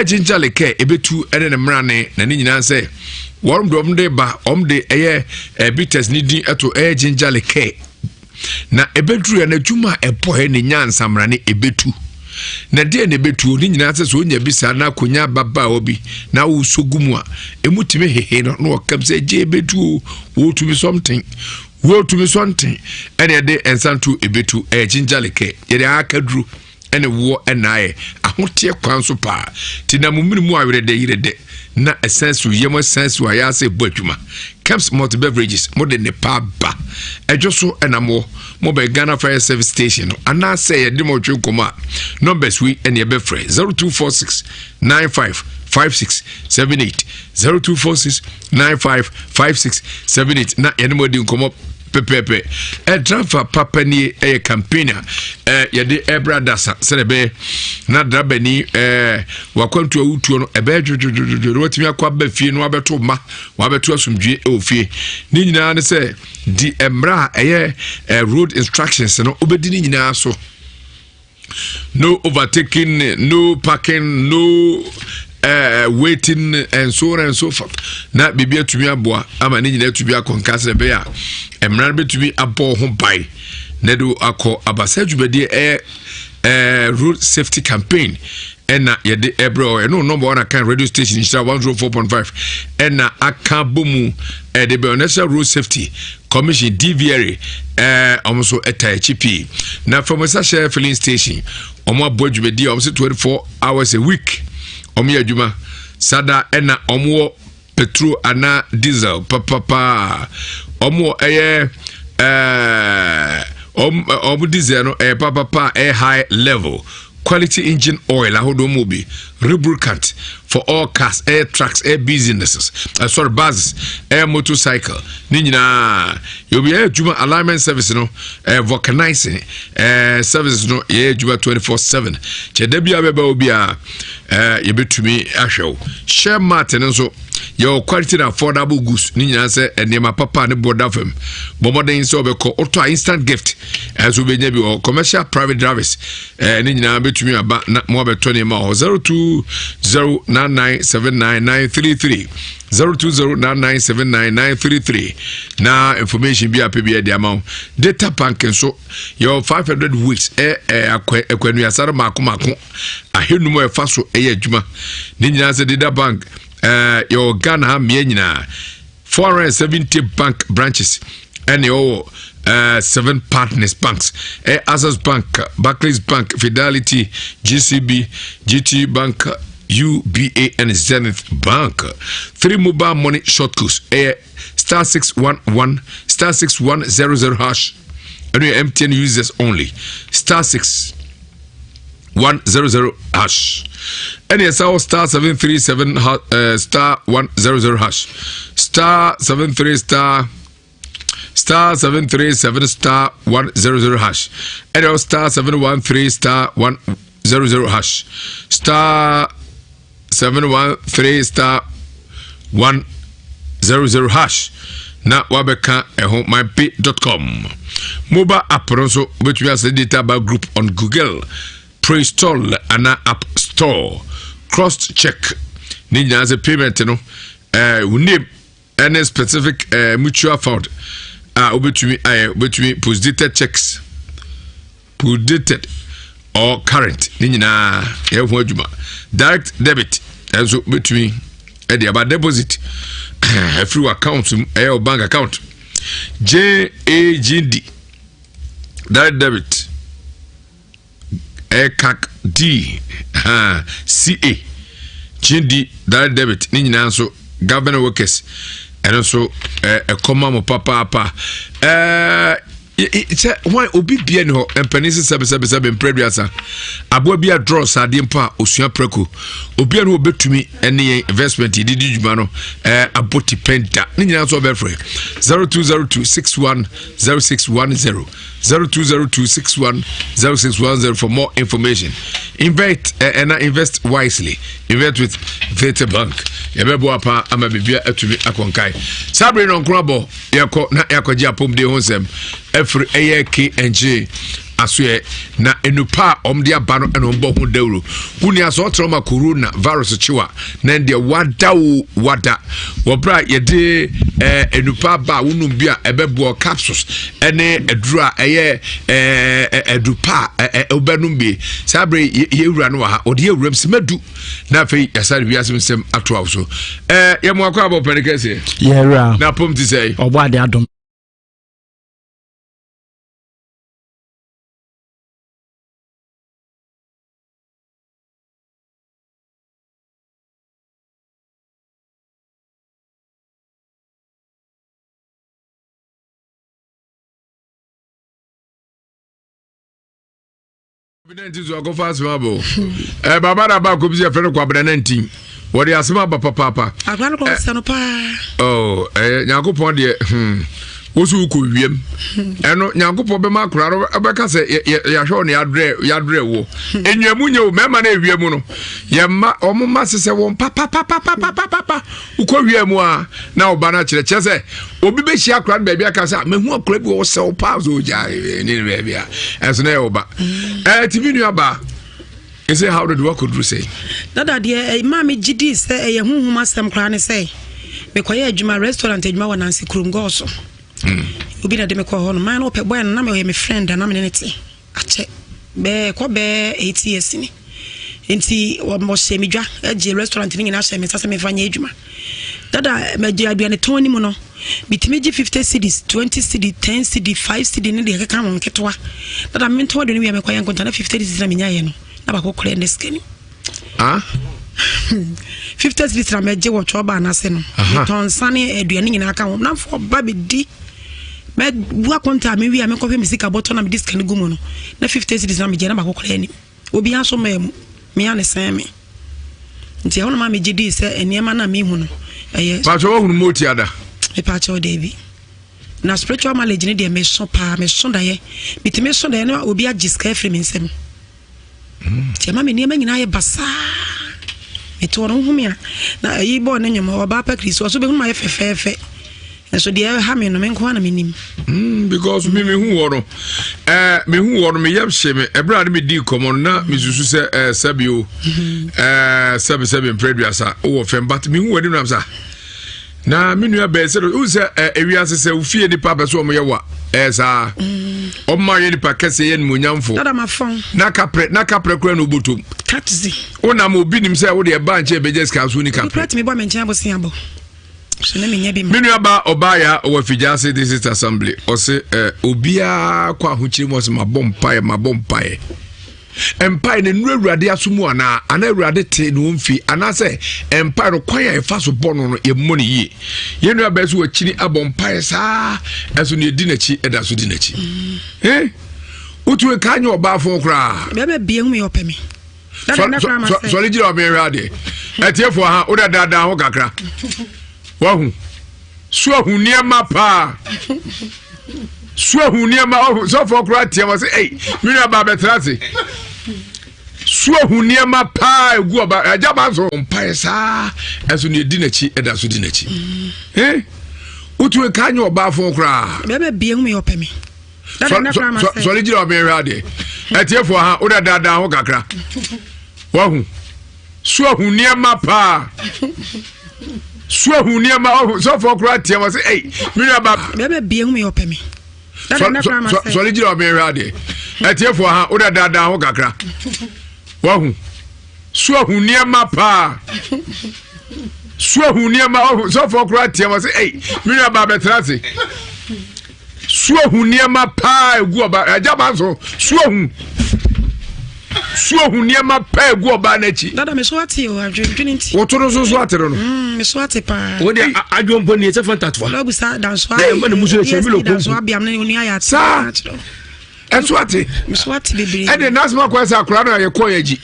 ejinjale ke ebetu ene ne mrane na ni nyina se worm de ba omde eye bitters ni din eto ejinjale ke na ebedru ya na dwuma epohe ne nyansa mrane ebetu na de ne betu ni nyina se so onya bisa na konya baba obi na wo sogumu a emutime hehe no no kam se je betu wo to be something ene de ensantu ebetu ejinjale ke ye akadru ene wo enae ahotie kwanso pa tina mumirimu awere de yire de na essence yemo sense wa ya se bodwuma Caps multi beverages mo de ne pa ba ejoso enamo mo be Ghana Fire Service Station ana say ye de mo twe koma numbers we ene be free 0246 955678 0246 955678 na enemo di komo pepepe transfer papa ni campaigner yede ebradasa serebe na drabani wakwantu awutuo no ebe jojojojo watimi akwa ba fie no abeto ma wabeto asumdwe ofie ni nyina ne se di emra road instructions no obedi ni nyina so no overtaking no parking no waiting and so on and so forth na bibia tumi aboa ama ni nyina tumi akonkase be ya emran be tumi abo ho bai na do akọ abasajubede road safety campaign ena yede ebro no number 1 kan radio station Nhyira 104.5 ena aka bomu de be national road safety commission DVRA almost at HP na from Sasha filling station omo abojubede almost 24 hours a week omo adwuma sada ena omo petrol ana diesel papa omo omo diesel no papa high level quality engine oil ahodo mobi lubricant for all cars, air trucks, air businesses, buses, air motorcycle. Nina, you'll be a Juma alignment service, no, vulcanizing services, no, yeah, Juma 24/7. Chedebia Beba will be you bet to me, Asho. Share Martin and so your quality and affordable goods, Nina said, and near my papa and the board of him. Bomodin so be called auto instant gift as we be or commercial private drivers. Nina bet to me about not more than 20 miles 02099799933 02099799933 na information be appear the amount data banking so your 500 weeks akwenu yasara mako ahenu mo efa so adwuma ni nyina se data bank your Ghana me nyina 470 bank branches and your 7 partners banks Access Bank, Barclays Bank, Fidelity, GCB, GT Bank, UBA and Zenith Bank. 3 mobile money shortcuts star 611 star 6100 hash and your MTN users only star 611 100 hash. Any star 737 star 100 hash. Star 73 star 737 star 100 hash. Any star 713 star 100 hash. Star 713 star 100 hash. Na wabeka mypay.com. Mobile app also which we have the data group on Google Play Store and App Store. Cross check. Need as a payment, we name any specific mutual fund. Between post-dated checks, post-dated or current. Direct debit, and so between about deposit, through account, or bank account. JAGD, direct debit, CAC-D, CA, GD, direct debit. Nina so government workers. And also a common papa it's why obi bia no empanisi sebe previasa abo bia draw sadimpa osua preko obi no obetumi ene investment didi djuma no aboti penta ni nyina so be free 0202610610 0202610610 for more information. Invest wisely. Invest with Veta Bank. Yabebo apa ama bibia atumi akonkai. Sabre no nkrabo yako na yakoji apom de honsem every AKNG aswe na enupa omde abano enombo ho dawro kuni aso troma corona virus chiwa na de wada wobra yede enupa ba wonum bia ebebo capsules ene edura eye edupa obanum bi sabre yewura no ha ode yewuram semadu na fe yasare biasem sem atoa so yemo akwa abo penikese yewura na pom ti say obo ade adom. Go fast, Mabo. Baba Baba could be a friend of 19. What do you ask about Papa? I got to Sanopa. Oh, Yago Pondia. Osu ku wiem eno nyankopɔ bema kraro abeka se ya hwe ne yadre wo enwamunye mema na wiem no yemma omma sese won papa ukɔ wiem a na oba na kyerɛ se obi be hia kra ba bia ka se mehu akra bi wo se wo pa zo ja ni ba bia enso na oba tv nu aba say how did work could say dada de mama gidi se ye huhum asem kra ne se me koye adwuma restaurant adwuma wa Nancy Krungo so obi na de me ko ho no man ope boy na me friend na me ne ti ache be ko be 8 years ni enti wo mo se mi dwa age restaurant ni na se me sase me fanya adwuma dada me je aduane ton ni mu no bitime gi 50 cedis 20 cedis 10 cedis 5 cedis ni de ka mo nketwa dada me ton de ni me ko yan konta na 50 cedis na me nyaye no na ba ko kore ne skeni 50 cedis na me je wo choba na se no ton sane aduane ni na ka mo na fo ba be di me wa konta me wi a me ko fe misika bottle na me disk ni gumo no na 50 cedis na me je na ba ko kore ni obi aso me ya ne sen me nti hono ma me gidi se eniema na me hu no pa cho hu mo ti ada e pa cho David na spiritual knowledge ni de me so pa me so da ye bitime so da na obi agiska free me nsem ti ma me niema nyina ye basa me to no hu me na yi bo na nyoma oba pa Kristo so be hu ma ye fefefe so de ha me no me nko na me nim because me hu woro me hu woro me yam she me ebra de me di komo na me susu se sabio sabe preduasa o fem but me hu wadi no am sa na me nua be se o se ewiase se o fie ni papa so mo ye wa sa o ma ye ni pa kese ye ni mo nyamfo dada ma fon na kapre kura no botom taxi o na mo bi nim se wo de ba nche bejes ka so ni kapre prat me bo me nchen abosia bo Minu aba obaya owa fijase this is assembly ose obia kwa huchiri mo se mabompae empire ne nurawurade asumu ana awurade te no mfi ana se empire no kwan ya fa so bono no ye mo ne yi ye nu aba so wachiri abompae saa eso ne di nachi eda so di nachi utuwe kanyo oba fon kra be bie hu me opemi Sorry, you are very ready. At here for her, order that down, Kakra. Wow. So who near my pa? So who near my so for Kratia was hey, Mira Babatrasi. So who near my pa go about a jabazo on Paisa as when you dinachi and as you dinachi. Eh? What will can you about for cry? Maybe being me open me. Solid you are very ready. At here for her, order that down, Kakra. Wow. So who near my pa? So who near my so for Kratia was hey, Mira Bab, maybe being me open me. Solid you are very ready. At here for her, order that down, Kakra. Wow. So who near my pa? So who near my so for Kratia was hey, Mira Babatrasi. So who near my pa go about a jabazo. So who near my pa go about Nechi. That I'm swati or I'm drinking. What was water? Swati pa. What I don't put it a fantastic one. Lobusa dance why when the Muslim dance why be only I had sa. And swati. Swati baby. And the last one was a crown or a coyaji.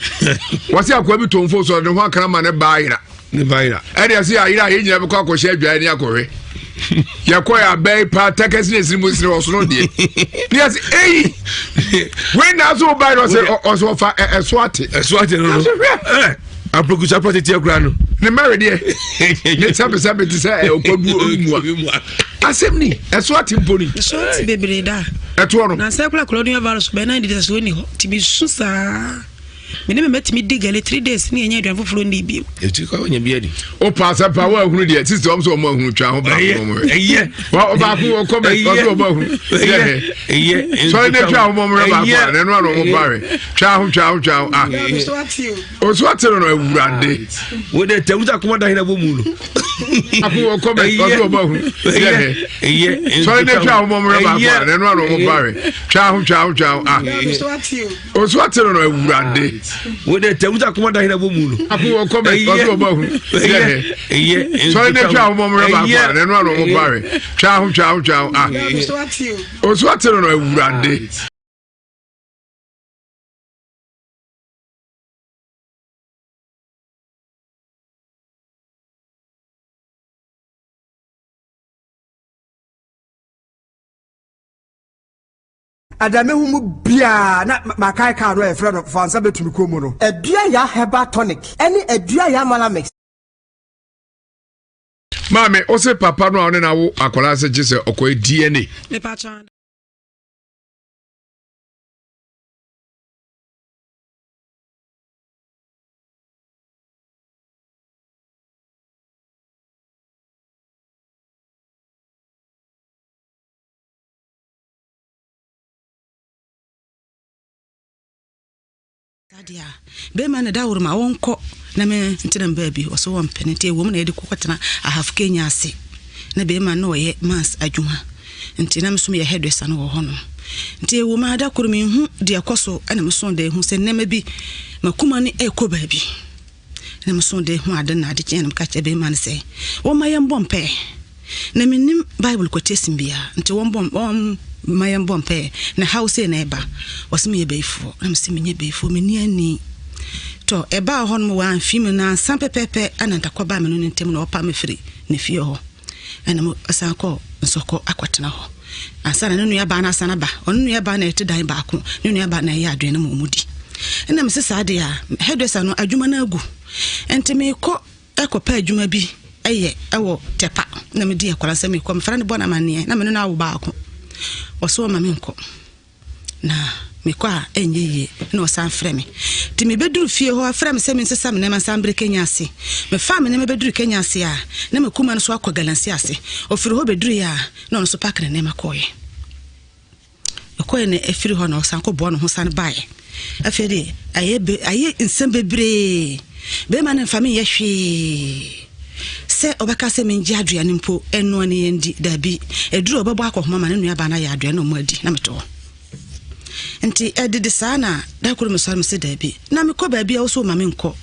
Was your quabi to enforce on the one craman buy it. And I see I never cock or share behind Yakore. Yakoya bay pa takes Muslim was no dear. Yes, hey. When I saw by us also a swati. A swati. I procure a protect your grano. The married dear. Let's have a sabbath to say, I said me, a swati pony. Swati baby da. At one. I said, Claudia Varos, Benai did as winning to be Susa. Me never met me dig 3 days near your driver for Nibi. If you call your beard. Oh, pass up power, who did sister also among who travel back. Yeah, well, about who will come back. Yeah, so I never travel more about and run over Barry. Chow. Ah, oh, so what's on a Randy? Would they tell that commander in a woman? I will come back. Yeah, so I never travel more about and run over Barry. Chow. Ah, oh, so what's on a Randy? Would they tell that commander in a woman? I will come back. Yeah, so I never travel more about and run over Barry. Chow. Ah, oh, so what's on a Randy? Adame humu bia na makai ka no e friend of fansa betumi komu no edua ya herbal tonic ene edua ya malamix Mame o se papa no one na wo akola se gise okoe DNA me pacha Sadia be man da wurma wonko na me ntiram baabi oso won penete wo na yede kokotena ahaf Kenya ase na be man no ye mas adwuma nti na mesum ye headwesa no wo hono nti wo ma da kurmi hu de akoso ana meson de hu se nema bi makuma ni ekɔ baabi na meson de hu ade na ade kyen ka che be man se wo ma ye mbompe na menim Bible quotation bia nti wo mbom mayam bompe na house na eba wasime ye beifo na mesime nye beifo meni ani to eba ho no wa amfim na sampepepe ananta kwaba me no ntem na opa me firi ne fie ho ana mo asanko nsoko akwatena ho asana ne nua ba na asana ba onu nua ba na etidan ba ko ne nua ba na ye adwen na momudi ena me sesa de a hedwesa no adwuma na agu entime ko ekopa adwuma bi eye ewo tepa na me di akwara se me ko me fra ne bona mane na me no na wo ba ko waso ma menko na mekwa enyeye na osan freme ti me beduru fie ho freme se me nsesa me na mansambre Kenya ase me fa me na me beduru Kenya ase a na me kuma no so akwa galansi ase ofiri ho beduru ya na no so pak na ma koye ne efiri ho na osan ko bo no ho san bae afede aye nsem bebre be ma na fami ye hwe se obaka se menji aduane mpo eno ne yendi dabi eduru obebo akọhoma ma ne nua ba na ya aduane no mu adi na meto nti edede sana da kuru me so me se dabi na me ko ba bia wo so ma me nko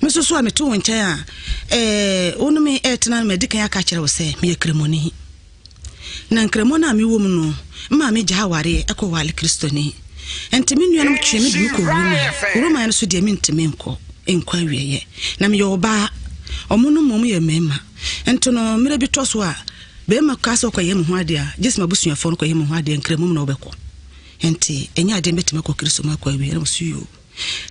me so so a meto won kyan a onu me etena me dikan aka kire wo se me kremoni na kremona me wo mu no ma me gya ware ekɔ wale kristoni enti me nuanom twe me de ko Roma no so de me nteme nkɔ awieye na me yoba omo no mom ye mema enti no mere bi to so a be ma ka so kɔ ye mo ho ade a jes ma busuafo no kɔ ye mo ho ade nkra mom na obekɔ enti enya ade betime kɔ kristo ma kɔ awieye na so yo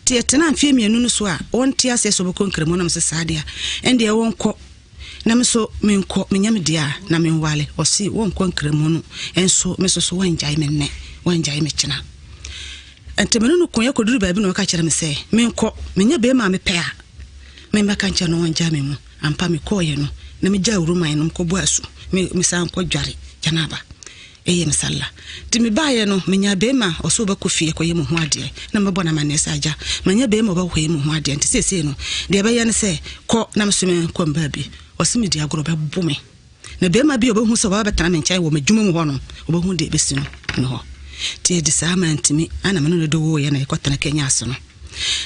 ti etena amfie mienu no so a wonte ase so beko nkra mo na me se saade a ende e wonkɔ na me so menkɔ menyam dia na menwale osi wonkɔ nkra mo no enso me so wanjai me ne wanjai me kyena enti me no konya koduru baabi no ka kyerɛ me sɛ menkɔ menya be ma me pɛ a me maka nkyɛ no wanja me mu ampa me kɔye no na me gya uruman no kɔ boasu me san kɔ dware janaba eye msalla ti me baaye no menya be ma oso ba kofie kɔye mo ho ade na me bɔ na manesa agya menya be ma ba kɔye mo ho ade enti sese no de ba ye ne sɛ kɔ na me so me kɔ mbaabi osimi di agoro be bume na be ma bi obehu so ba betana me nkyai wo madwuma mu ho no obehu de besi no no ti edi sa ma ntimi ana me no do wo ye na ekotana Kenya aso no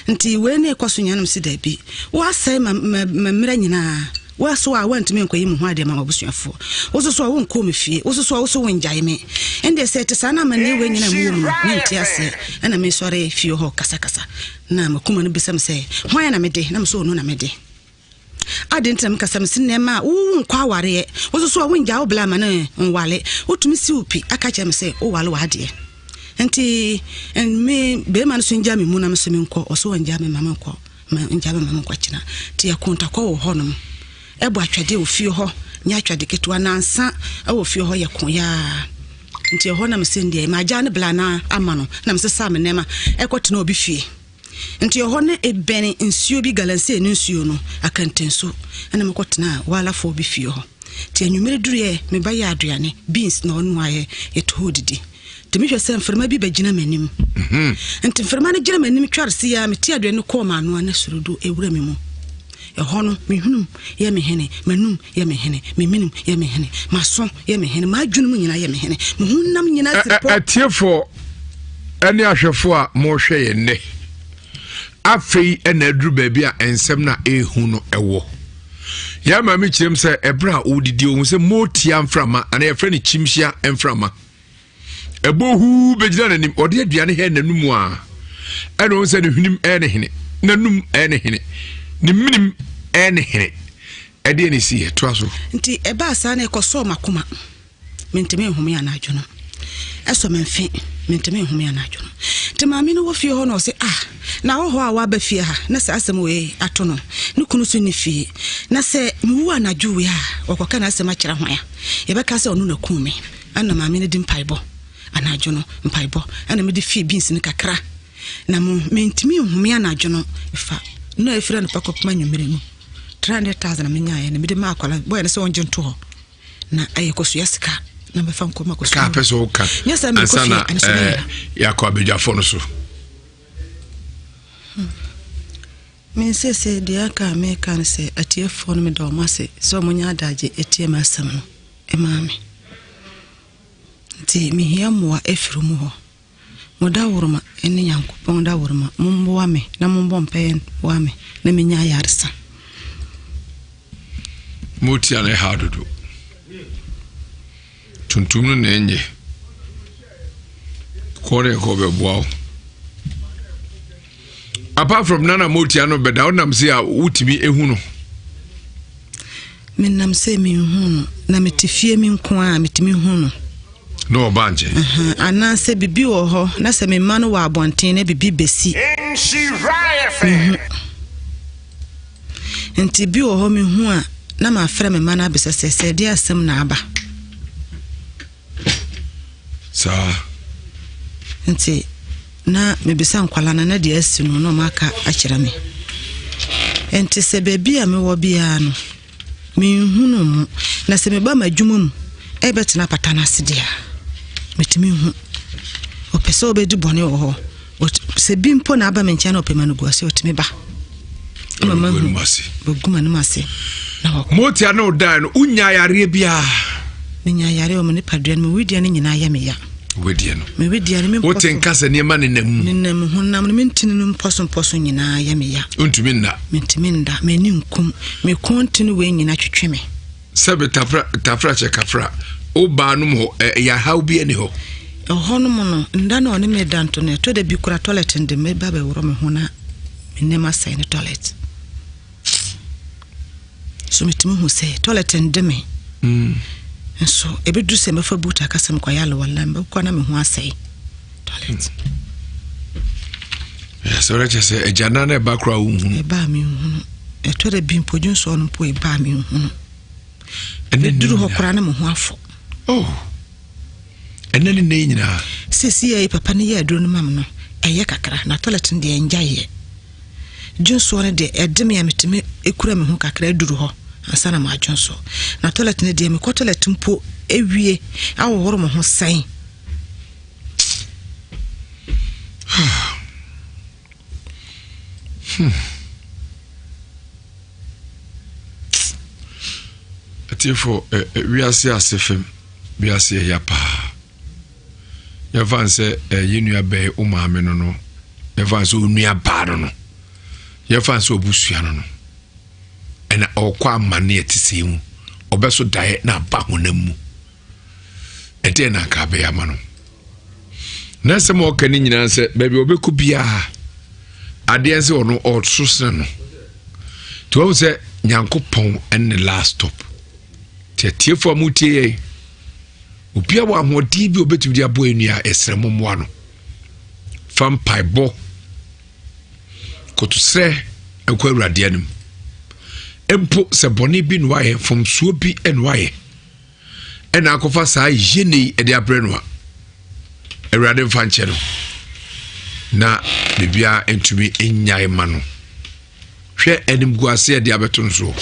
nti we na ekoso nyanam si da bi wa sai ma mra nyina wa so a wantimi nkoyi mu ho ade ma mabusuafo wo so a wonko me fie wo so a wo so wonjae me ende se te sa na ma ne we nyina mu mu ne nti ase ana me sore fie ho kasa na makuma no besam se hwan na me de na me so no na me de adentam kasam sinema wo nkwa aware wo so a wonja wo bla ma ne nwale wotumi si upi aka kyem se wo wale wa ade enti en me be man so nja me mu na me so me nkɔ oso wonja me mama nkɔ ma nja me mama nkɔ kyina ti akonta kɔ wo honom ebo atwade wo fie ho nya atwade ketewa nansa wo fie ho ye ko ya nti ho na me se ndie ma agya ne bla na ama no na me se sa me nema ekɔtena obi fie nti ho ne ebene nsuo bi galanse ne nsuo no akantenso ana me kɔtena wala fo bi fie ho ti anwumere dure me ba ya aduane beans na onu aye eto didi temi hwɛ sɛ mframa bi bagina manim nti mframa ne gina manim twarse ya me ti aduane kɔ ma no na surudo ewura me mu ɛhɔ no mehunum yɛ me hene manum yɛ me hene meminum yɛ me hene maso yɛ me hene madwunum nyina yɛ me hene mehunam nyina sirpo atiefo ɛne ahwɛfo a mo hwɛ yɛ ne afei ɛna aduru baabi a ensɛm na ehu no ɛwɔ ya ma me kyerem sɛ ɛbra odidi ohun sɛ motia mframa ana yɛfrɛ ne chimhia mframa ebohu begyina nanim ɔde aduane hɛ nanum a ɛna ohun sɛ ne hwenim ɛne hene nanum ɛne hene ne minim ɛne hene ɛde ne si ɛto aso nti ɛba asa na ɛkɔsɔ makoma menteme nhome ya na adwono ɛsɔ memfe menteme nhome ya na adwono te maame no wo fie hɔ no sɛ na wo hɔ a wa ba fie ha na sɛ asɛm we ato no ne kunu so ne fie na sɛ muwu anadwo we a wɔkɔka na asɛm akyerɛ ho ya yɛbɛka sɛ ɔno na kum me ana maame no di mpaibɔ anadwo no mpaibɔ ana me de fie beans ne kakra na menteme nhome ya na adwono ifa no efira no pakopma nwumere mu 300,000 menyaye na me de ma akwala boy na se wonje nto ho na ayekoso yasika na me fa nkoma koso ka peso ka nyasa me kofi ansana yakɔ abedwafo no so me se de aka me kan se atiefo no me do ma se so monya adaje etie ma asam no e ma me nti me hia moa efiru mu ho moda woroma ene Nyankopɔn da woroma mumbo me na mumbo mpen wa me na menya yarsa motia na hadodo tuntum no na enye kore ko be boaw apart from nana motia no beda onam se a wutimi ehu no menam se mi hu no na metifie mi nko a metimi hu no no banje ana se bibi wo ho na se me ma no wa abonten na bibi besi nti bi wo ho me hu a na ma frɛ me ma na besese de asem na aba sa nti na me bisa nkwala na de asi no no maka akyerɛ me nti se bebi a me wo bia no me hu no mu na se me ba madwuma mu e betena patana sedia metimi hu opese obedi bone wo ho se bimpo na aba mencha na opema no guase otimi ba mama hu boguma no mase na motia no dan no unya yare bia nya yare o me ne padua no wedia ne nyina ya me ya wedia no me wedia ne me wote nkasa ne ma ne nam hu nam ne mentini no mposo nyina ya me ya ontumi nda mentimi nda me ni nkum me kontinu we nyina twetwe me sebe tafra che kafra o ba no mo ya how bi ani ho hono mo no nda na one me danto na to da bi kura toilet ndi me ba be woro me ho na me nema sai ne toilet so metimi hu say toilet ndi me so ebedu se me fa buta kasem kwa yalo wala mbe kwa na me ho asai toilet so let us say a janana background e ba mi hu e to da bi mpodun so no po e ba mi hu ene duru ho kura na me ho afo ene ne nyina sisi e papa ne ye aduro no mam no eye kakra na toilet ndi enjaye junso ne de edem ya metime ekura me ho kakra duru ho asana ma junso na toilet ne de me ko toilet mpo ewie awohoro mo ho san atifo we asefem we ase ya pa ya fanse yenu abe o maame no ya fanse onu aba no ya fanse obusua no ena okwa amane etise mu obeso dae na ba honamu ede na ka be ya ma no na se mo kani nyina se baby obeku bia ade ense ono otsosene no to se nyankopon en the last stop tiefo amutie obia wa hodi bi obetu dia bo enua esremo mo ano fam paibo kotusre ekwa awurade anim empo se boni bi no aye from suo bi enwaye ena akofa saa yene ede abrenoa awurade mfanche no na bibia entumi enyae ma no hwe enim guase ede abeto nso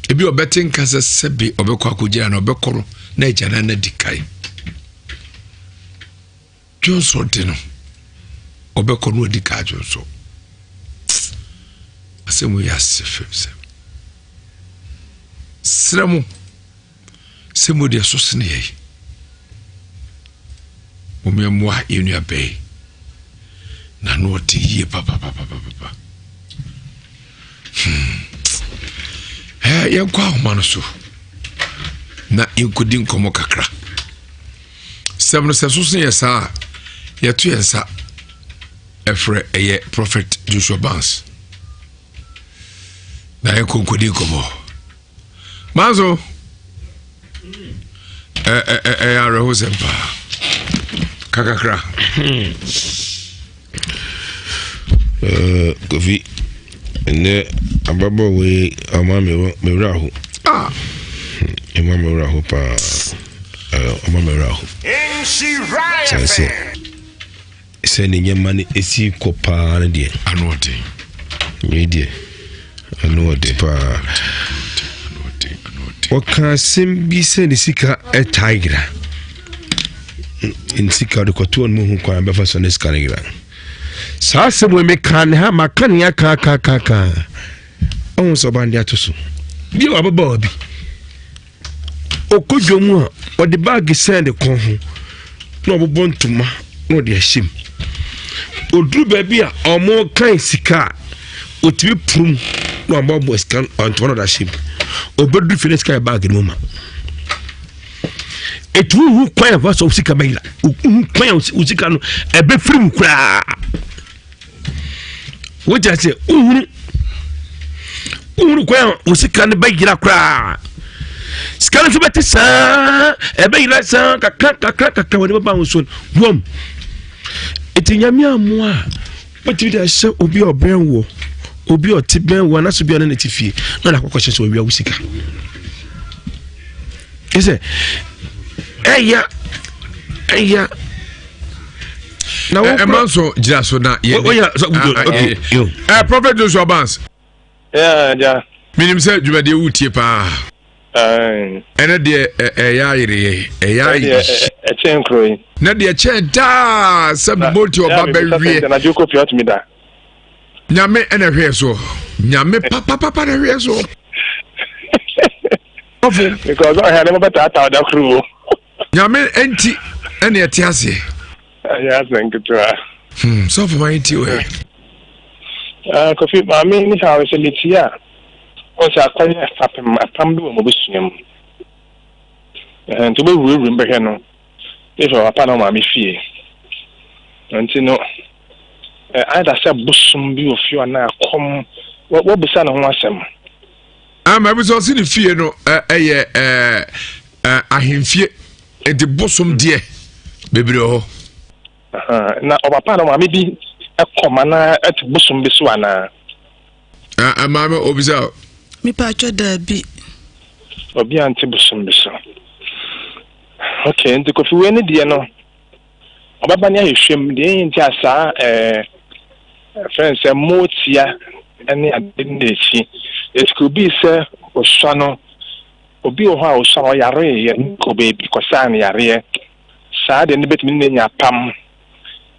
ebi obetin kasa sebe obekwa akogya na obekoro na ejana na dikai Johnson deno obekoro no dikai Johnson asemu ya sefemse sremu semu de sosne yi omemwa enu abe na no ti ye papa ya kwa humano so na inkudi nkomo kakra semno sesusun yesa ya tu yensa efre eye prophet Joshua Barnes na ya konkudi nkomo manzo ya rehosempa kakakra kofi ne ababo we ama mewraho ema mewraho pa ama mewraho se ne nyama ne esi kopa ne de anote medie anote pa waka sembi se ne sika etigra in sika de koto no hu kwa befa so ne sika ne gra sa se mo me kan ha makan ya ka on so bandi atoso bi wa baba bi okodwomu a o de bag send kon ho no bobo ntuma no de ahim odru ba bi a omo kan sika otimi prum no ambo scan on to no da ahim obedu finish sky bag no ma etu hu kwan va so sika bayila kwan usika no ebe film kura woja se uhuru kwa usika ne bagira kra skala so betisa e bagira sa kakka woni baba unso bom etinyame amoa pati da hye obi obenwo obi otibenwo na so bi na netifie na na kokko hye obi awusika ese eya na manso jiraso na okay prophet Joshua Barnes ja minim se djumade wutie pa ene de ya yire ya chenkro na de chenta saboti oba bewie na joko piot mi da nyame ene hwe so nyame papa na hwe so because I had never thought that crew nyame enti ene etiase ya zenketwa so for my enti we kofi ma me ni ha we selitia o sa kwanya apam do mo busuam to be we mbe he no if papa no ma me fie nti no either say busum bi ofio na kom what be say na ho asem ma bi so si ni fie no ahemfie edi busum die bebre ho na papa no ma me bi ekoma na et busum bi so ana ma me obisa mi pa cho da bi obi anti busum bi so okay nti kofi we ni die no obaba ni ahwehwem de nti asa friends motia ene adenechi it could be say osano obi o ha osano yare ye ko baby ko san yare sa de ne betimi ne nya pam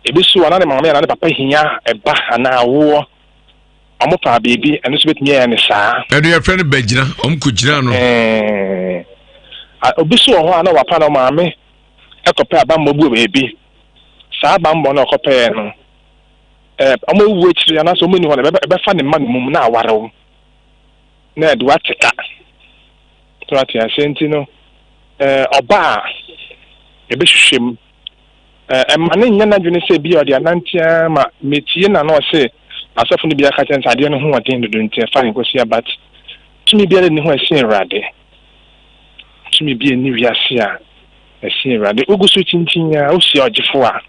ebi so ana ne mama na ne papa hinya eba ana wo amo pa baby ene so betimi ya ne sa enu ye friend bagina ko gira no obi so ho ana wapa na maame ekope aba mbobu baby sa ba mbo na okope no amo wu ekiri ana so moni ho na be fa ne ma no mum na aware na edwa tika to ati asenti no oba ebe hwehwem mane nya na dwene se bi odi anantia ma metie na no se asafo ni bi aka chen sade no ho wadin do ntia fa nko sia bat tumi bi ale ni ho asin rade tumi bi ni wiase a asin rade ogusu chinchinya o sia ogifo a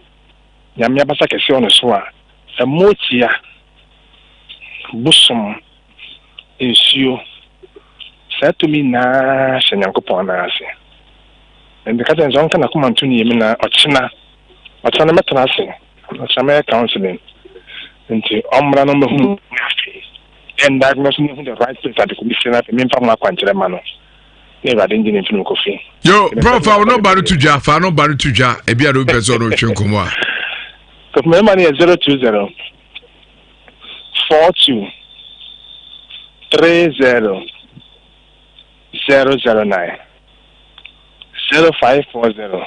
nyame abasa kese ono so a emotia busum ensio satumi na shanyankopon na ase and because en zonka na kuma ntuni yemi na ochina metana ase ochama counseling nti omra no mehu and diagnose me the right place that could be seen at me from na kwanchire ma no never did any film coffee yo prof I no baru tuja fa no baru tuja e bia do person no twenkomo a because my money is 020 42 30 009 0540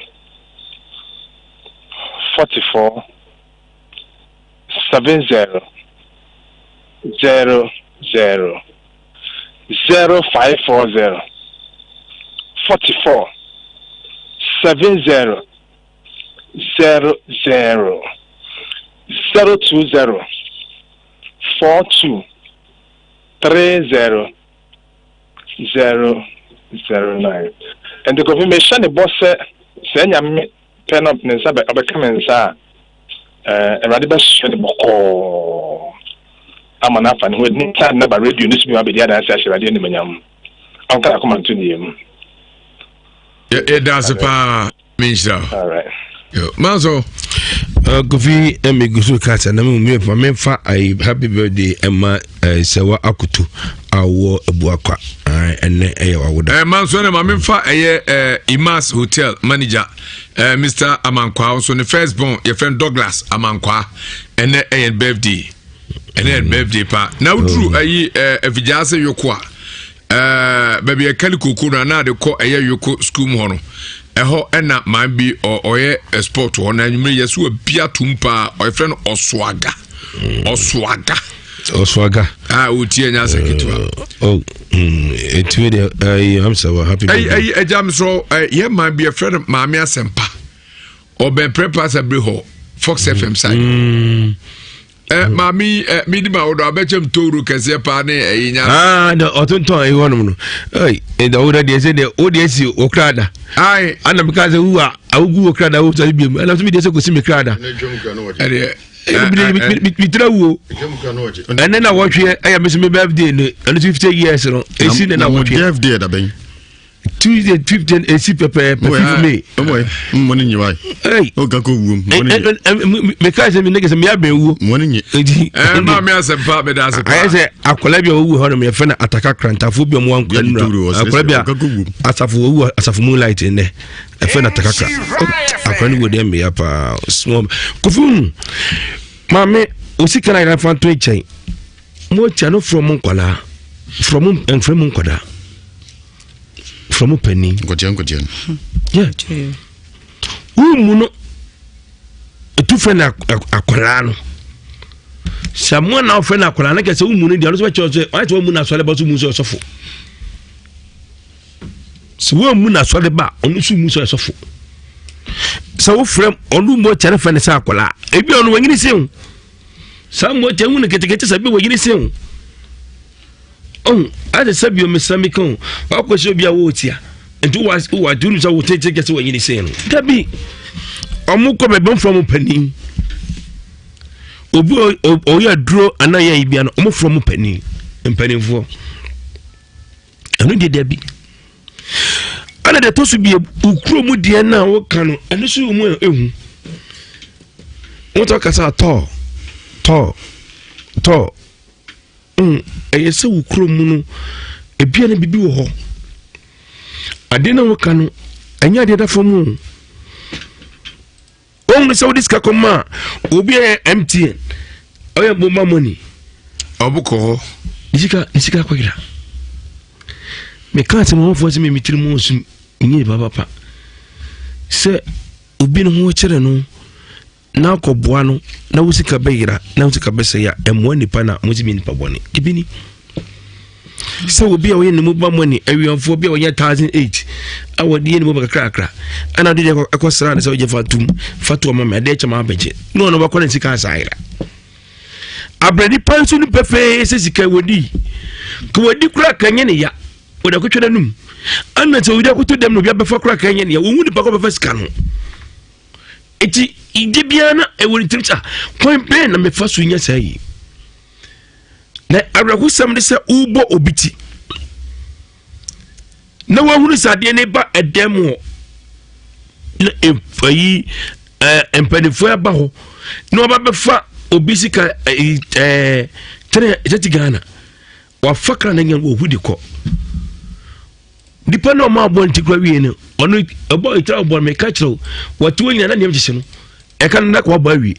44 70 00 0540 44 70 00 020 42 30 009 and the confirmation the boss say nyame pen up nsa be obeka mensa erade be hye de boko amana fa ne ho ni card na ba radio ni sumi abedi ada say hye radio ni manyam anka akoma ntuni yem that's pa minja all right yo mazo Kofi Emigusu Kata na me fa I happy birthday Emma Sewa Akutu awo ebuakwa ene wawoda manso ne ma me fa Imas Hotel manager Mr. Amankwa so ne first born your friend Douglas Amankwa ene birthday pa na utru evijase yokwa baby akaliko kuna na de ko yoko school mu hono eho ena man bi oye sport ho na nyumre yeso bia tumpa oy friend oswaga utie nya sekitwa etwe de I'm so happy jam so ye man bi a friend maami asempa obe prepare sabreho Fox FM side mami midi ma odo abechem toru kese pa ne nya no otonton e wonum no da oda de se de odi esi okrada ana because uwa awugu okrada wo tabi biem ana so mi de se kosi mi krada mitrawo ene na wotwe aya me birthday no 50 years no esi na wotwe birthday da ben Tuesday 15 esi pepe me money nyiwai o gako wu me ka se me nege se me aben wu money nyi ma me asempa me da asempa aye se akola bia wu ho no me fe na ataka krantafo bia mo wanko nura akola bia asafo moonlight ne e fe na ataka akola ni wo de me ya pa small kofun mame osika na fanto echen mo chano from nkwala from nkwada from penny godien yeah umuno etu fe na akola no Samuel na ofe na akola na kese umuno dia no so che o ate umuno asole ba so mu so sofo so umuno asole ba onu so mu so sofo sa wo frem onu mo chere fa ne sa akola ebi onu wanyini sen sa mo te hu ne ketekete sa bi wanyini sen ade sabio mesami kan wa kwese obi a wo tia nti wa dunu sa wo tete kese wanyini sen no dabi omu ko be from pani obi o ya duro anaya ibia no omu from pani mpanimfo anu de dabi ana de tosu bi ukuro mu de na wo kan no anu so mu ehu wo to kasa to se ukuro mu no ebia na bibi wo ho ade na wo kan no anya de da fomu on so this ka koma obi MTN oya bomba money obuko nisika kwagira me kanse mo fo se me mitiri mo sum nyi papa se obi no ho kire no na koboa no na wusika bayira na wusika besaya emo nipa na mo zimi nipa bone dibini se obi a wo ne mo ba money awianfo obi a wo 1008 awodi ne mo ba kakra ana de akosra ne se oje fatu mama ade chama abeje no ba kone sika asaira abredi pansu ni pefe se sika wodi ko wodi kura kanye ne ya oda ko tweda num anna se wodi akoto dem no bia befa kura kanye ne ya wo huni pa ko befa sika no eti idibia na e woni trimcha point ben na me fa so nya sai na abraku sam de se ubo obiti na wa hunu sade ne ba edem na efayi empanifo aba ho na oba befa obisika tere Ghana wa fakra na nyan wo hudi ko dipa no ma bon tikwa wie ne ono ebo itra bon me kachiro watu nyina na nem gyese no e kan na kwa ba wie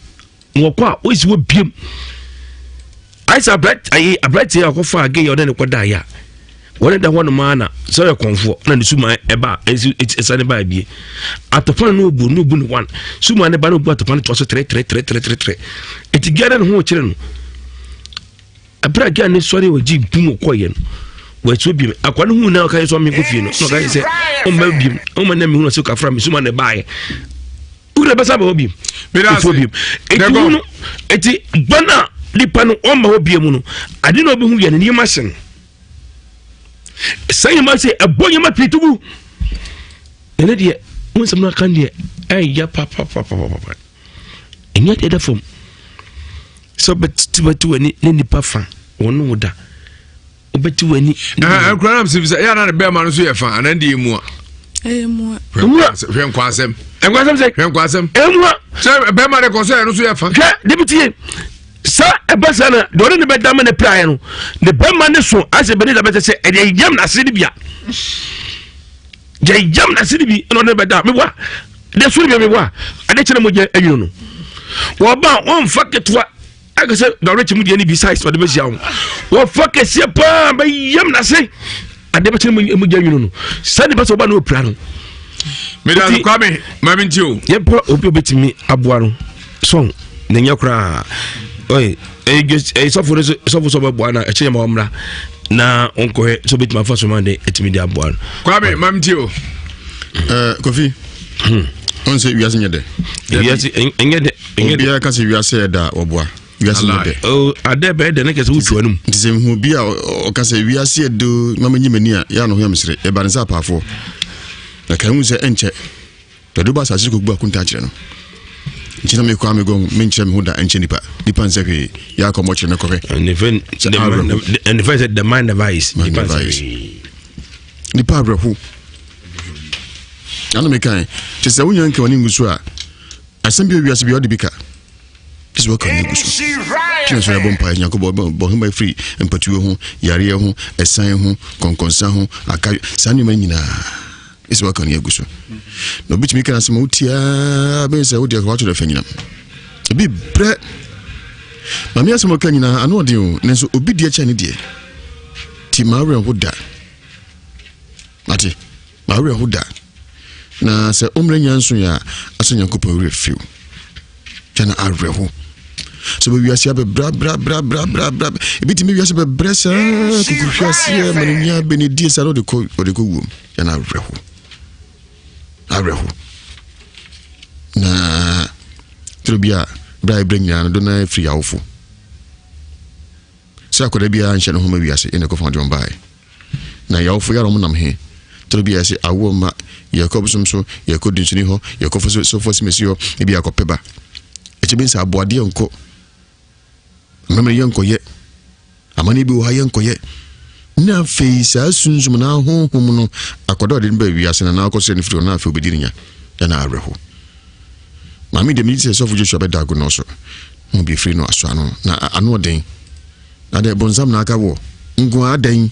wo kwa o isi wo biem aisa abrat ya ko fa age yo ne ko da ya wona da hono mana so ya konfo na ne suma eba esane ba bie atopana no bu ne one suma ne ba no bu atopana to so 3 eti gare no ho kire no abra ga ne sori oji bum ko ye no wa tu biem akwa no hu na ka so me ko fie no no ka se o ma biem o ma na me hu no so ka fra me suma ne ba ye ure ba sa ba biem me da so biem eti bana lipa no o ma ho biem no ade no be hu ye ne ni machine say ma say abonye ma pitugu ene de won sam na kan de ay ya papa enya de da fom so betu ani ne nipa fa wonu da obetu ani akranam sivisa ya na be ma no so ye fa anan de emu a emu hwen kwasem say hwen kwasem emu say be ma de ko so ye no so ye fa deputy sa ebasana dore ne bedam ne praye no ne bema ne so ase beni da bete se e yam na sidi bia je yam na sidi bi no ne bedam me wa de so me wa ade kire mo je anyu no wo ba won faketwa aga se dore chi mu de ni bi size so de be sia wo fakesie pa ba yam na se ade be kire mo je anyu no sa ne bese wo ba no pra no me da kwa me mami ntio ye pro obi obetimi aboa no so ne nyakra oi so ba bwana e chema omra na onko he so bit ma fa so mande etimi dia bwana kwa me mamtio Kofi on se wiase nyede nyede bia ka se wiase da oboa wiase nyede ade be de ne ke so wutu anum ntse hu bia o ka se wiase do mama nyimani a ya no ho amsire e ba nsa paafo na kan hu se enche to do ba sa se ko gba kunta kire no nchina me kwa me go menche me huda enche nipa nse hwe ya ko mo kire ne ko hwe and even the mind device nipa abrahu ana me kan te se wonya nke woni ngusu a asem bi wiase bi odibika this work on ngusu kina so ya bompa nya ko bo hima free empatuwe ho yare ho esan ho konkonsa ho aka sanu ma nyina is work on ngusu no bit me kan asem utia be se odi ko to fanyina bi bre ma me asem kan nyina ano odi o nenso obi die cha ne die ti mawre ho da mate mawre ho da na se omre nyanso ya aso nyankopon refiu jana arreho so we wiase be bra ebiti me wiase be bresa kukufiase mania benedi sa no de ko wom jana arreho na trobia bra brenya no do na free awfo sa ko da bia nhyɛ no ho ma wiase ene ko fa John bai na yawfo yaro munam he trobia se awo ma Yakob so Yakob dinsuni ho Yakob so fosi mesi ho e bia ko peba e che bin sa aboade enko mama yenko ye amani bi wo ha yenko ye na feisa sunzum na honhom no akodo de ba wiase na akose ne firi na afi obedirinya na areho mami de mi se so fujo shobe dago no so mo bi firi no aso ano na ano den ade bonzam na aka wo ngu aden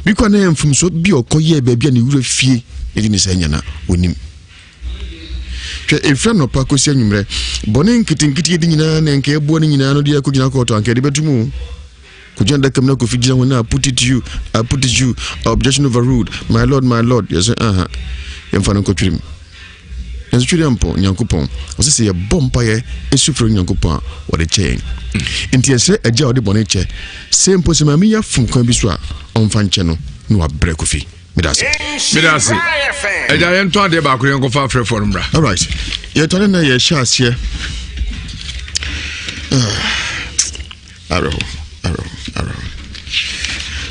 biko na emfum so bi okoye ba bia ne wura fie edi ne sanya na onim hwe efra no pa kosi anwumre bone nkitinkiti edi nyina na nke ebo ne nyina no de akogina ko to anke de betumu kujanda kamna ko fijira wona put it you objection overruled my lord yes yemfa no ko twirim enso twirim po nyankopon osese ye bompa ye esufro nyankopon wo de chain entiese agya ode bone che sempo se mami ya fun kan bi so a onfa nche no no abre ko fi medase agya yen to ade ba ko yen ko fa frɛ forum bra all right ye to na ye sha asie arrow.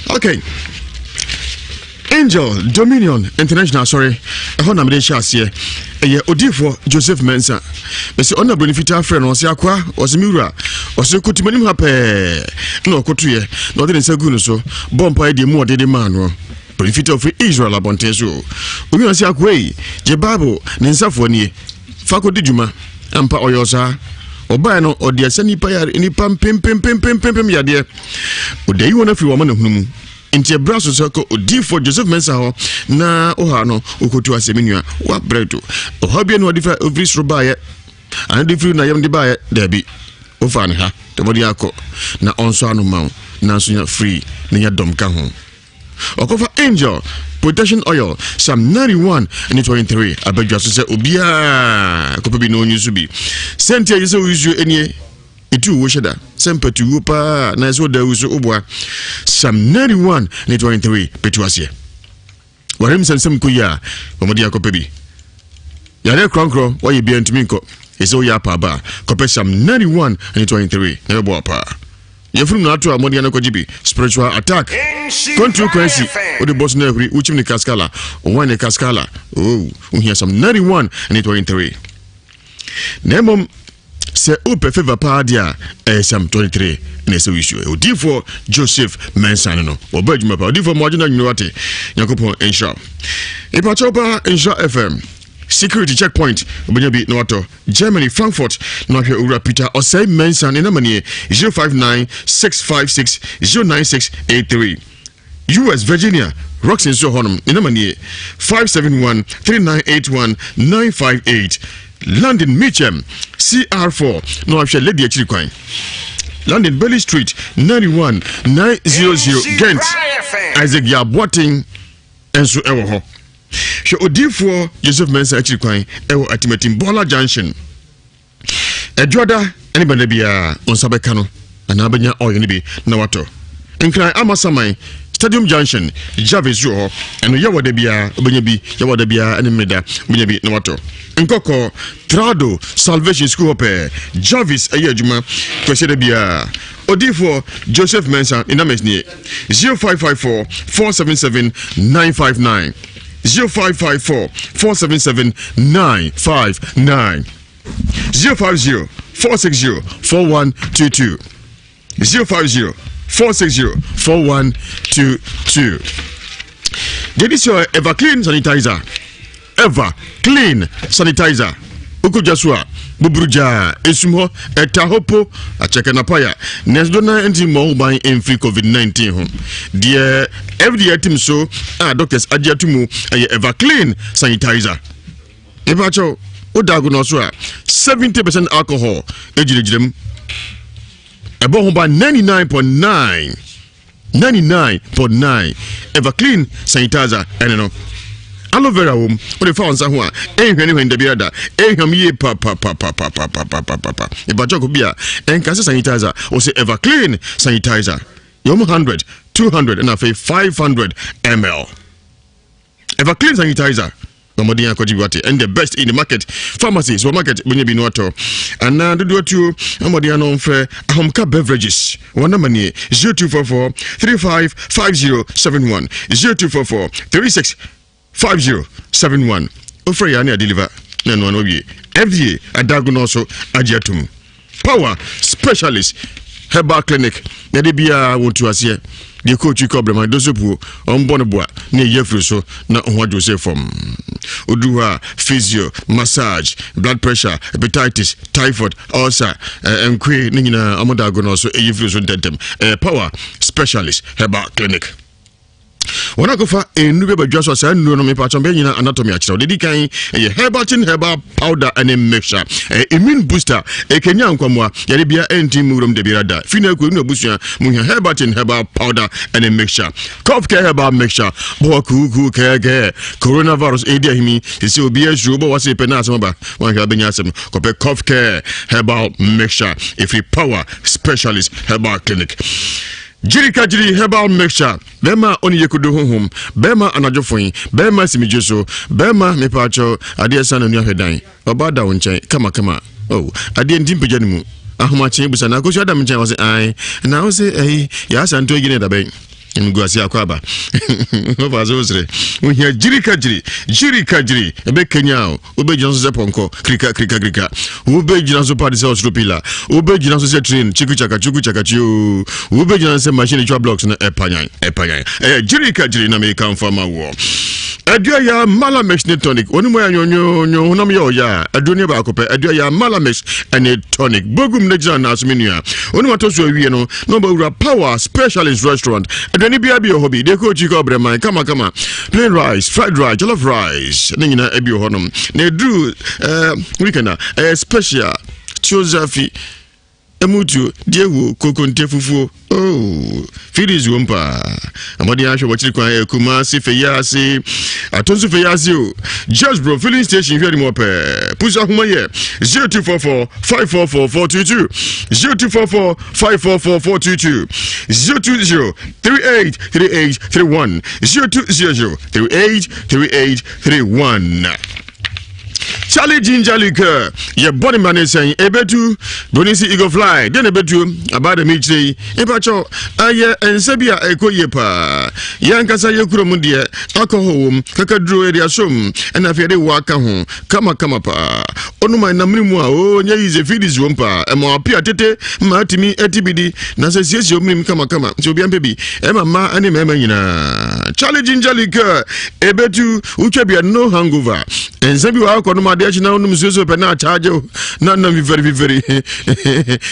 Okay. Angel Dominion International, sorry. Ehona mede shasie. Eye odifo Joseph Mensah. Bese ona benefita friend on se akwa, osimiwura, osekutimani hape. Na okotuye, na ode nsa gunu so. Bompa e de mu ode de man no. Benefita of Israel abonte so. Obi on se akwa yi, je Bible ne nsafo nie. Fako dijuma, ampa oyosa. Oba no odi asani pa ya ni pam pem ya de odi yi wona firi wo ma na hunumu nti braso so ko odi for Joseph Mensah ho na oha no okotu aseminua wa bredo oha bi no odi fa every sroba ye an di firi na yam di ba ye dabi ofa ne ha to bodi akọ na onso anu ma na so nya free na nya dom ka ho okofa Angel protection oil Psalm 91 and 23 abadwa so se obia ko bi no nyusu bi sentia yese usu enie etu wo sheda sempatu wo pa na so da usu obwa Psalm 91 and 23 petu asie warim sensem ko ya bomodi akopa bi yare kronkro wo ye bi antimi nko ese ya pa ba ko Psalm 91 and 23 na bo pa yefuru na atu amodi na kojibi spiritual attack control currency o de boss na huri uchim ni kaskala o wane kaskala uhia Psalm 91 and 23 nemom se upe favor pa dia Psalm 23 na se issue o difo Joseph Mensah no obadwuma pa o difo mo agina nwate yakopon insha ipachopa insha FM security checkpoint obanyabi no wato Germany Frankfurt no hwe ura Peter Osei Mensah ne namanie 0596560963 US Virginia Roxin so honum ne namanie 5713981 London Mitcham CR4 no hwe Lady Achirikwan London Bailey Street 91900 Ghent Isaac Yabwating enso ewo ho she odifo Joseph Mensah Achirikwan ewo Atimatim Bola Junction Edwada eni bana bia onsabeka no ana abanya oyo ni bi na wato nkran amasamai Stadium Junction Jarvis yo eno yawada bia obanya bi yawada bia eni meda obanya bi na wato nkoko Trado Salvation School hope Jarvis ayadwuma kwese bia odifo Joseph Mensah inamesnie 0554 477 959 0554 477 959 050 460 4122 050 460 4122 This is Ever Clean Sanitizer. Ever Clean Sanitizer. Ukujasua Bubruja Esumho Etahopo Acheka Napaya Nesdona enti mo by free COVID-19 home. Dear every team so doctors Adiatumu Ever Clean Sanitizer. Evacho Odago Nosua 70% alcohol ejirejirem ebo by 99.9 Ever Clean Sanitizer and aloe vera home what the found someone when the beard ye pa if I joke beer and cast sanitizer or say Ever Clean Sanitizer yom 100 200 and I 500 ml Ever Clean Sanitizer Amodi Akoji Wate, and the best in the market. Pharmacy, supermarket, Bunyabi Noto. And now do what you Amodi Anon Fair, Ahomka Beverages. 1 number 0244 355071. 0244 365071. Ofreyani deliver. Nano Nobi. FDA Adagunoso Ajatum. Power Specialist Herbal Clinic. Nadibia want to asia. The coach cobra dosopu on bonabua near Yefruso, not on what you say from Udua, physio, massage, blood pressure, hepatitis, typhoid, ulcer, and queen Nina Amodagonoso, Yefruso Dentum, Power Specialist Herbal Clinic. When I go for a new baby just and no me patch on anatomy actually. Did kind a herbal powder and a mixture, immune booster, a Kenyan Kwamwa, Yaribia anti murum de birada, Fina Kuno Busia, Munya herbal powder and a mixture, cough care herbal mixture, Boku care, coronavirus adia himi, his will be a shubo was a penasamba, one Habinyasam, Cope cough care herbal mixture, if you power specialist herbal clinic. Jirika jiri herbal mixture. Bema oni yekudo home. Bema anajofoyin. Bema simijeso. Bema mepacho. Adie sana nwa hwedan. Obada wonchen kama. Oh, adie ndimpe janimu. Ahomachi busa na kosi adam nchen wase ai. Na wase ya santo gine dabe. Ngwasi akwaba. Obazo osre. Uhia jirika jiri. Ebe Kenyao. Ube jinanso se ponko. Krika. Ube jinanso pa dise osropila. Ube jinanso se train. Chiku chaka chiu. Ube jinanso se machine chwa blocks na epanyai. Jirika na me kan fama wo. Adua ya Malamex ne tonic. Oni mo ya nyonyo honam ya oya. Adua ba akope. Adua ya Malamex ane tonic. Bogum ne jana asminua. Oni ma to so awie no. No ba ura Power Specialist Restaurant. Adani bia bi hobby. De ko chiko breman kama. Plain rice, fried rice, jollof rice. Nina ebi honom. Ne do weekend special chozafi emutu diewu kokonte fufu. Oh, Fidis Wumpa. Amadi Asha watching kwa Kumasi Feyasi. Atonsu Feyasi. Just bro filling station here more pe. Push up my 0244 544 422. 0244 544 422. 020 38 38 31. 020 38 38 31. Charlie Ginger Liquor, your body man is saying, Ebetu, Bonisi Eagle Fly, then Ebetu, about the Michi, Epacho, Aya, and Sabia Eko Yepa, Yankasa Yakuramundia, alcohol, Kakadru area sum, and a fairy waka home, Kama pa, Onuma Namrimua, oh, Yays a Fidis Wumpa, and more Piatete, Martimi, Etibidi, Nasas, your mim Kama, so be a baby, Emma Ma and Emma. Charlie Ginger Liquor, Ebetu, Uchabia no hangover, and Sabia Konuma. Now, no Musso Pena charge you, none of you very.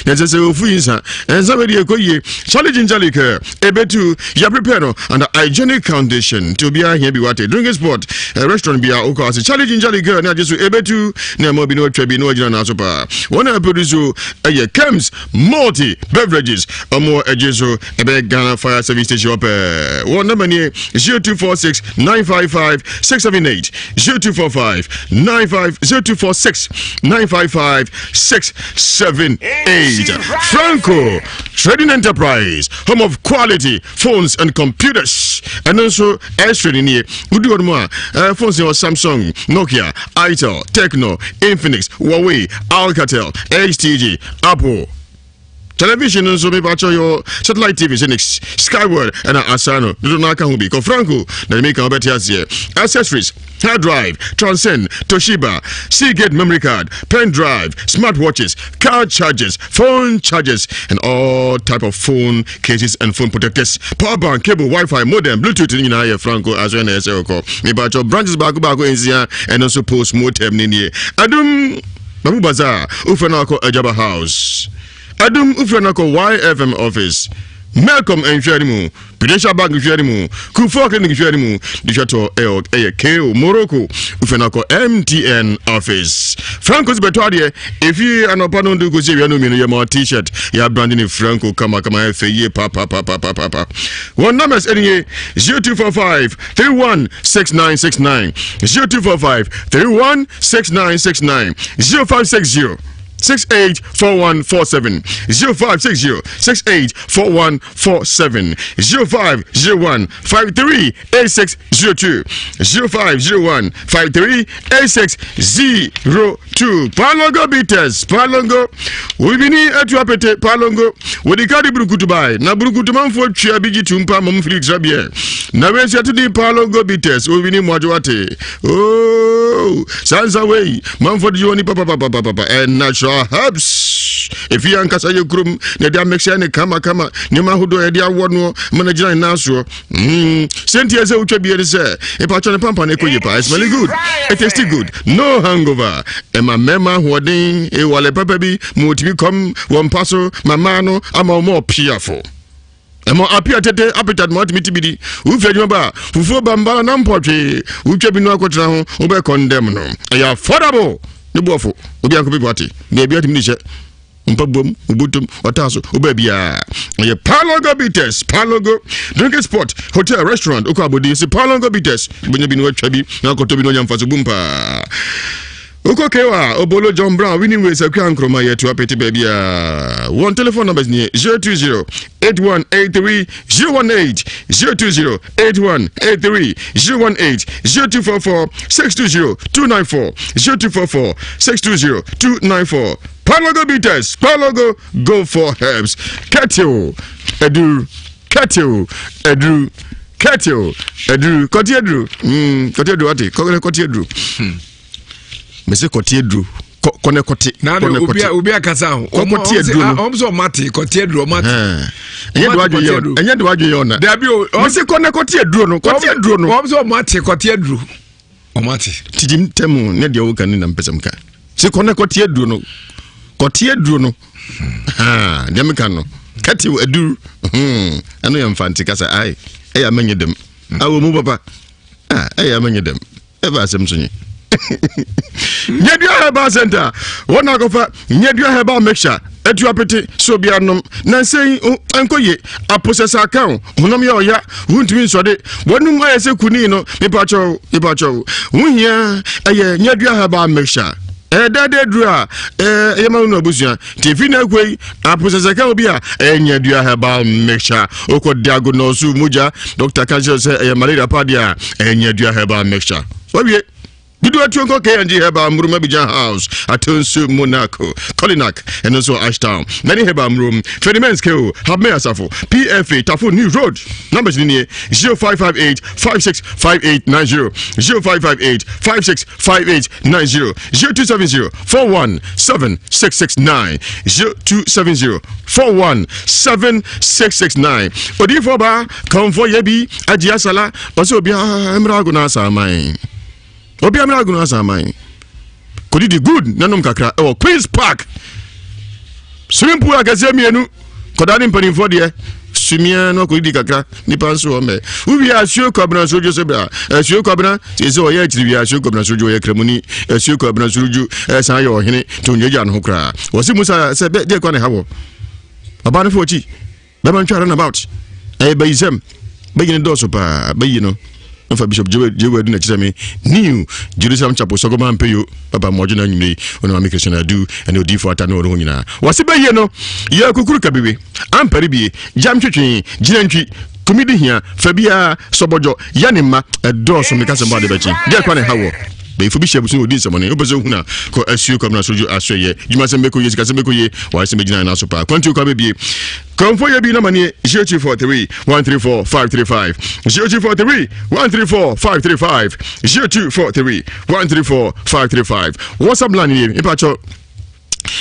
Necessary Fuisa, and somebody a coye, Charlie Ginger Ebetu, Yaprepero, and the Hygienic Foundation to be a here be what a drinking spot, a restaurant be a Ocas, Charlie Ginger Liquor, not just Ebetu, Namobino Trebino Janasopa. One of Producer, a Kems, multi beverages, or more Ejeso, a big Ghana Fire Service Station. 1 number 0246 955 678 0245 95 0246 955 678. Franco Trading Enterprise, home of quality phones and computers, and also air trading here. We do more phones or Samsung, Nokia, Itel, Tecno, Infinix, Huawei, Alcatel, HTG, Apple. Television and so maybe your satellite TV, Skyward and Asano. Do not come be Franco. They make our better here. Accessories, hard drive, Transcend, Toshiba, Seagate memory card, pen drive, smartwatches, car chargers, phone chargers, and all type of phone cases and phone protectors. Power bank, cable, Wi-Fi, modem, Bluetooth in here. Franco as well as Oko. Maybe your branches back in here and also post modem in here. Adum Babu Bazaar, Ufenako Ajaba House. Adum Ufrenako YFM office. Malcolm and Shadimu, Prudential Bank Shadimu, Kufa Clinic Shadimu, Dishato KO Morocco, Ufenako MTN office. Franco's Betwadia, if you are not pardon to go see your t-shirt, you are branding Franco Kama FA papa. 1 number is 0245 316969 0245 316969 0560 684147 0560 684147 0501 538602 0501 538602 Palongo Bitters Palongo Wibini Atuapete Palongo Wadikadi Brukutubai na Brukutumanfo Chia Bigi Tumpa Mumfrix Rabie na Wesia to the Palongo Bitters Wibini Mwajwate oh Sansa Way Manford Yoni Papa and natural herbs if you ankasa yekrum ne dia mixture ne kama ne mahodo e dia wono managina naso sentia se utwa bie se e pa chone pampa ne koye pa smelly good it tastes good no hangover e ma mema hoden e wale papa bi motibi kom won paso mama no ama mo piafo emo apia tete appetite mo timiti bidi u fedwuma ba fufu bambala na mpotwe utwa bi no akotra ho wo be condemn no e affordable ne buofo obi anko bibwati ne bia timi che mpabom ubutum otaso obabia ye Palongo Bitters Palongo drink spot hotel restaurant okabodi se Palongo Bitters benye bi no atwa bi na akoto bi no nyamfaso bumpa Okokewa Obolo John Brown winning ways akwa nkroma ye to apeti babia one telephone numbers ni 020 8183 018 020 8183 018 0244 620 294 0244 620 294 Palongo Bitters Palongo go for herbs Kettle Edu Kettle Edu Kettle Edu Kotiedru Kotiedru ati Kotiedru Mese Kotiedru kone koti na obi akasa ho omso mate Kotiedru mate enye do adwo yona dabi mese kone Kotiedru no omso mate Kotiedru o mate tidim temu ne de wo kan na mpesam ka se kone Kotiedru no dem kan no kati edu eno yam fanti kasa ai e ya menye dem awo mu papa e ya menye dem e ba asem sonye Nyedua Herbal Center wona gofa Nyedua Herbal mixture etu apete so bianom na sei enkoye aposesa kan honom ya oya wuntumi nsode wonum ayese kuni no mepacho wuhia eye Nyedua Herbal mixture dade dura yema no abusia TV na kwei aposesa kan obi a Nyedua Herbal mixture oko diagnose muja Dr. Kanjo say malaria padia Nyedua Herbal mixture so wie Bidu atuonko KNG Heba Muruma Bijan House Atonsu Monaco Colinac and also Ashtown Nani Heba Murum Fedimens Keo Habme Asafo PFA Tafu New Road numbers in here 0558 565890 0558 565890 0270 4176669 0270 4176669 Odifo ba Komfo Yebi Ajiasala Oso Bia Emrago na Samai Obi amira gunu asamai kodi di good nanom kakra e Queen's Park swimming pool agase mienu kodani mpanimfo de sumia no kodi di kakra ni panso o me ubi asuo kwabna sojo sebra asuo kwabna se o ye tiri asuo kwabna sojo ye kremuni asuo kwabna sojo san ye ohene to nyeja no kra wosi musa se de kwa ne hawo baba no fochi be man twara na about bayisem bayine doso pa bayino Mfa Bishop Jewe na chisame New Jerusalem Chapel Sogoma Mpeyo Papa Mojina nyimre ona ma Christian adu ene odi fo ata no nyina wasibe ye no ye kukuru kabiwe ampare bie jam twetwe jinantwi komidi hia fabia sobojo yanima edoso mekase mbade bachi de kwa ne hawo be fu bishop so odi samone obezo huna ko asuo kwamna soju asoye juma sembe ko ye sikase ko ye wa sembe jina na so pa kwantu kwa bebie Komfo Yebi na mani 0243 134 535 0243 134 535 0243 134 535 WhatsApp line here ipacho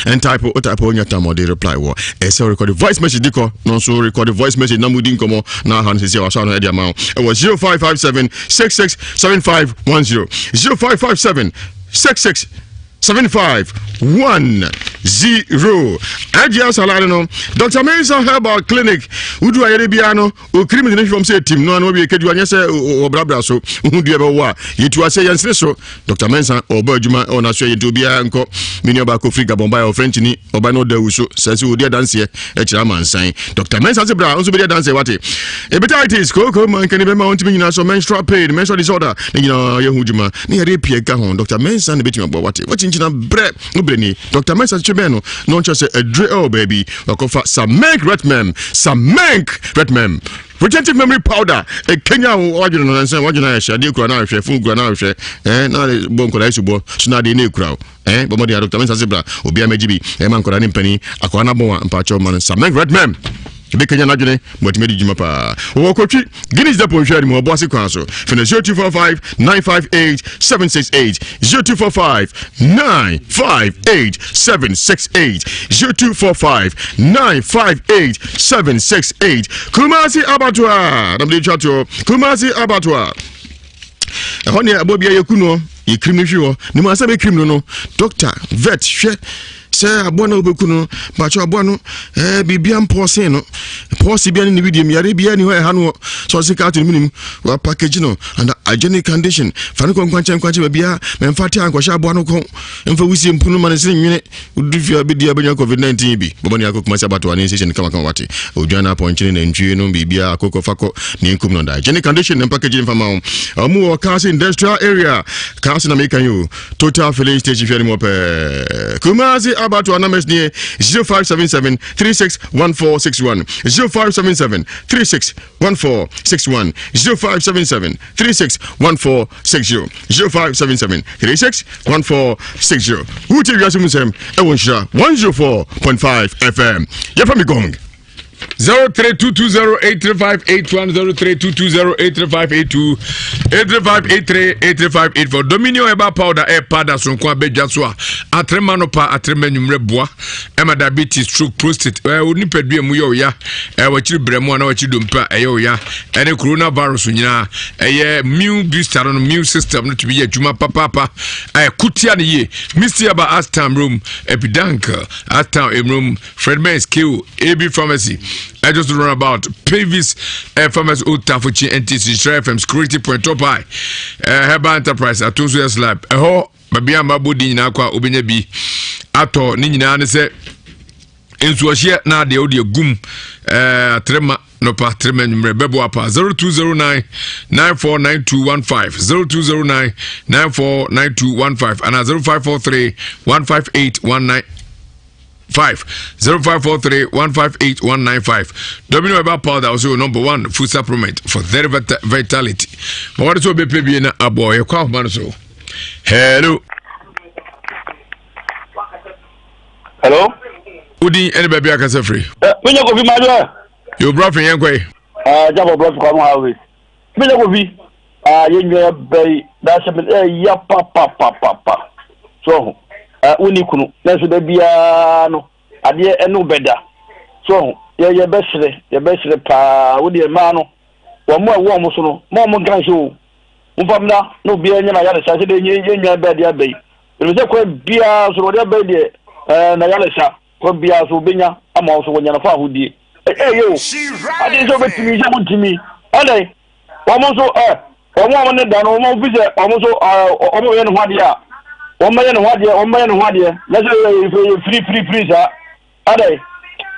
and type on your time or they reply wo so record the voice message diko no so record the voice message na mudi nkomo na han sisi wa so na edia ma it was 0557 667510 0557 667510 Ajia salary no Dr. Mensa Herbal Clinic udu ayere bia no o criminal from say team no no be kedu anya say o brabra so hu dua be wa yetu ase yansere so Dr. Mensa oba adwuma ona so yetu bia nko mini oba ko free gabon by French ni oba no da wuso sase odi dance e kira mansan Dr. Mensa se bra onso be dance wate hepatitis koko man kan be ma onti nyina so menstrual pain menstrual disorder ni nyina ye hu dwuma ni yare pie ka ho Dr. Mensa ne betuma bo wate china bre no breni Dr. Mensa awotwe ben no no nche se adre baby wakofa Samenk Retmem retentive memory powder Kenya wajuna no nse wajuna ya shade kura na hwe fun kura na hwe na bon kura isubo so na de na ekura bomo de Dr. Mensa Zebra obi amejibi man kura ni mpani akwa na bon mpacho man Samenk Retmem be Kenya na dwene motime juma pa wo kotwi Guinness de ponhwari mo boase kwan so fina 0245 958 768 0245 958 768 0245 958 768 Kumasi Abattoir namde chato Kumasi Abattoir ehone abobia yekuno yekrim hwiwo ni ma sabe krim no doctor vet hwe se abona obekuno bacho abono bibia mpose no pose bia ni video mi yare bia ni ho ha no so se ka to minim wa package no and hygienic condition fane ko kwanchan bia memfati ankosha abono ko emfa wusie mpunu man se nwene udufia be dia banya COVID-19 bi bobani Kumasi Abattoir ni station kama wati odwana ponchine na ntwie no bibia akoko fako ni nkum no da hygienic condition and packaging fama omu Kasi industrial area Kasi na make you total filling station fia ni mo pe Kumasi Abattoir numbers near 0577 361461 0577 361461 0577 361460 0577 361460 Who tell you some Ewonsha 104.5 FM Yafami Gong 0322083581 0322083582 Dominion eba powder pada sonko abeja so a atrema no pa atrema nwumre boa ema diabetes stroke prostate oni pedue mu yo ya wachiri bremu na wachiri dompa yo ya ene coronavirus nyina immune booster no immune system no to be adwuma papa kutia ne ye Mr. Aba Astam room epidank Astam room Fredman skill AB pharmacy I just run about Pavis Farmers Old Tafuchi NTC Shire FM Security Point Top High Herbal Enterprise Atunsu Slab Babia Mabudi nyina kwa obenye bi ato ni nyina ne se ensuohye na de odi gum trema no pa trema numre bebo apa 0209 949215 0209 949215 and 0543 15819 0543-158-195. Domino about powder also number 1 food supplement for their vitality. But what is so baby na a boy? You come man so. Hello. Udi any baby I can say free. When you go be my you brought from Yankwe. Jabo brought from Hawaii. When you go be you bay that's a ya papa. So unikunu neso da bia no ade eno beda so ye besre pa wo de ma no wo mo so no mo kan so mfamna no bia nya na ya sa se de nya beda ya bei e se ko bia so de be de na ya sa ko bia so benya ama so wonya na fa hodie yo ade so betimi ja mutimi ade wo mo so wo mo ne da no mo bi se wo mo so wo mo ye no hwade a one man wadi let's free sir ade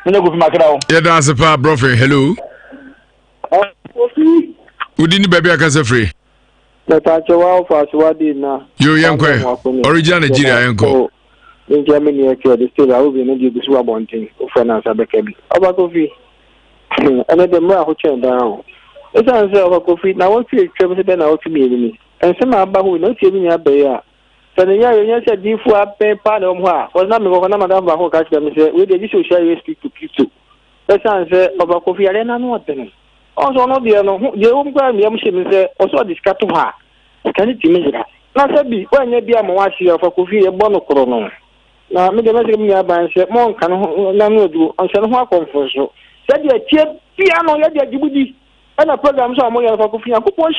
me go fi makra o yeah that's a pa bro hello udini baby akase free leta chewa fa swadi na yo yankwe original Nigeria yanko nje me ni ekyo de still awu bi no di bisu abontin o finance abeka bi oba kofi ene de mra ho chen down esa nse oba kofi na won fi twem se be na o fi mi ni ense ma ba hu no ti bi nya be ya Sanya yenye se difu ape pa na omwa ozna me ko na madam ba ko ka che me se we dey just share you speak to people esa nse oba kofi ale na no odene ozo no de no de o mkwa mi am se me se ozo diskato ha kan ti mejira na se bi wanye bi am wa shi ofa kofi e bo no koro no na me de me se mi aba nse mo nka no na no du onse no ho akonfoso se de tie bia no ye de jibudi na program so mo ye ofa kofi akopọ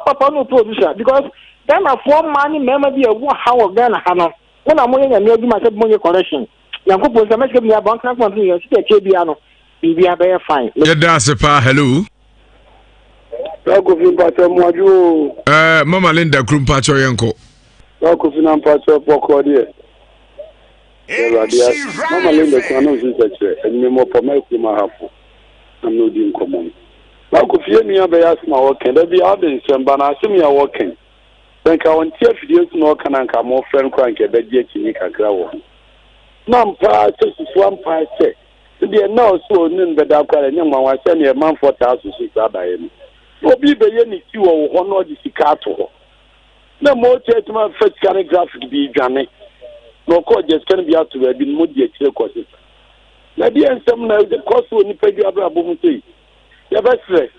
papa no producer because Ghana for money member be a how Ghana hano. When I'm money and you must have money correction. Yanko se make me a bank account you see Chebiano. Be a fine. Yeah, that's a pa hello. Mama Linda Krumpacho Yanko. Finam Pacho Poko dear. Mama Linda Canos in such and me more for my hafu. I'm no doing common. Fie me be ask my working. There be other in but I see me working. Then I want to videos no can more friend crank a bed yet in Kakra. Nam pa sisi one pa say. The now so nin beda kwara nyama wa se ne man 4000 so abaye no. Obi be ye ni ti wo ono di sika to ho. Na mo che ma fit kan graphic bi dwane. No ko just kan bi ato bi mo di akire kosi. Na di ensem na the cost oni pedi abrabo mu sei. Ya besre.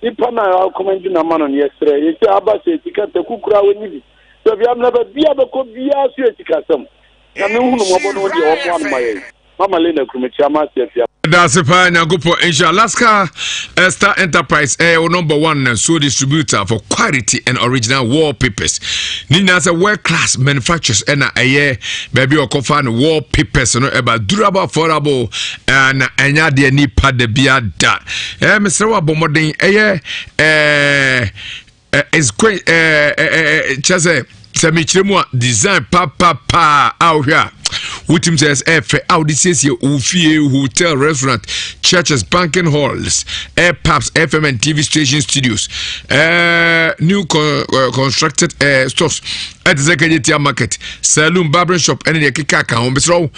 Ipa na recommend na man on yesterday. You say abase sika te kukura woni bi. So bi am na ba bia be ko bia so sika sam. Na me hunu mo bo no di o mo an maye. Mama Lena Kumichama Sefia. That's a fine Yagopo Insha Alaska Star Enterprise number 1 sole distributor for quality and original wallpapers. Nina as a world class manufacturers and a year baby or coffin wallpapers no about durable affordable and anya de ni pa de bia da. Mr. Wabomodin is great chase semichiremua design pa out here. Utim says F out this is your hotel, restaurant, churches, banking halls, air pubs, FM and TV station studios, new constructed stores at the Zakaria market, saloon, barber shop, and the Kikaka home. So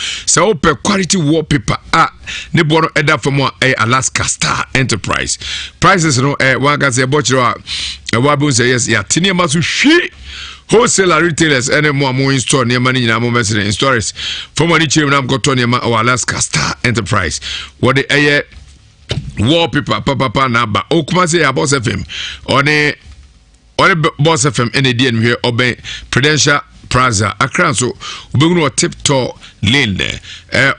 open quality wallpaper Nebono Eda for more Alaska Star Enterprise. Prices no one can say butcher Wabu say yes, yeah, Tinia Masu she. Wholesaler retailers any more in store near money in our moments in stores. For money, I'm got Tony or Alaska Star Enterprise. What the air wallpaper, papa, naba, Okumase, Boss FM, on a Boss FM, any DM here, obey Prudential Plaza, Accra, so Ubuno tip toe lane there,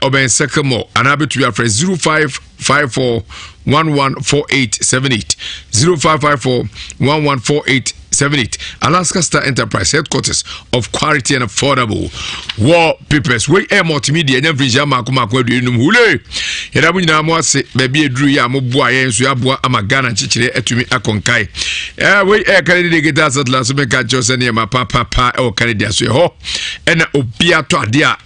obey second more, and I'll be to your friend 0554 114878 0554 114878 Alaska Star Enterprise headquarters of quality and affordable wallpapers. We air multimedia and every jama kuma kwa num hule. Yeda mu nyina mo ase baby eduru ya mo boa yen so aboa amagana chichire etumi akonkai. We air Canada Guitar Satellite so me ka chose ne ma papa e o Canada so ho. Ena obia to ade a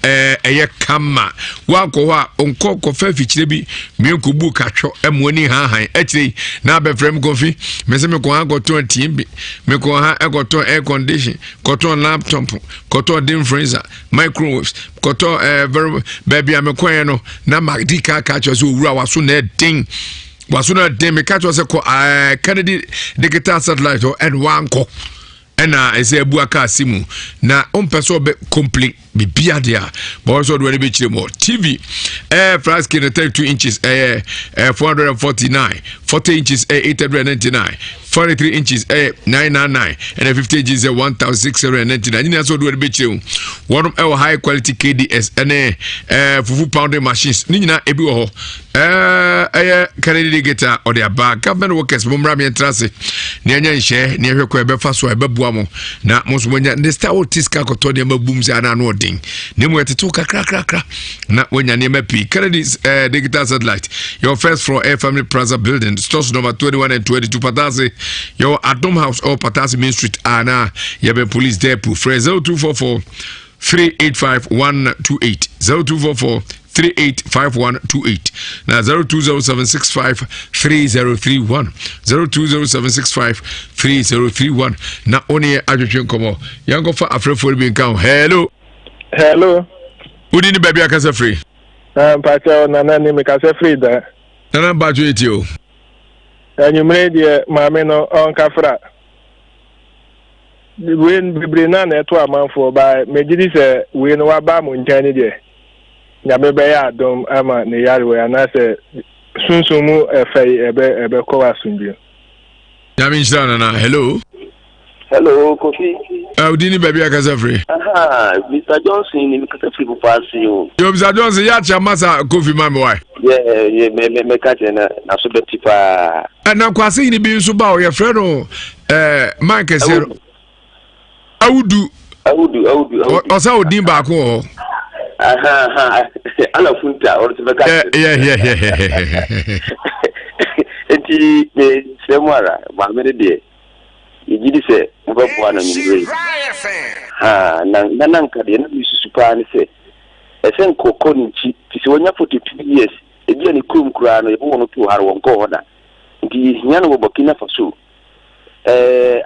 eye kama. Wa ko ho onko fa fichire bi me ko bu ka tho emoni han echire na be frame kofi me se me ko ha go 20 bi me ko ha ekoto air condition koto laptop koto dim freezer microwaves koto baby amekwan no na magdika ka cho so wura waso na den me ka cho se ko Kennedy Digital Satellite and wanko ena ese abuaka simu na ompeso be complete bibia dia but also do be chire more TV flat screen 32 inches 449 40 inches 899 43 inches 999 and 50 inches 1699 ni so do be chire one high quality KDS and fufu pounding machines ni nyina ebi wo ho Canadian Guitar or their bag government workers mumra mi entrance ni anya nhye ni ehwe ko ebe fa so ebe bua mo na mo so nya the star otiska ko to de mabum se ana no din ni mo etetu kakra na wonya ne mapi Canadian Digital Satellite your first floor Air Family Plaza building stores number 21 and 22 Patasi your Adom House or Patasi Main Street ana yebe police depot 0244 385-128 0244 385128 na 0207653031 0207653031 na oni adwetwe nkomo yango fa afrefo bi nkan hello udi ni baby akasa free pacha na nani me kasa free da na badwo etio anyumre die maame no onka fra wen bibre na eto amanfo ba megidi se we no wa ba mo ntani die nyabe be ya dom ama ne yare we anase sunsumu efei ebe ko wasunbi yami nshana na hello Kofi udini baby akasa free Mr. Johnson ni kasa free pasi yo Mr. Johnson ya chamasa Kofi mame why me kaje na so betipa na kwase ni bi nso ba o ye frɛ no Mike Zero Audu osa odin ba ko ala funta or to beka enti semara ba me de yidi se mbabu na mi na nkade na bi susupa ni se esen kokko ni chi tisi wonya 42 years ebi ani kum kura no yebo no to har won ko hoda nti nya no Burkina Faso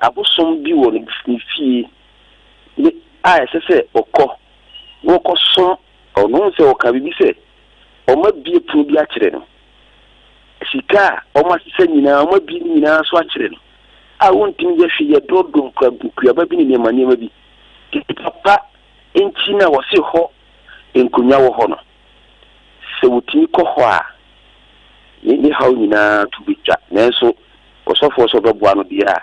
abosom bi wo ni fi ni ese se okko wo ko so ɔno sɛ ɔka bibi sɛ ɔma bie punu bi akyerɛ no sika ɔma sɛ nyinaa ɔma bi nyinaa so akyerɛ no a wontimi yɛ hwɛ yɛ dɔdɔ nkuaba bi ne nneɛma bi papa nti na wɔse hɔ nkonya wɔ hɔ no sɛ wotumi kɔ hɔ a ne haw nyinaa to bitwa nanso ɔsɔfoɔ sɛ ɔbɛboa no deɛ a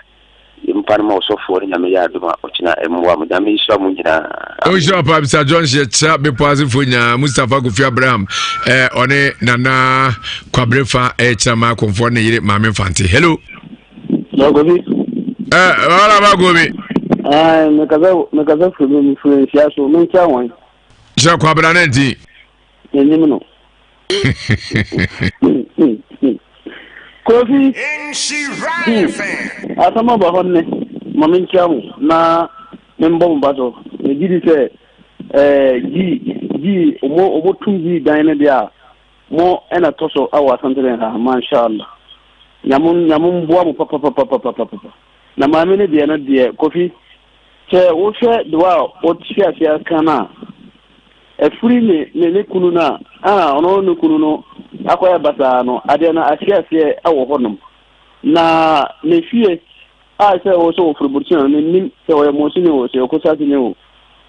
yɛmpa no ma ɔsɔfoɔ no nyame yɛ adom a ɔkyena ɛmmoa mo nyame nhyira mo nyinaa ɔnhyira pa Mr. John Hyekyɛ bepɔ asefo nyaa Mustafa Kofi Abraham ɔne Nana Kwabrefa kyerɛ ma akɔmfoɔ ne yere Maame Fante. Hello Gobi wala ba Gobi mekaza furu mi furu nhyia so menkyɛ wɔn hyɛ Kwabra na nti yɛnyim no Kofi asama ba hɔ ne ma menkyɛ ho na membɔ mo bato megidi sɛ gi omo tum gi dan ne dia mo ɛna toso awa santere ha mashallah nyamon boa mo papa na maame ne dia na dia Kofi sɛ wo hwɛ de wa o tia tia kana efuri ne kunu na ono ne kunu no akoya basa no ade na afiasie awo honom na ne fie a sɛ wo so ofuru burkina ne nim sɛ wo mo sine wo sɛ ko sa tine wo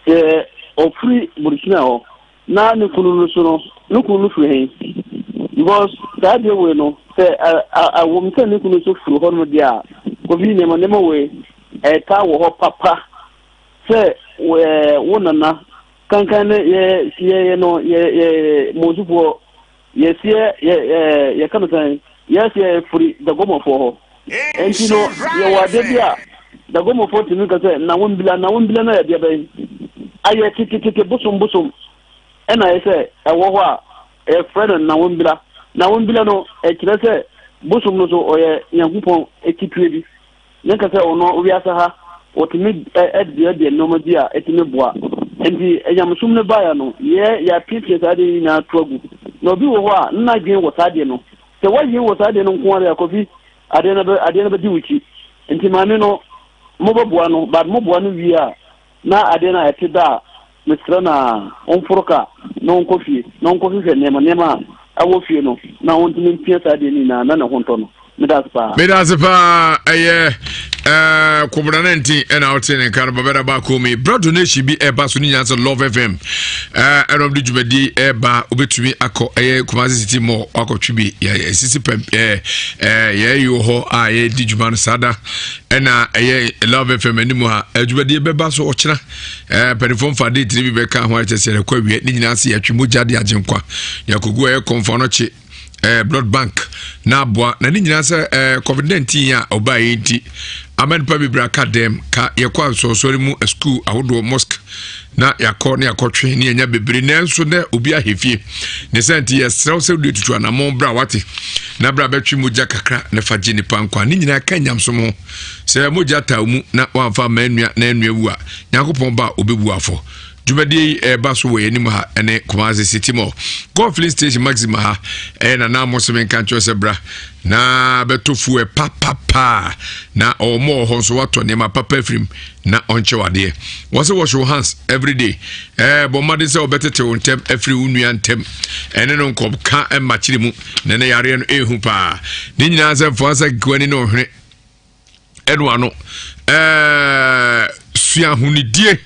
sɛ ofuri burkina ho na ne kunu no so no ne kunu furu hen because that day we no sɛ awo mse ne kunu so furu honom dia ko bi ne mo we ta wo ho papa sɛ wo nana kankan ye no ye mozupo ye ye kanatan ye furi da gomo fo ho enti no ye wade bia da gomo fo tinu ka se na wombila na ya bia bai aye titike busum ena ye se ewo ho a e friend na wombila no e kire se busum no so oye nyankopon ekitue bi ne ka se ono obi asa ha otimi de no madi a etimi boa enti enyamsum ne baya no ye ya pipie sade na toagu no bi wo ho a na dwen wo sade no se wayi wo sade no nko ara Kofi ade na be di wuchi enti maame no mo boboa no bad mo boa no wi a na ade na etida mesra na onforoka no nkofie no nkofie nema awo fie no na wontimi pie sade ni na honto no Medaspa Kubra 19 and out in Carabara Bakumi. Broad donation be a Basunians of Love FM. And of the Jubedi Eba Ubetumi Ako Kumazi City Mo Ako Chibi Sissipem you ho aye Dijuman Sada and Love FM anymore. Jubedi Bebaso Ochna Penifon Fadi Tribeka White said a query Ninasi Achumuja Diajinkwa Yakugu Confonochi blood bank na boa na ni nyina se COVID-19 a oba yenti amen pa bibra academ ka yakwa so sori mu school ahodo mosque na yakọ na yakọtwe ne anya bebre nanso na obi ahefie ne senti yesrew se do tutu na mon bra wate na bra betwi moja kakra na faji ni pankwa ni nyina ka nyamso mo se moja ta mu na wamfa manua na anua wu a yakopon ba obebu afọ Jumadi baso we anim ha ene Kumasi City Mall. Golf Station Maxima ha na na mosemen kancho sebra na betofu e papa na omo ho so wato ne ma papa frim na onche wade. Wash your hands every day. Bomade se obetete wontem every unua ntem. Ene no nkom ka emachiri mu ne ne yare no ehu pa. Ni nyina se fo asa gwani no hwene. Edwa no sua hunidie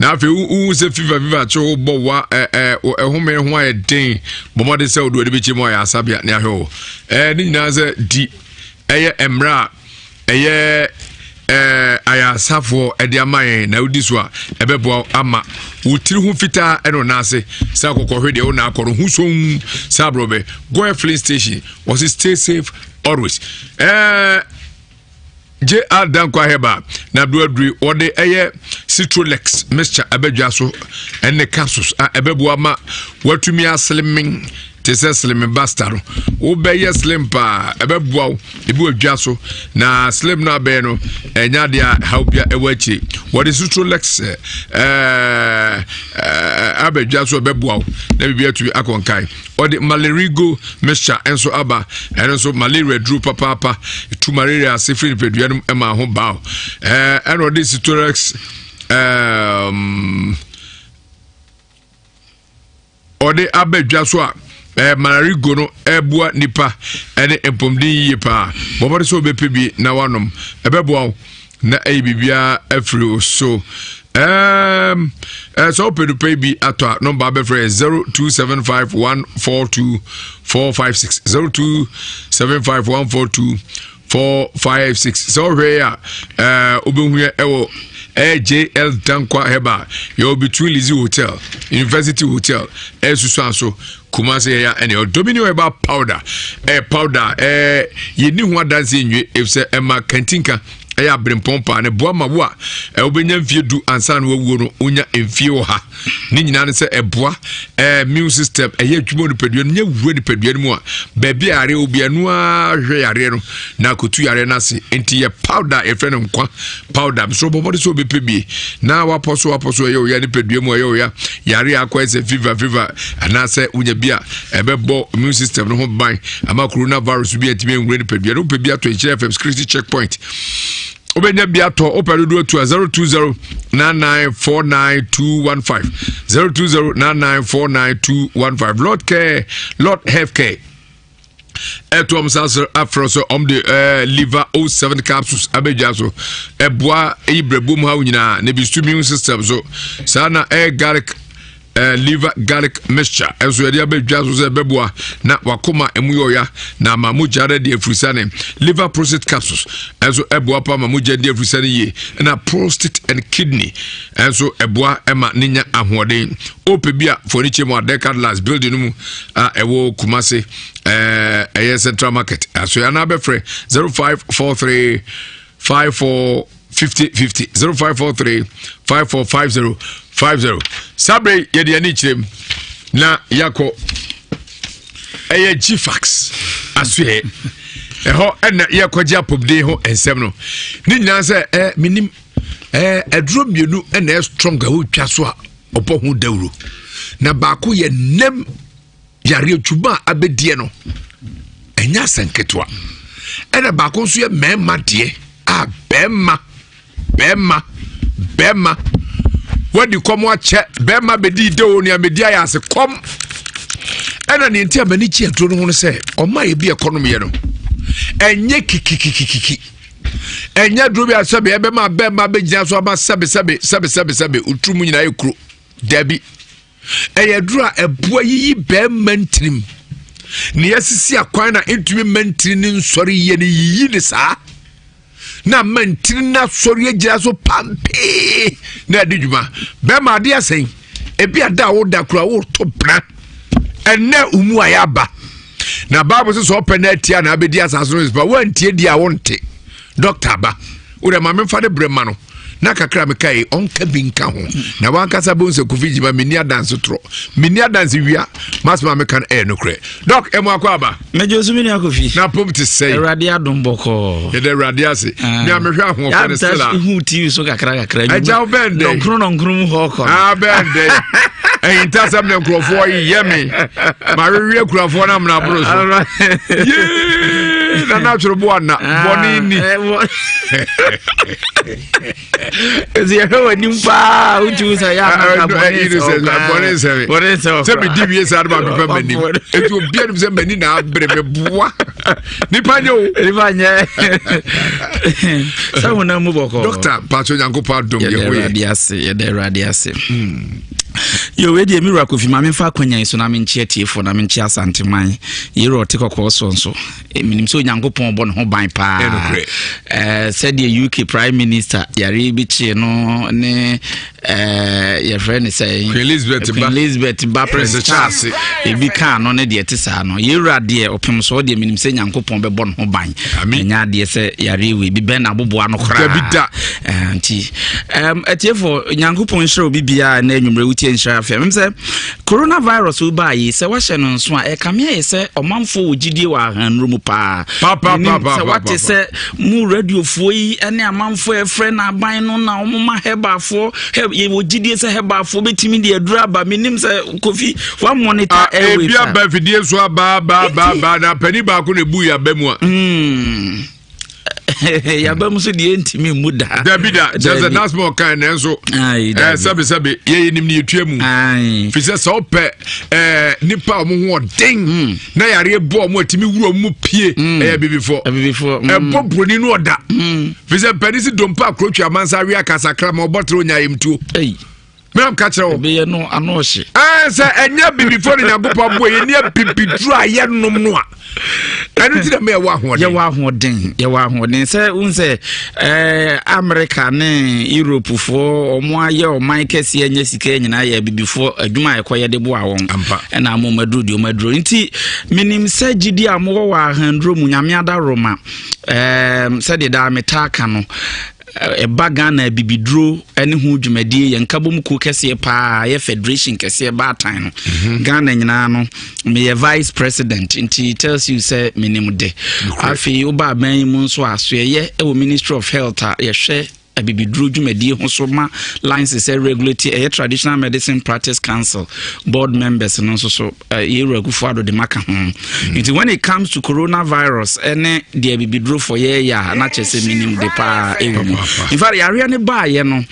na afi u se fiva cho bo wa ehome ho ayeden bomode se odo de bichi mo ya asabia ne ahwe ni nyina se di emra aya safo ede amaye na udi so a ebebo ama utiri hu fita eno na ase sa kokko de o na akoro hu so sabrobe go filling station was stay safe always J. Adam Kwaheba, Nabdui, or the air Citrolex, Mr. Abejaso, and the capsules are Abebuama, what to me are slimming, Slim Bastard, Obey Slimpa, Abebuao, Ibu Jaso, na Slim na Beno, and Yadia, help ya awachi. What is Citrolex Abejaso Bebuao, never be to Akonkai, or the Malerigo, Mr. Enso Abba, and also malaria drew papa to Maria Sifri Pedrianum Emma Hombao, and what is Citrolex ɔde abɛdwa so a malarigo no ɛboa nipa ɛne mpɔmden yie paa bɔbɔde sɛ wobɛpɛ bi na wanom ɛbɛboa wo na ɛyɛ biribiara afiri so so open to pay be at number befre 0275142456 0275142456 so here obenhuye ewo AJL Dankwa Heba you between Lizzie Hotel University Hotel esusanso Kumasi ya and your domino about powder powder ye ni ho dance nwe if say Emma Kentinka eya brempompa ne boa mawo a obenya mfie du ansa na wawuo no onya mfie wo ha ni nyina ne se eboa immune system eya dwumo no padua no nya wuo ni padua no mu a ba bia are obia no a hwe yare no na kotu yare na se enti ye powder e fe no nkwa powder so bobode so bepebie na waposo eya ya ni padua mu eya ya yare akwa se fever ana se unya bia ebebo immune system no ho ban ama coronavirus bia timi nwure ni padua no pebia to FM security checkpoint Obenya biato operudo to 0209949215 0209949215 Lord Healthcare Etom Sasser Afroso the liver 07 capsules abejaso eboa ibrebum ha nyina ne bistu immune system so sana garlic liver garlic mixture enso yade abedwaso se beboa na wakoma emuyoya na mamujare de afrisane liver prostate capsules enso eboa pa mamujare de afrisane ye na prostate and kidney enso eboa ema ninya ahoden opebia foniche mo decade last building mu ewo Kumasi Central Market so yana befre 0543 54 50 0543 545050 sabre yedi ani chirem na yako Gfax asue ho na yakogya popde ho ensem no ni nyina se minim aduro mienu na strong ho twa so a opo ho dawuro na baako ye nem yare atwuma abedie no enya sanketwa na baako so ye mema de bema wadi komo ache bema bedi de oni amedi ayase kom ena ne ntia mani chi aduro no se oma ye bi economy ye no enye kikikikiki enya duro bi asabe ebe ma bema begina so aba sabe utrumu nyina ekuro dabi eye duro a eboa yi bema ntrim ne yasisi akwan na entumi mantiri ni nsori ye ne yi ne saa na mantiri na sori agira so pampe na adijuma be ma de asen ebi ada wo da kura wo to bra enne umu ayaba na bible says open net ya na abedi asaso is ba wantie dia wonte doctor ba wo de ma memfa de brema no na kakra me kai onka binka ho na wankasa bonse kufiji ba menia dance tro menia dance wia masma me kan no kre doc emo akwa ba mejosu mini akofi na pom ti say erade adom boko ye de erade ase me amehwe ahon fa ne sela hu tv so kakra aja obende nonkro mu ho ko bende intasam ne nkrofo ye me ma rewie kurafo na mna bro so na natural bwana boni ni Zero nimpa uchusa ya boni se me diwie sa ba me mani etu obi anu se mani na abre me boa nipa nyo sawo na mu boko doctor Pacho Nyankopa dom ye ho ye de radiase yo we de miracle fi ma me fa kwanya so na me nchie tiefo na me nchie asanteman ye ro te kokko so minim so Nyankopon bo no ho ban pa said the UK Prime Minister yare bi chi no ne your friend say Queen Elizabeth ba Prince Charles e bi kan no ne de etisa no ye rade opem so de minim se Nyankopon be bo no ho ban nya de se yare we bi ben aboboa no kra anti etiefo Nyankopon hiro bibia na enwumre wutie nhira afia mem se coronavirus u ba yi se wa hye no nso a e kamia ye se omanfo ogidie wa hanru pa what is mu radio fo yi ene amanfo efre na aban no na omma hebafo ye wogidie se hebafo betimi de adura ba minim se kofi wa monitor e bia ba fidie so ba na pani ba ko ne bu ya ba mu a yabam so de ntimi muda Dabida just a that's more kind enso sabe ye nim ne yetuamu fi se so pe nipa omo ho den na yare bo omo atimi wuro mu pie bibifo bobroni no oda fi se pedisi dompa akrotwa amansa wi akasa kra ma obotro nya yemtuo Mem catch o be no anohye say enya bibifo ne nyagopa bo ye ne bibidru aye nom no a enu ti na me wa hoden say unse America ne Europe fo omo aye o man kese enya sika nyina ye bibifo adwuma ekoye de bo awon na mo maduro nti minim say gidi amo wa handro mu nyame ada roma say de da metaka no Bagana bibidro ene hu dwumadie ye nkabom ko kese pa ye federation kese ba tan no Ghana nyina no me vice president nti tells you say minimum de afi oba ban mu nso aso ye ministry of health ye hwe bibidro dwumadie ho so ma license regulatory traditional medicine practice council board members no so ye regufo ado de maka ho nti when it comes to coronavirus ene de bibidro for ye ya na chese minimum de pa in fact area ne ba ye no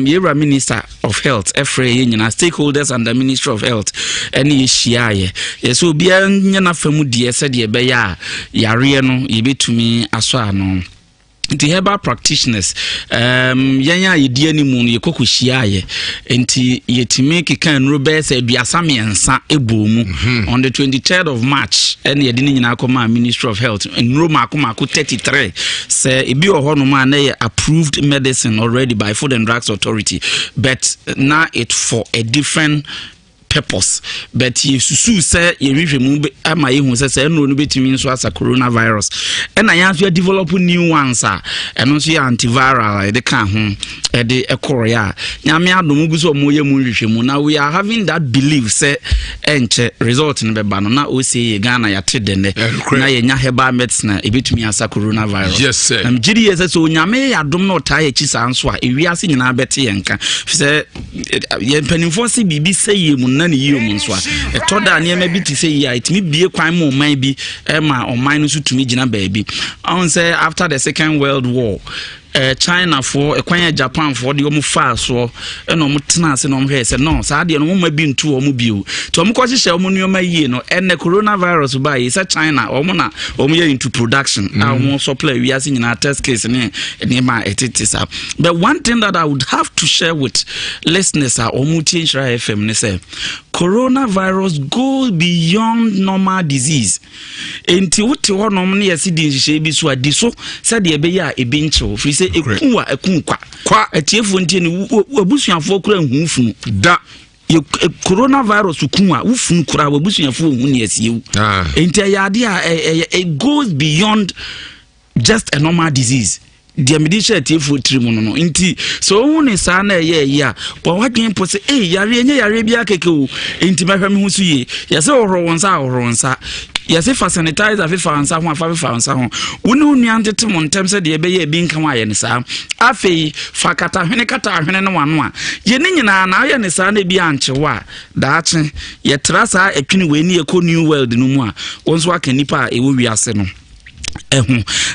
ye minister of health efre ye nyina stakeholders and the ministry of health ene ye hia ye so bia nyana famu de se de be ya yare no ye betumi aso ano the herbal practitioners yanya yedi animu ye kokohia ye enti yetime kekan robe se aduasa miensa ebomu on the 23rd of March and ye dini nyina akoma Ministry of Health in Roma akoma 33 say ebi ohono ma na ye approved medicine already by Food and Drugs Authority but now it for a different purpose but ye susu say ye hwehwemu ama ye hu say no no betimi nso asa coronavirus and I have to develop new ones and also antiviral de kan ho e de ekoria nyame adom guso moye mu hwehwemu now we are having that belief say enche result in beba no na o say Ghana ya tedene na ye nya herbal medicine e betimi asa coronavirus yes sir gidi ye say so nyame adom no ta ye chisa nso a ewiase nyina bete ye nka say ye mpanimfo se bibi say ye mu na ne yi omunso a etoda ne ma bi ti say ya itimi bie kwan mo man bi ma oman no so tumi gina baabi on say after the Second World War China for ekwan Japan for de omu fa so no mo tena se no hwe se no sa de no mo ma bi ntu omu biu to mo ko hye omu nyoma yie no ene coronavirus ba yi se China omu na omu ye into production na omu supply we ase nyina test case ne ma etitisa but one thing that I would have to share with listeners are omu Tinshra FM ne say coronavirus goes beyond normal disease enti wote honom ne yesi di nhye bi so adi so se de ebe ya ebi nchewo fi se ekuwa kwa atiefo ntie ne abusuafo kura nhufunu da coronavirus kunwa ufunu kura abusuafo hu ne asiewu enti ayade it goes beyond just a normal disease the medicine atiefo trimu no enti so hu ne sa na ya bo wadwen po se yare enye yare bia keke o enti mahwam hu so ye yese ohoro wonsa yes if sanitizer afifa ansa ho afa ansa ho wonu nuantete mo ntem se de ebe ye bi nka wa ye ne sa afei fa kata hwene no wano a ye ne nyina na ye ne sa na bi anchewa daache ye trasa etwini we ni eko new world no mu a wonso aka nipa a ewo wiase no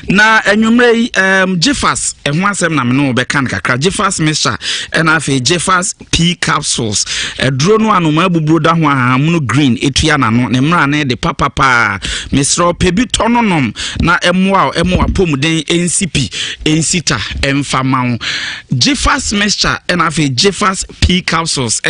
na enwumre Jeffas ehun asem na me no be kan kakra Jeffas mixture and afi Jeffas P capsules eduro no anoma abuburo da ho ahamuno green etua na no ne mra na de papa misro pebi tononom na emwa pomuden NCP ensita emfama Jeffas mixture and afi Jeffas P capsules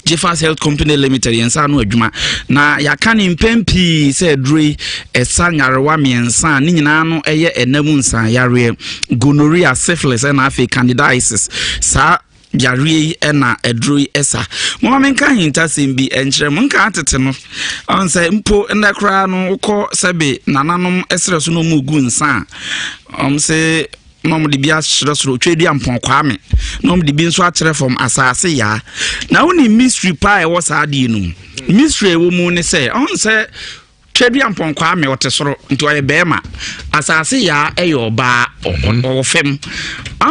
Jeffas Health Company Limited yensa no adwuma na yakane mpempi se eduro esanyarewa miensa ni nyina no eye enamu nsan yare gonorrhea syphilis and afi candidiasis sa yare na edroi esa mama menka hinta sembi enkyere monka atete no on say mpo ndakra no ukọ sebe nananom esere so no mu gu nsan say nom de bia hyerɛsoro twedi ampon kwame nom de bi nso akyerɛ from asase ya na woni mystery pa e wo sa de no mystery wo mu ne say on say twedi ampon kwame wote soro nti oye bema asase ya eyo ba o fem